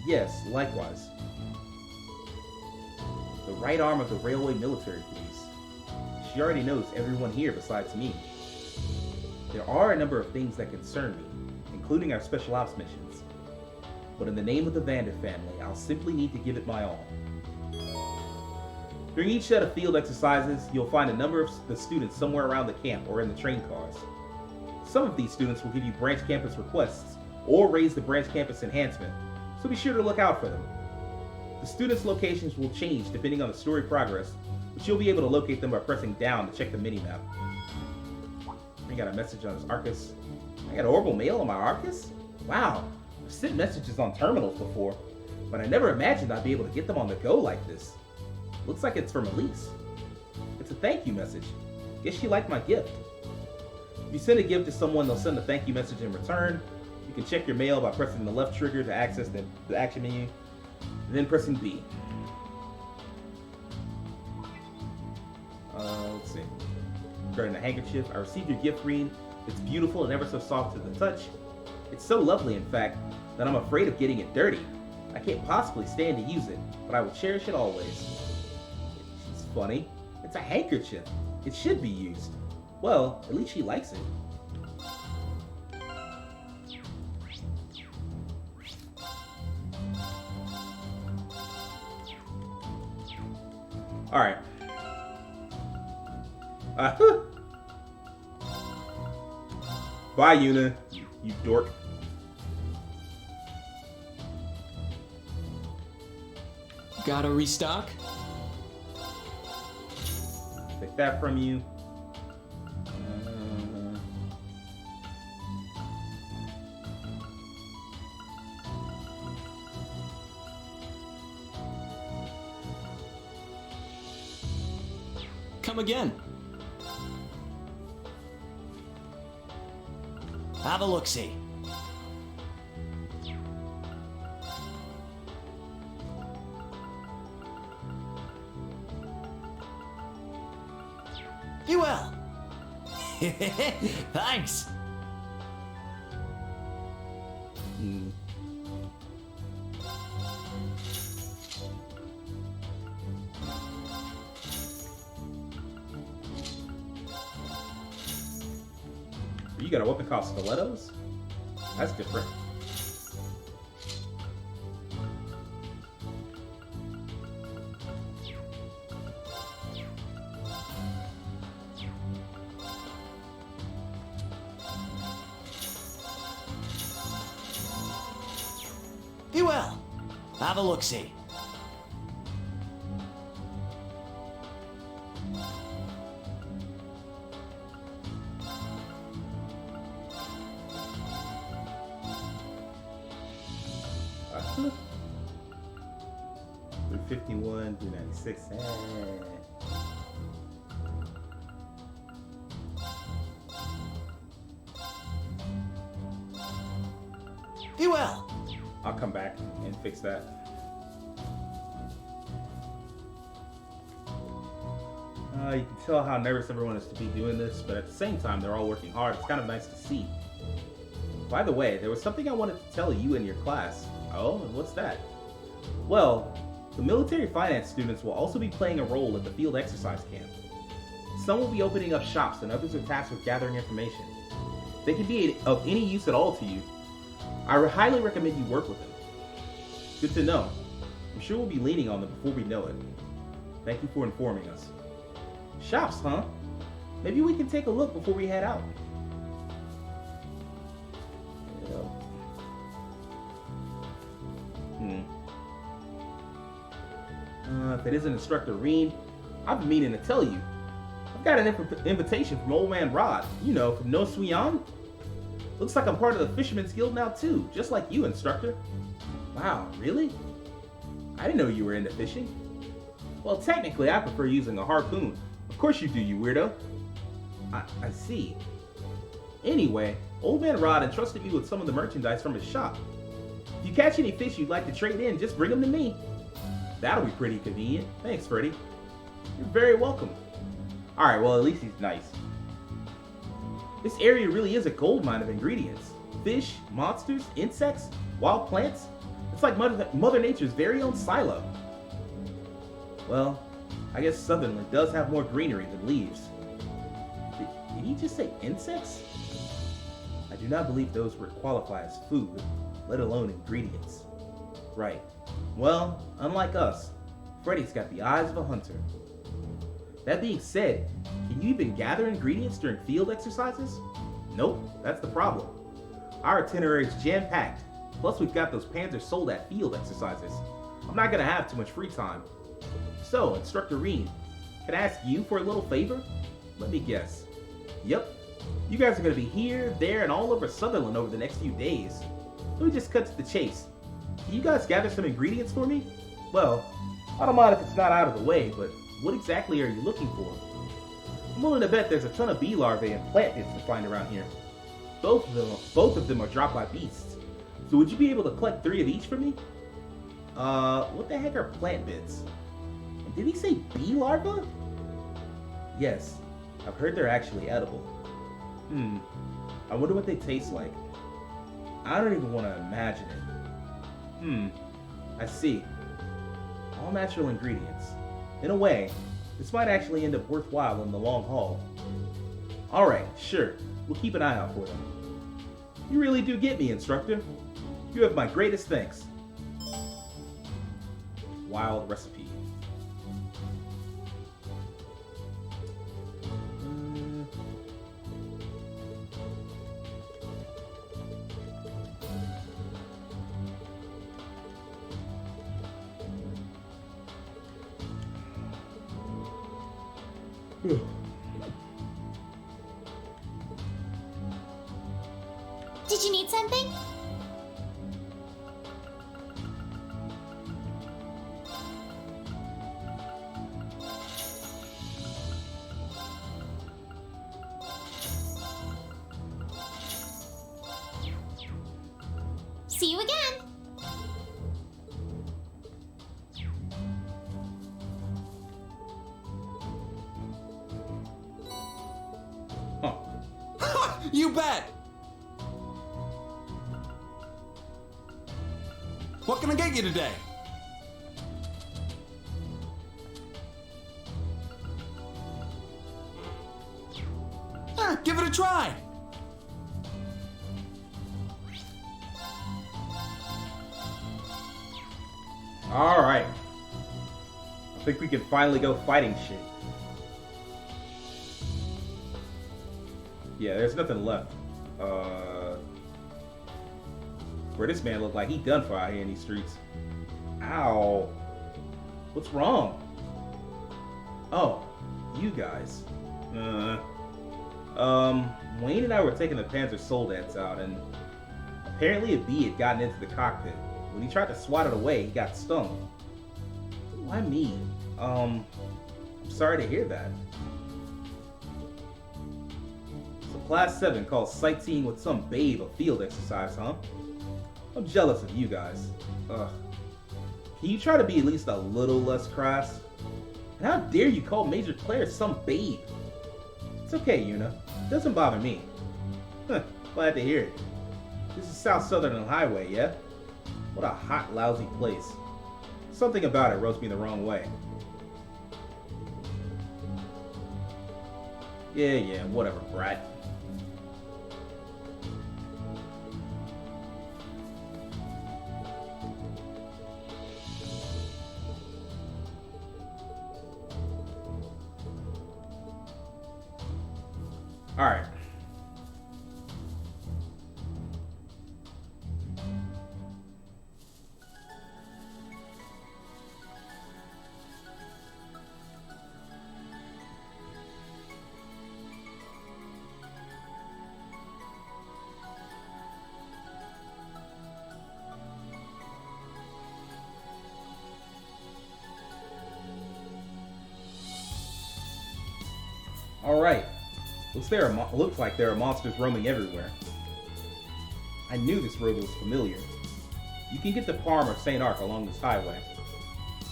A: Yes, likewise. The right arm of the Railway Military Police. She already knows everyone here besides me. There are a number of things that concern me, including our special ops missions. But in the name of the Vander family, I'll simply need to give it my all. During each set of field exercises, you'll find a number of the students somewhere around the camp or in the train cars. Some of these students will give you branch campus requests or raise the branch campus enhancement, so be sure to look out for them. The students' locations will change depending on the story progress, but you'll be able to locate them by pressing down to check the minimap. I got a message on his Arcus. I got orbital mail on my Arcus? Wow, I've sent messages on terminals before, but I never imagined I'd be able to get them on the go like this. Looks like it's from Elise. It's a thank you message. Guess she liked my gift. If you send a gift to someone, they'll send a thank you message in return. You can check your mail by pressing the left trigger to access the action menu, and then pressing B. Let's see. Regarding the handkerchief, I received your gift, Reed. It's beautiful and ever so soft to the touch. It's so lovely, in fact, that I'm afraid of getting it dirty. I can't possibly stand to use it, but I will cherish it always. She's funny. It's a handkerchief. It should be used. Well, at least she likes it. Alright. Bye, Yuna, you dork.
B: Gotta restock?
A: Take that from you.
B: Come again.
L: Have a look-see. You will. Thanks.
A: got a weapon called stilettos? That's different.
F: Be well. Have a look-see.
A: Through 51, through 96.
F: Be well.
A: I'll come back and fix that. You can tell how nervous everyone is to be doing this, but at the same time, they're all working hard. It's kind of nice to see. By the way, there was something I wanted to tell you in your class. Oh, and what's that? Well, the military finance students will also be playing a role at the field exercise camp. Some will be opening up shops and others are tasked with gathering information. They can be of any use at all to you. I highly recommend you work with them. Good to know. I'm sure we'll be leaning on them before we know it. Thank you for informing us. Shops, huh? Maybe we can take a look before we head out. If it isn't Instructor Reed, I've been meaning to tell you. I've got an invitation from Old Man Rod, you know, from No Suyan. Looks like I'm part of the Fisherman's Guild now too, just like you, Instructor. Wow, really? I didn't know you were into fishing. Well, technically, I prefer using a harpoon. Of course you do, you weirdo. I see. Anyway, Old Man Rod entrusted me with some of the merchandise from his shop. If you catch any fish you'd like to trade in, just bring them to me. That'll be pretty convenient. Thanks, Freddy. You're very welcome. Alright, well, at least he's nice. This area really is a goldmine of ingredients. Fish, monsters, insects, wild plants. It's like Mother Nature's very own silo. Well, I guess Sutherland does have more greenery than leaves. Did he just say insects? I do not believe those would qualify as food, let alone ingredients. Right. Well, unlike us, Freddy's got the eyes of a hunter. That being said, can you even gather ingredients during field exercises? Nope, that's the problem. Our itinerary is jam-packed, plus we've got those panzers sold at field exercises. I'm not gonna have too much free time. So, Instructor Reed, can I ask you for a little favor? Let me guess. Yep, you guys are gonna be here, there, and all over Sutherland over the next few days. Let me just cut to the chase. Can you guys gather some ingredients for me? Well, I don't mind if it's not out of the way, but what exactly are you looking for? I'm willing to bet there's a ton of bee larvae and plant bits to find around here. Both of them are dropped by beasts. So would you be able to collect 3 of each for me? What the heck are plant bits? And did he say bee larvae? Yes, I've heard they're actually edible. I wonder what they taste like. I don't even want to imagine it. I see. All natural ingredients. In a way, this might actually end up worthwhile in the long haul. Alright, sure. We'll keep an eye out for them. You really do get me, Instructor. You have my greatest thanks. Wild recipe.
C: Did you need something? See you again.
H: You bet! What can I get you today? Give it a try!
A: Alright. I think we can finally go fighting shit. Yeah, there's nothing left. Where this man look like he done for out here in these streets. Ow. What's wrong? Oh, you guys. Wayne and I were taking the Panzer Soldats out, and apparently a bee had gotten into the cockpit. When he tried to swat it away, he got stung. Why me? I'm sorry to hear that. So Class 7 calls sightseeing with some babe a field exercise, huh? I'm jealous of you guys. Ugh. Can you try to be at least a little less crass? And how dare you call Major Claire some babe? It's okay, Yuna. Doesn't bother me. Glad to hear it. This is South Southern Highway, yeah? What a hot, lousy place. Something about it rubs me the wrong way. Yeah, whatever, brat. Alright. Alright. Looks like there are monsters roaming everywhere. I knew this road was familiar. You can get to Parm or St. Arc along this highway.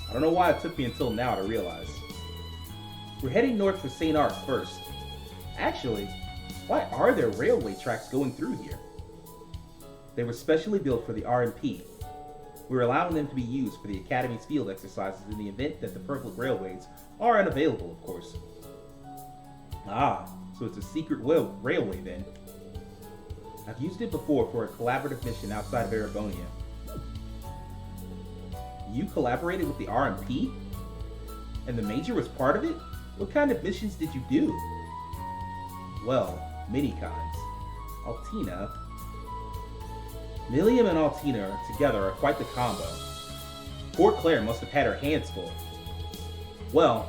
A: I don't know why it took me until now to realize. We're heading north for St. Arc first. Actually, why are there railway tracks going through here? They were specially built for the RMP. We're allowing them to be used for the Academy's field exercises in the event that the Purple Railways are unavailable, of course. Ah, so it's a secret railway then. I've used it before for a collaborative mission outside of Erebonia. You collaborated with the RMP? And the Major was part of it? What kind of missions did you do? Well, many kinds. Altina. Millium and Altina together are quite the combo. Poor Claire must have had her hands full. Well,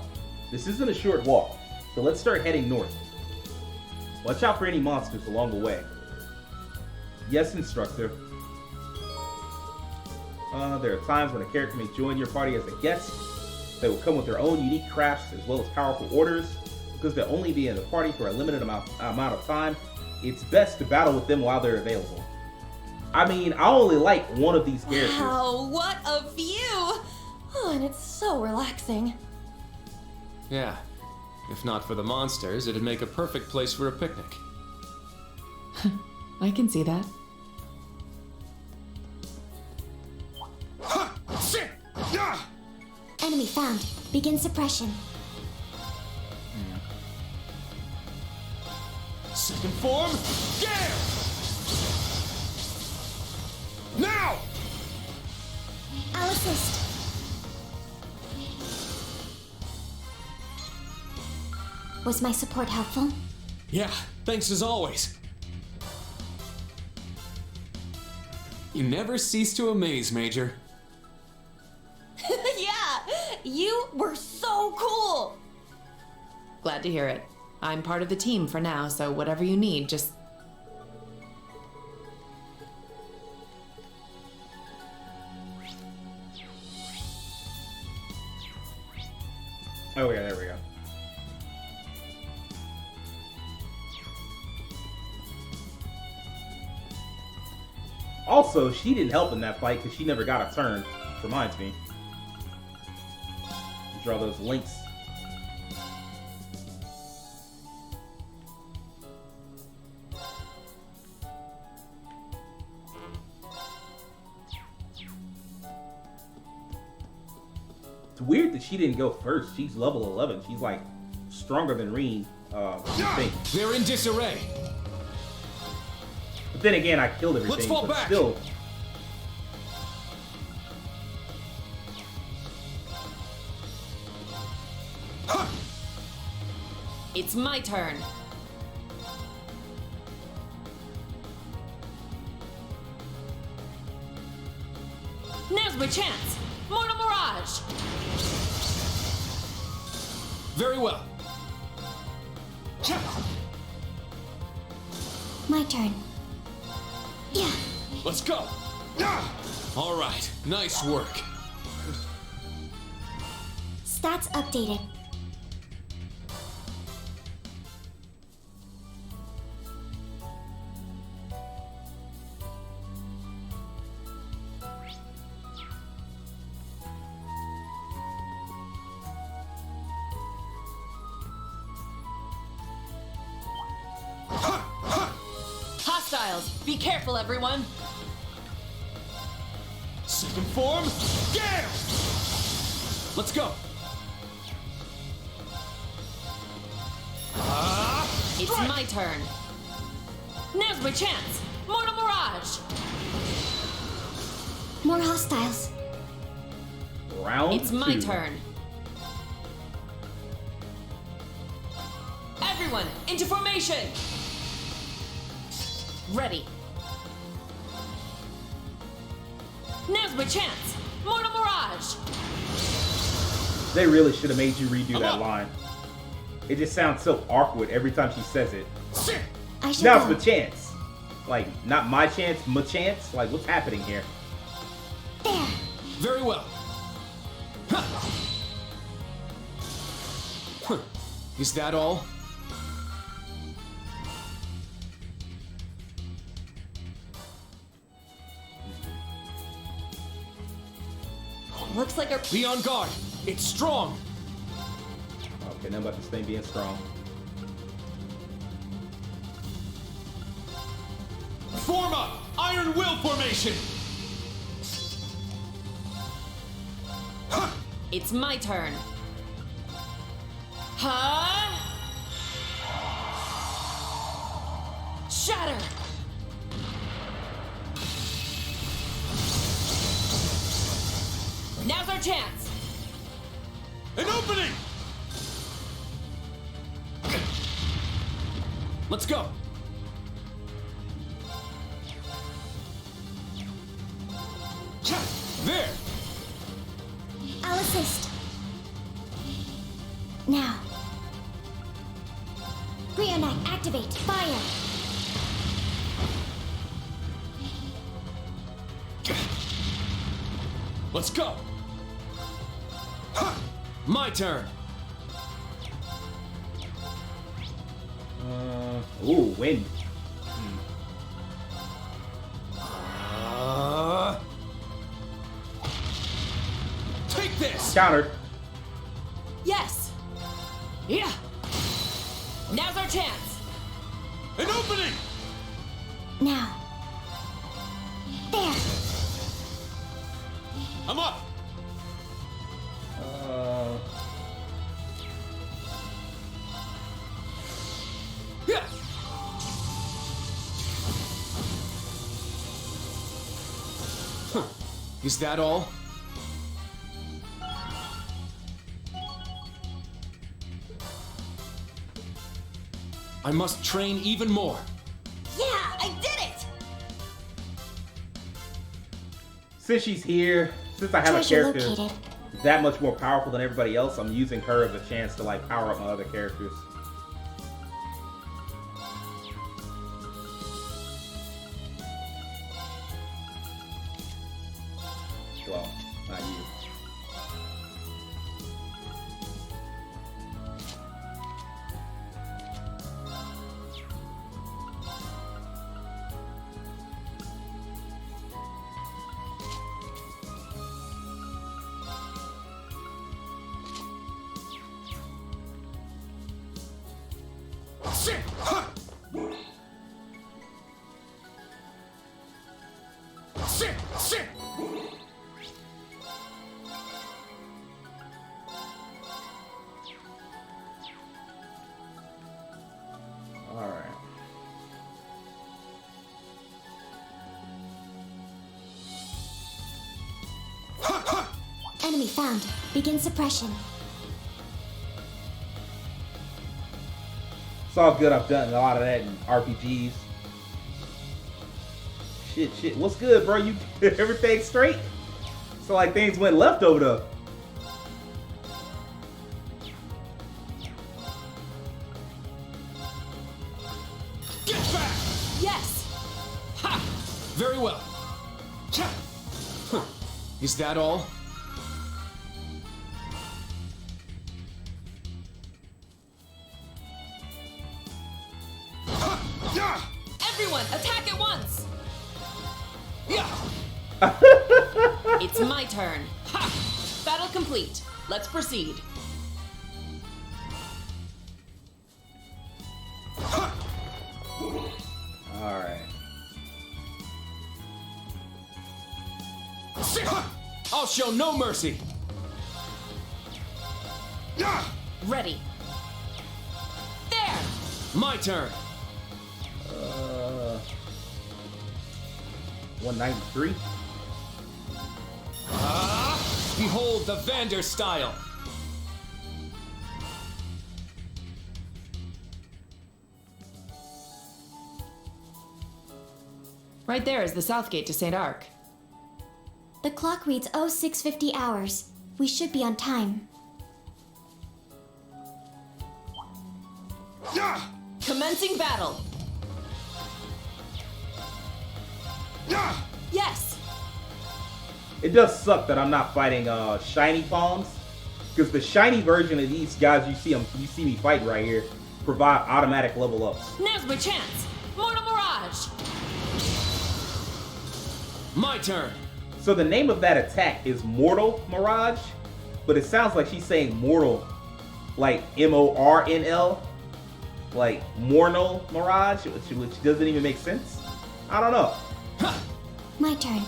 A: this isn't a short walk, so let's start heading north. Watch out for any monsters along the way. Yes, instructor. There are times when a character may join your party as a guest. They will come with their own unique crafts as well as powerful orders. Because they'll only be in the party for a limited amount of time, it's best to battle with them while they're available. I mean, I only like one of these characters.
J: Wow, what a view!
L: Oh, and it's so relaxing.
G: Yeah. If not for the monsters, it'd make a perfect place for a picnic.
J: I can see that.
C: Enemy found. Begin suppression.
H: Second form, Gale! Now!
C: I'll assist. Was my support helpful?
G: Yeah, thanks as always. You never cease to amaze, Major.
L: Yeah, you were so cool.
J: Glad to hear it. I'm part of the team for now, so whatever you need, just...
A: Oh yeah, there we go. Also, she didn't help in that fight because she never got a turn. Which reminds me. Draw those links. It's weird that she didn't go first. She's level 11. She's like stronger than Reen.
G: They're in disarray.
A: But then again, I killed everything.
G: Let's fall
A: but
G: back.
A: Still.
J: It's my turn. Now's my chance. Mortal Mirage.
G: Very well.
D: My turn. Yeah.
G: Let's go. All right, nice work.
D: Stats updated.
J: Hostiles, be careful, everyone.
G: Second form, Gale! Let's go.
J: It's my turn. Now's my chance. Mortal Mirage.
D: More hostiles.
A: Round
J: It's my
A: 2.
J: turn. Everyone, into formation. Ready. Now's my chance. Mortal Mirage.
A: They really should have made you redo that line. It just sounds so awkward every time she says it.
D: I should
A: Now's
D: go.
A: my chance. Like, not my chance, my chance? Like, what's happening here?
D: There.
G: Very well. Huh. Is that all?
J: Looks like our...
G: Be on guard. It's strong.
A: Okay, nothing about this thing being strong.
G: Form up! Iron Will formation!
J: It's my turn. Huh? Shatter! Now's our chance!
G: An opening! Let's go. There!
D: I'll assist. Now. Brionac, activate. Fire.
G: Let's go. My turn.
A: Ooh, wind.
G: Take this!
A: Countered.
J: Yes! Yeah! Now's our chance!
G: An opening!
D: Now. There.
G: I'm up! Yeah! Huh. Is that all? I must train even more.
L: Yeah, I did it!
A: Since she's here, since I have
D: Treasure
A: a character
D: located.
A: that much more powerful than everybody else, I'm using her as a chance to like power up my other characters. Well, not you. Alright.
D: Enemy found. Begin suppression.
A: It's all good. I've done a lot of that in RPGs. Shit. What's good, bro? You everything straight? So like things went left over there.
B: Get back!
J: Yes!
B: Ha! Very well. Cha! Huh. Is that all?
J: Everyone, attack at once!
B: Yeah!
J: It's my turn. Ha! Battle complete. Let's proceed.
A: Alright.
B: I'll show no mercy.
J: Ready. There!
B: My turn.
A: 193.
B: Behold the Vander style.
J: Right there is the south gate to St. Arc.
D: The clock reads 0650 hours. We should be on time.
J: Commencing battle. Yes!
A: It does suck that I'm not fighting shiny palms, because the shiny version of these guys you see me fight right here provide automatic level ups.
J: Now's my chance! Mortal Mirage!
B: My turn.
A: So the name of that attack is Mortal Mirage, but it sounds like she's saying mortal, like MORNL, like Mortal Mirage, which doesn't even make sense. I don't know.
D: My turn.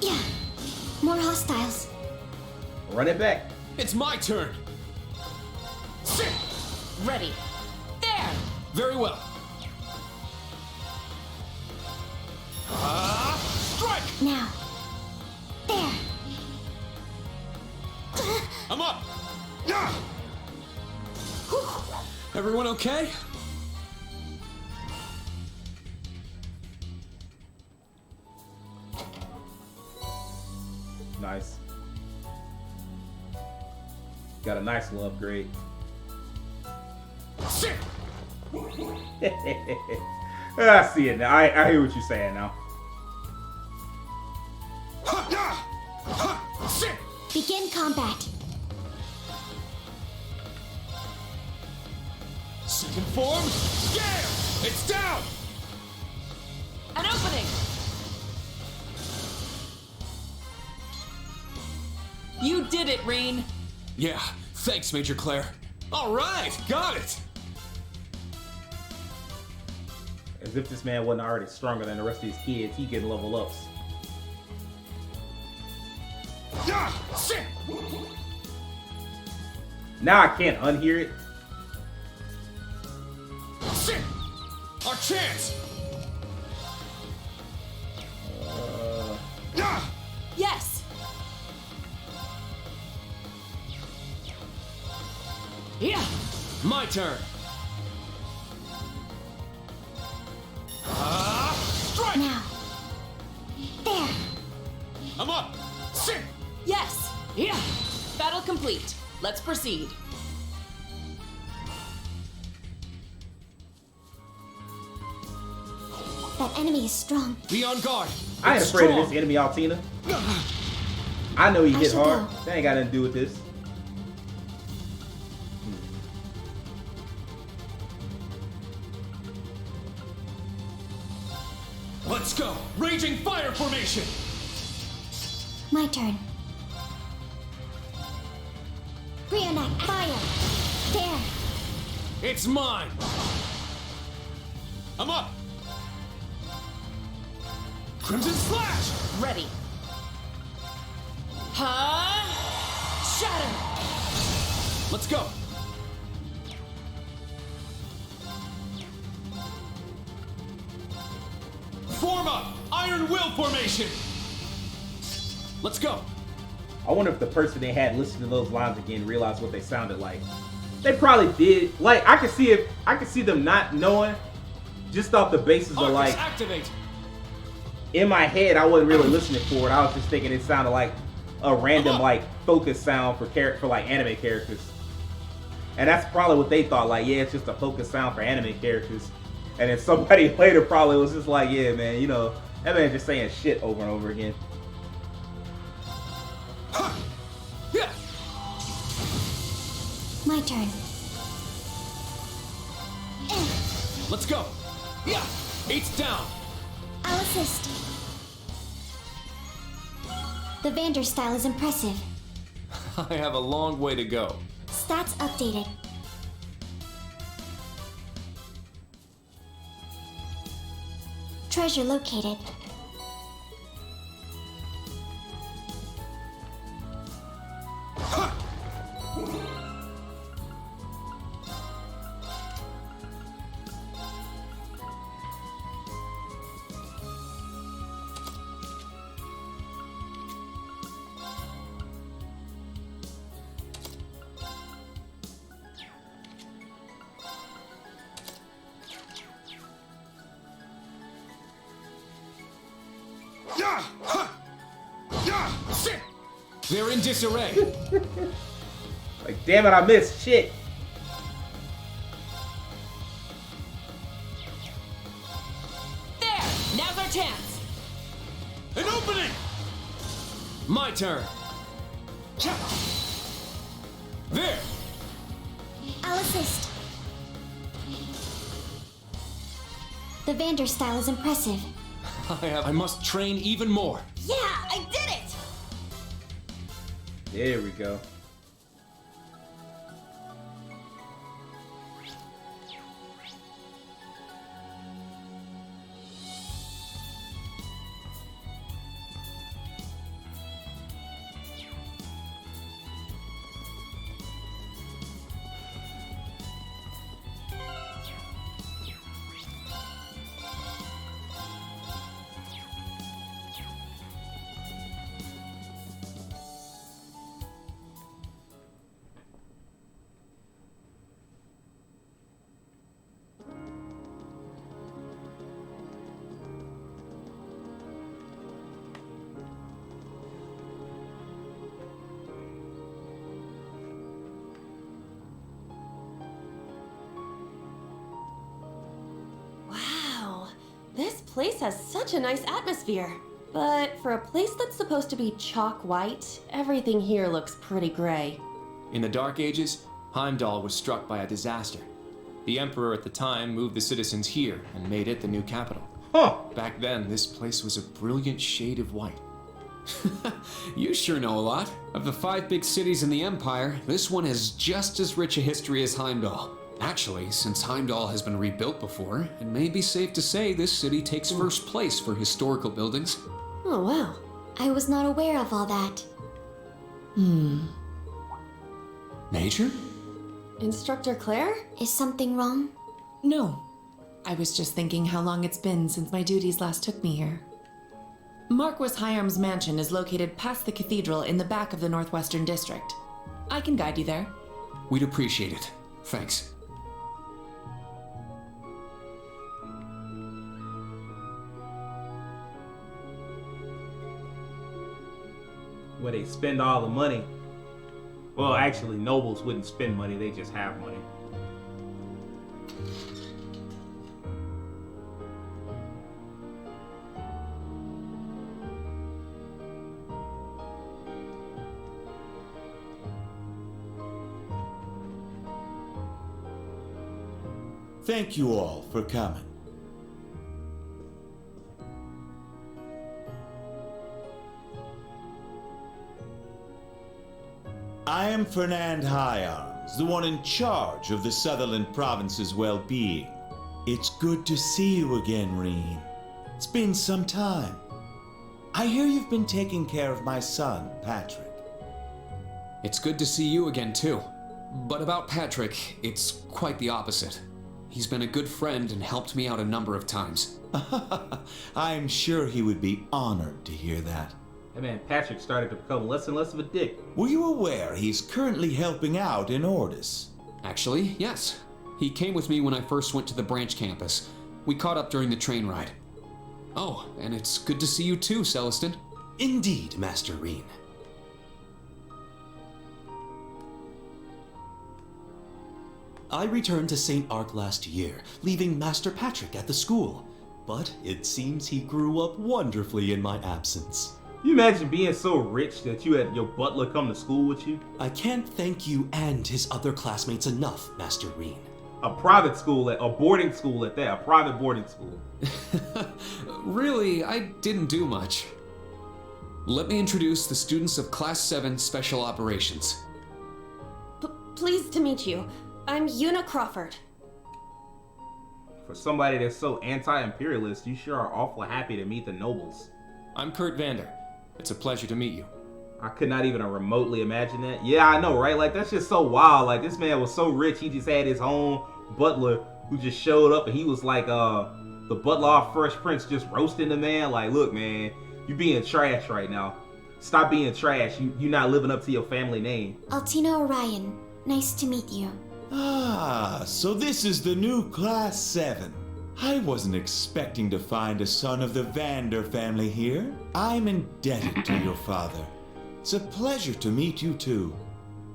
D: Yeah. More hostiles.
A: Run it back.
B: It's my turn. Sit.
J: Ready. There!
B: Very well. Strike!
D: Now. There.
B: I'm up. Everyone okay?
A: Nice. Got a nice little upgrade.
B: Sit.
A: I see it now. I hear what you're saying now.
B: Sit.
D: Begin combat.
B: Second form. Scale. It's down.
J: An opening! You did it, Reen.
B: Yeah. Thanks, Major Claire. All right. Got it.
A: As if this man wasn't already stronger than the rest of his kids, he getting level ups.
B: Sit.
A: Now I can't unhear it.
B: Sit. Our chance.
J: Yes!
B: Yeah. My turn. Strike.
D: Now. There.
B: I'm up. Sit.
J: Yes!
B: Yeah.
J: Battle complete. Let's proceed.
D: That enemy is strong.
B: Be on guard.
A: I ain't
B: It's
A: afraid
B: strong.
A: of this enemy, Altina. I know he
D: I
A: hit
D: shall
A: hard.
D: go.
A: That ain't got nothing to do with this.
B: Let's go. Raging fire formation.
D: My turn. Brionac, fire. There.
B: It's mine. I'm up. Crimson Slash.
J: Ready. Ha! Shatter!
B: Let's go. Form up. Iron Will formation. Let's go.
A: I wonder if the person they had listening to those lines again realized what they sounded like. They probably did. Like I could see them not knowing, just off the basis of like.
G: Activate.
A: In my head, I wasn't really listening for it. I was just thinking it sounded like a random like focus sound for like anime characters, and that's probably what they thought. Like, yeah, it's just a focus sound for anime characters. And then somebody later probably was just like, yeah, man, you know, that man just saying shit over and over again.
G: Yeah.
D: My turn.
G: Let's go. Yeah. Eight's down.
D: I'll assist. The Vander style is impressive.
G: I have a long way to go.
D: Stats updated. Treasure located.
G: They're in disarray.
A: Like, damn it, I missed shit.
J: There! Now's our chance!
H: An opening!
G: My turn. There!
D: I'll assist. The Vander style is impressive.
G: I must train even more.
L: Yeah, I did it!
A: There we go.
E: This place has such a nice atmosphere. But for a place that's supposed to be chalk white, everything here looks pretty gray.
G: In the Dark Ages, Heimdall was struck by a disaster. The Emperor at the time moved the citizens here and made it the new capital.
A: Huh.
G: Back then, this place was a brilliant shade of white.
B: You sure know a lot. Of the 5 big cities in the Empire, this one has just as rich a history as Heimdall. Actually, since Heimdall has been rebuilt before, it may be safe to say this city takes first place for historical buildings.
E: Oh, wow.
D: I was not aware of all that.
B: Major?
E: Instructor Claire?
D: Is something wrong?
J: No. I was just thinking how long it's been since my duties last took me here. Marquis Hyarm's mansion is located past the cathedral in the back of the Northwestern District. I can guide you there.
B: We'd appreciate it. Thanks.
A: Where they spend all the money. Well, actually, nobles wouldn't spend money, they just have money.
M: Thank you all for coming. I am Fernand Hyarms, the one in charge of the Sutherland Province's well-being. It's good to see you again, Reen. It's been some time. I hear you've been taking care of my son, Patrick.
B: It's good to see you again, too. But about Patrick, it's quite the opposite. He's been a good friend and helped me out a number of times.
M: I'm sure he would be honored to hear that.
A: Hey man, Patrick started to become less and less of a dick.
M: Were you aware he's currently helping out in Ordis?
B: Actually, yes. He came with me when I first went to the branch campus. We caught up during the train ride. Oh, and it's good to see you too, Celestin.
N: Indeed, Master Reen. I returned to St. Ark last year, leaving Master Patrick at the school. But it seems he grew up wonderfully in my absence.
A: You imagine being so rich that you had your butler come to school with you?
N: I can't thank you and his other classmates enough, Master Reen.
A: A private school, a boarding school at that, a private boarding school.
B: Really, I didn't do much. Let me introduce the students of Class 7 Special Operations.
L: Pleased to meet you. I'm Una Crawford.
A: For somebody that's so anti-imperialist, you sure are awful happy to meet the nobles.
G: I'm Kurt Vander. It's a pleasure to meet you.
A: I could not even remotely imagine that. Yeah, I know, right? Like, that's just so wild. Like, this man was so rich, he just had his own butler who just showed up, and he was like, the butler off Fresh Prince just roasting the man. Like, look, man, you being trash right now. Stop being trash. You not living up to your family name.
D: Altina Orion, nice to meet you.
M: Ah, so this is the new Class 7. I wasn't expecting to find a son of the Vander family here. I'm indebted to your father. It's a pleasure to meet you too.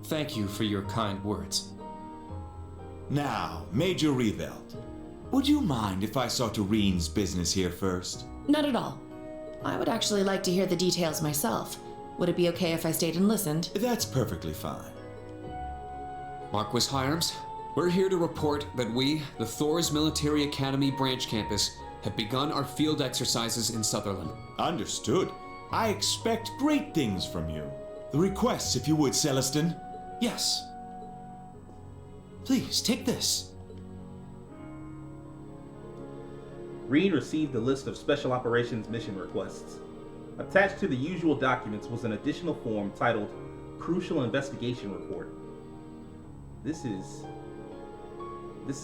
G: Thank you for your kind words.
M: Now, Major Reveld, would you mind if I saw to Reen's business here first?
J: Not at all. I would actually like to hear the details myself. Would it be okay if I stayed and listened?
M: That's perfectly fine.
B: Marquis Hyams, we're here to report that we, the Thor's Military Academy branch campus, have begun our field exercises in Sutherland.
M: Understood. I expect great things from you. The requests, if you would, Celestin.
N: Yes. Please, take this.
A: Reen received a list of Special Operations mission requests. Attached to the usual documents was an additional form titled Crucial Investigation Report. This is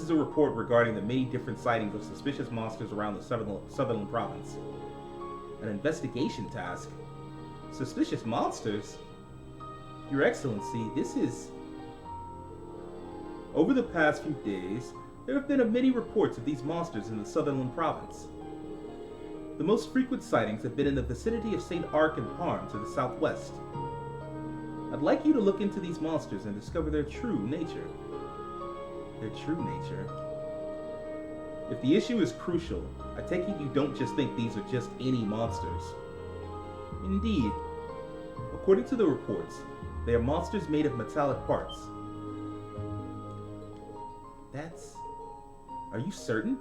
A: a report regarding the many different sightings of suspicious monsters around the Sutherland province. An investigation task? Suspicious monsters? Your Excellency, this is... Over the past few days, there have been many reports of these monsters in the Sutherland province. The most frequent sightings have been in the vicinity of St. Ark and Harm to the southwest. I'd like you to look into these monsters and discover their true nature. Their true nature? If the issue is crucial, I take it you don't just think these are just any monsters. Indeed. According to the reports, they are monsters made of metallic parts. Are you certain?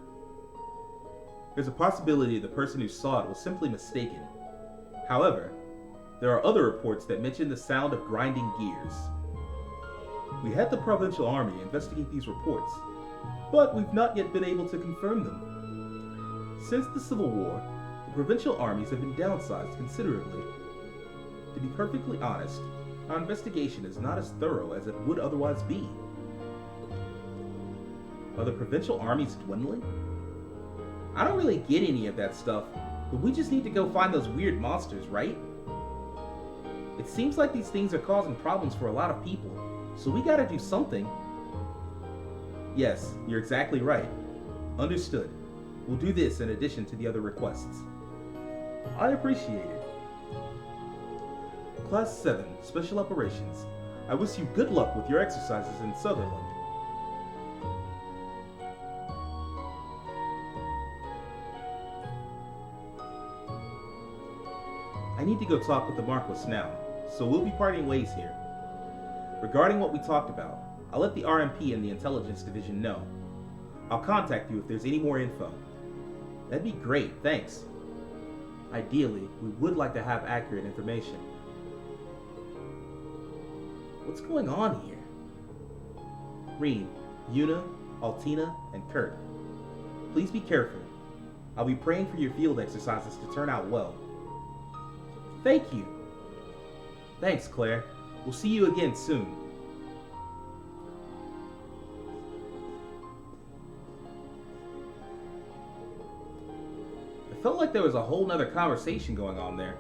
A: There's a possibility the person who saw it was simply mistaken. However, there are other reports that mention the sound of grinding gears. We had the Provincial Army investigate these reports, but we've not yet been able to confirm them. Since the Civil War, the provincial armies have been downsized considerably. To be perfectly honest, our investigation is not as thorough as it would otherwise be. Are the provincial armies dwindling? I don't really get any of that stuff, but we just need to go find those weird monsters, right? It seems like these things are causing problems for a lot of people, so we gotta do something. Yes, you're exactly right. Understood. We'll do this in addition to the other requests. I appreciate it. Class 7, Special Operations. I wish you good luck with your exercises in Sutherland. I need to go talk with the Marquis now, so we'll be parting ways here. Regarding what we talked about, I'll let the RMP and the Intelligence Division know. I'll contact you if there's any more info. That'd be great, thanks. Ideally, we would like to have accurate information. What's going on here? Reen, Una, Altina, and Kurt. Please be careful. I'll be praying for your field exercises to turn out well. Thank you. Thanks, Claire. We'll see you again soon. I felt like there was a whole nother conversation going on there.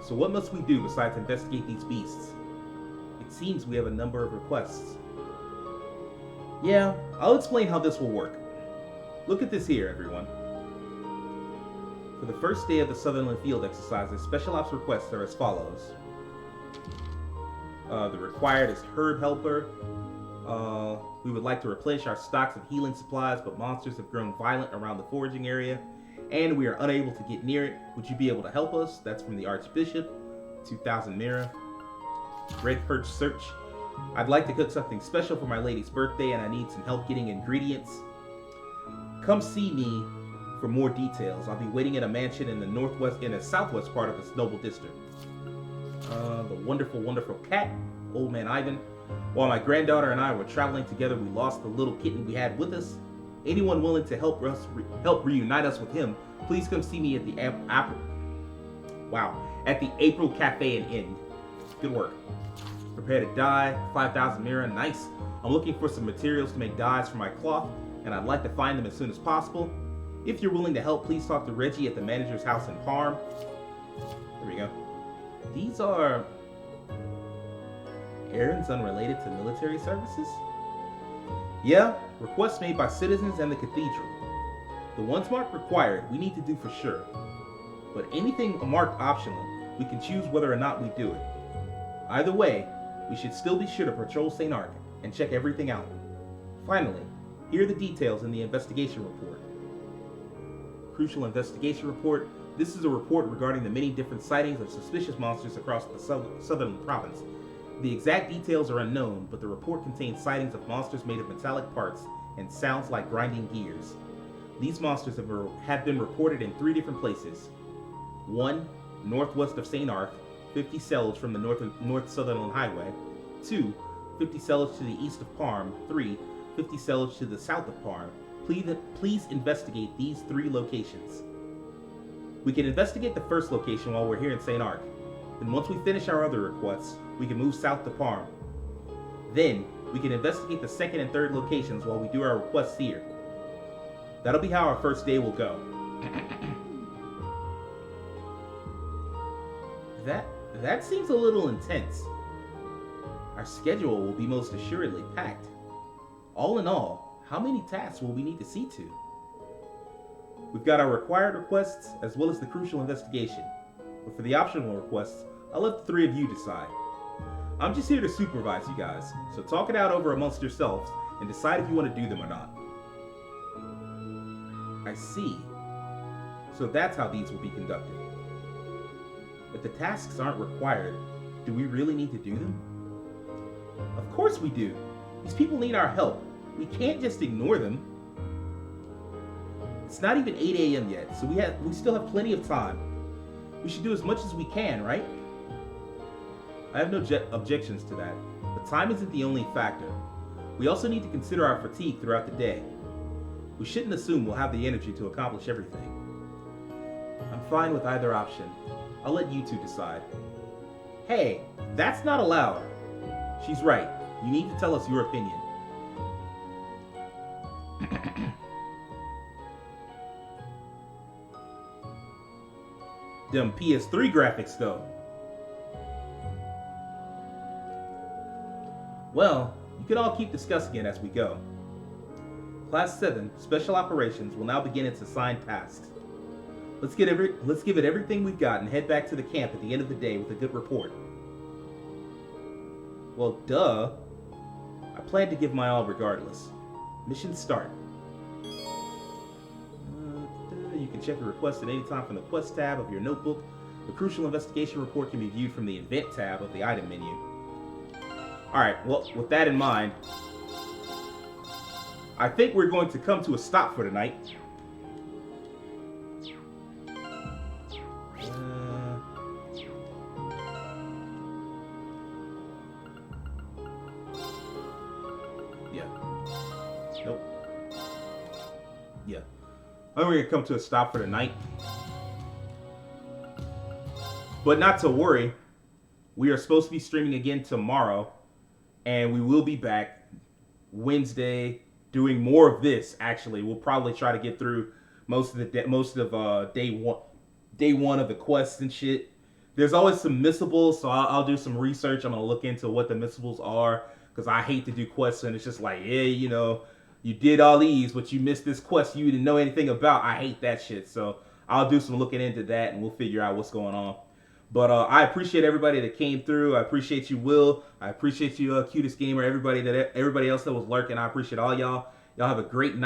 A: So what must we do besides investigate these beasts? It seems we have a number of requests. Yeah, I'll explain how this will work. Look at this here, everyone. For the first day of the Sutherland Field exercises, special ops requests are as follows. The required is Herb Helper. We would like to replenish our stocks of healing supplies, but monsters have grown violent around the foraging area, and we are unable to get near it. Would you be able to help us? That's from the Archbishop. 2,000 Mira. Red Perch Search. I'd like to cook something special for my lady's birthday, and I need some help getting ingredients. Come see me for more details. I'll be waiting in a mansion in the southwest part of this noble district. The wonderful, wonderful cat, Old Man Ivan. While my granddaughter and I were traveling together, we lost the little kitten we had with us. Anyone willing to help reunite us with him, please come see me at the at the April Cafe and Inn. Good work. Prepare to dye, 5,000 Mira, nice. I'm looking for some materials to make dyes for my cloth, and I'd like to find them as soon as possible. If you're willing to help, please talk to Reggie at the manager's house in Parm. There we go. These are errands unrelated to military services? Yeah, requests made by citizens and the cathedral. The ones marked required, we need to do for sure. But anything marked optional, we can choose whether or not we do it. Either way, we should still be sure to patrol St. Ark and check everything out. Finally, here are the details in the investigation report. Crucial investigation report. This is a report regarding the many different sightings of suspicious monsters across the southern province. The exact details are unknown, but the report contains sightings of monsters made of metallic parts and sounds like grinding gears. These monsters have been reported in 3 different places. 1, northwest of St. Ark, 50 cells from the North Sutherland Highway. 2, 50 cells to the east of Parm. 3, 50 cells to the south of Parm. Please investigate these 3 locations. We can investigate the first location while we're here in St. Ark. Then once we finish our other requests, we can move south to Parm. Then, we can investigate the second and third locations while we do our requests here. That'll be how our first day will go. That seems a little intense. Our schedule will be most assuredly packed. All in all, how many tasks will we need to see to? We've got our required requests as well as the crucial investigation. But for the optional requests, I'll let the 3 of you decide. I'm just here to supervise you guys, so talk it out over amongst yourselves and decide if you want to do them or not. I see. So that's how these will be conducted. If the tasks aren't required, do we really need to do them? Of course we do. These people need our help. We can't just ignore them. It's not even 8 a.m. yet, so we still have plenty of time. We should do as much as we can, right? I have no objections to that, but time isn't the only factor. We also need to consider our fatigue throughout the day. We shouldn't assume we'll have the energy to accomplish everything. I'm fine with either option. I'll let you 2 decide. Hey, that's not allowed. She's right. You need to tell us your opinion. Them PS3 graphics, though. Well, you can all keep discussing it as we go. Class 7, Special Operations, will now begin its assigned tasks. Let's give it everything we've got and head back to the camp at the end of the day with a good report. Well, duh. I plan to give my all regardless. Mission start. You can check your request at any time from the Quest tab of your notebook. The Crucial Investigation Report can be viewed from the Event tab of the Item menu. Alright, well, with that in mind, I think we're going to come to a stop for tonight. Yeah. Nope. Yeah. I think we're going to come to a stop for tonight. But not to worry. We are supposed to be streaming again tomorrow. And we will be back Wednesday doing more of this. Actually, we'll probably try to get through most of day one of the quests and shit. There's always some missables, so I'll do some research. I'm gonna look into what the missables are, because I hate to do quests and it's just like, yeah, you know, you did all these, but you missed this quest you didn't know anything about. I hate that shit. So I'll do some looking into that and we'll figure out what's going on. But I appreciate everybody that came through. I appreciate you, Will. I appreciate you, Cutest Gamer. Everybody else that was lurking. I appreciate all y'all. Y'all have a great night.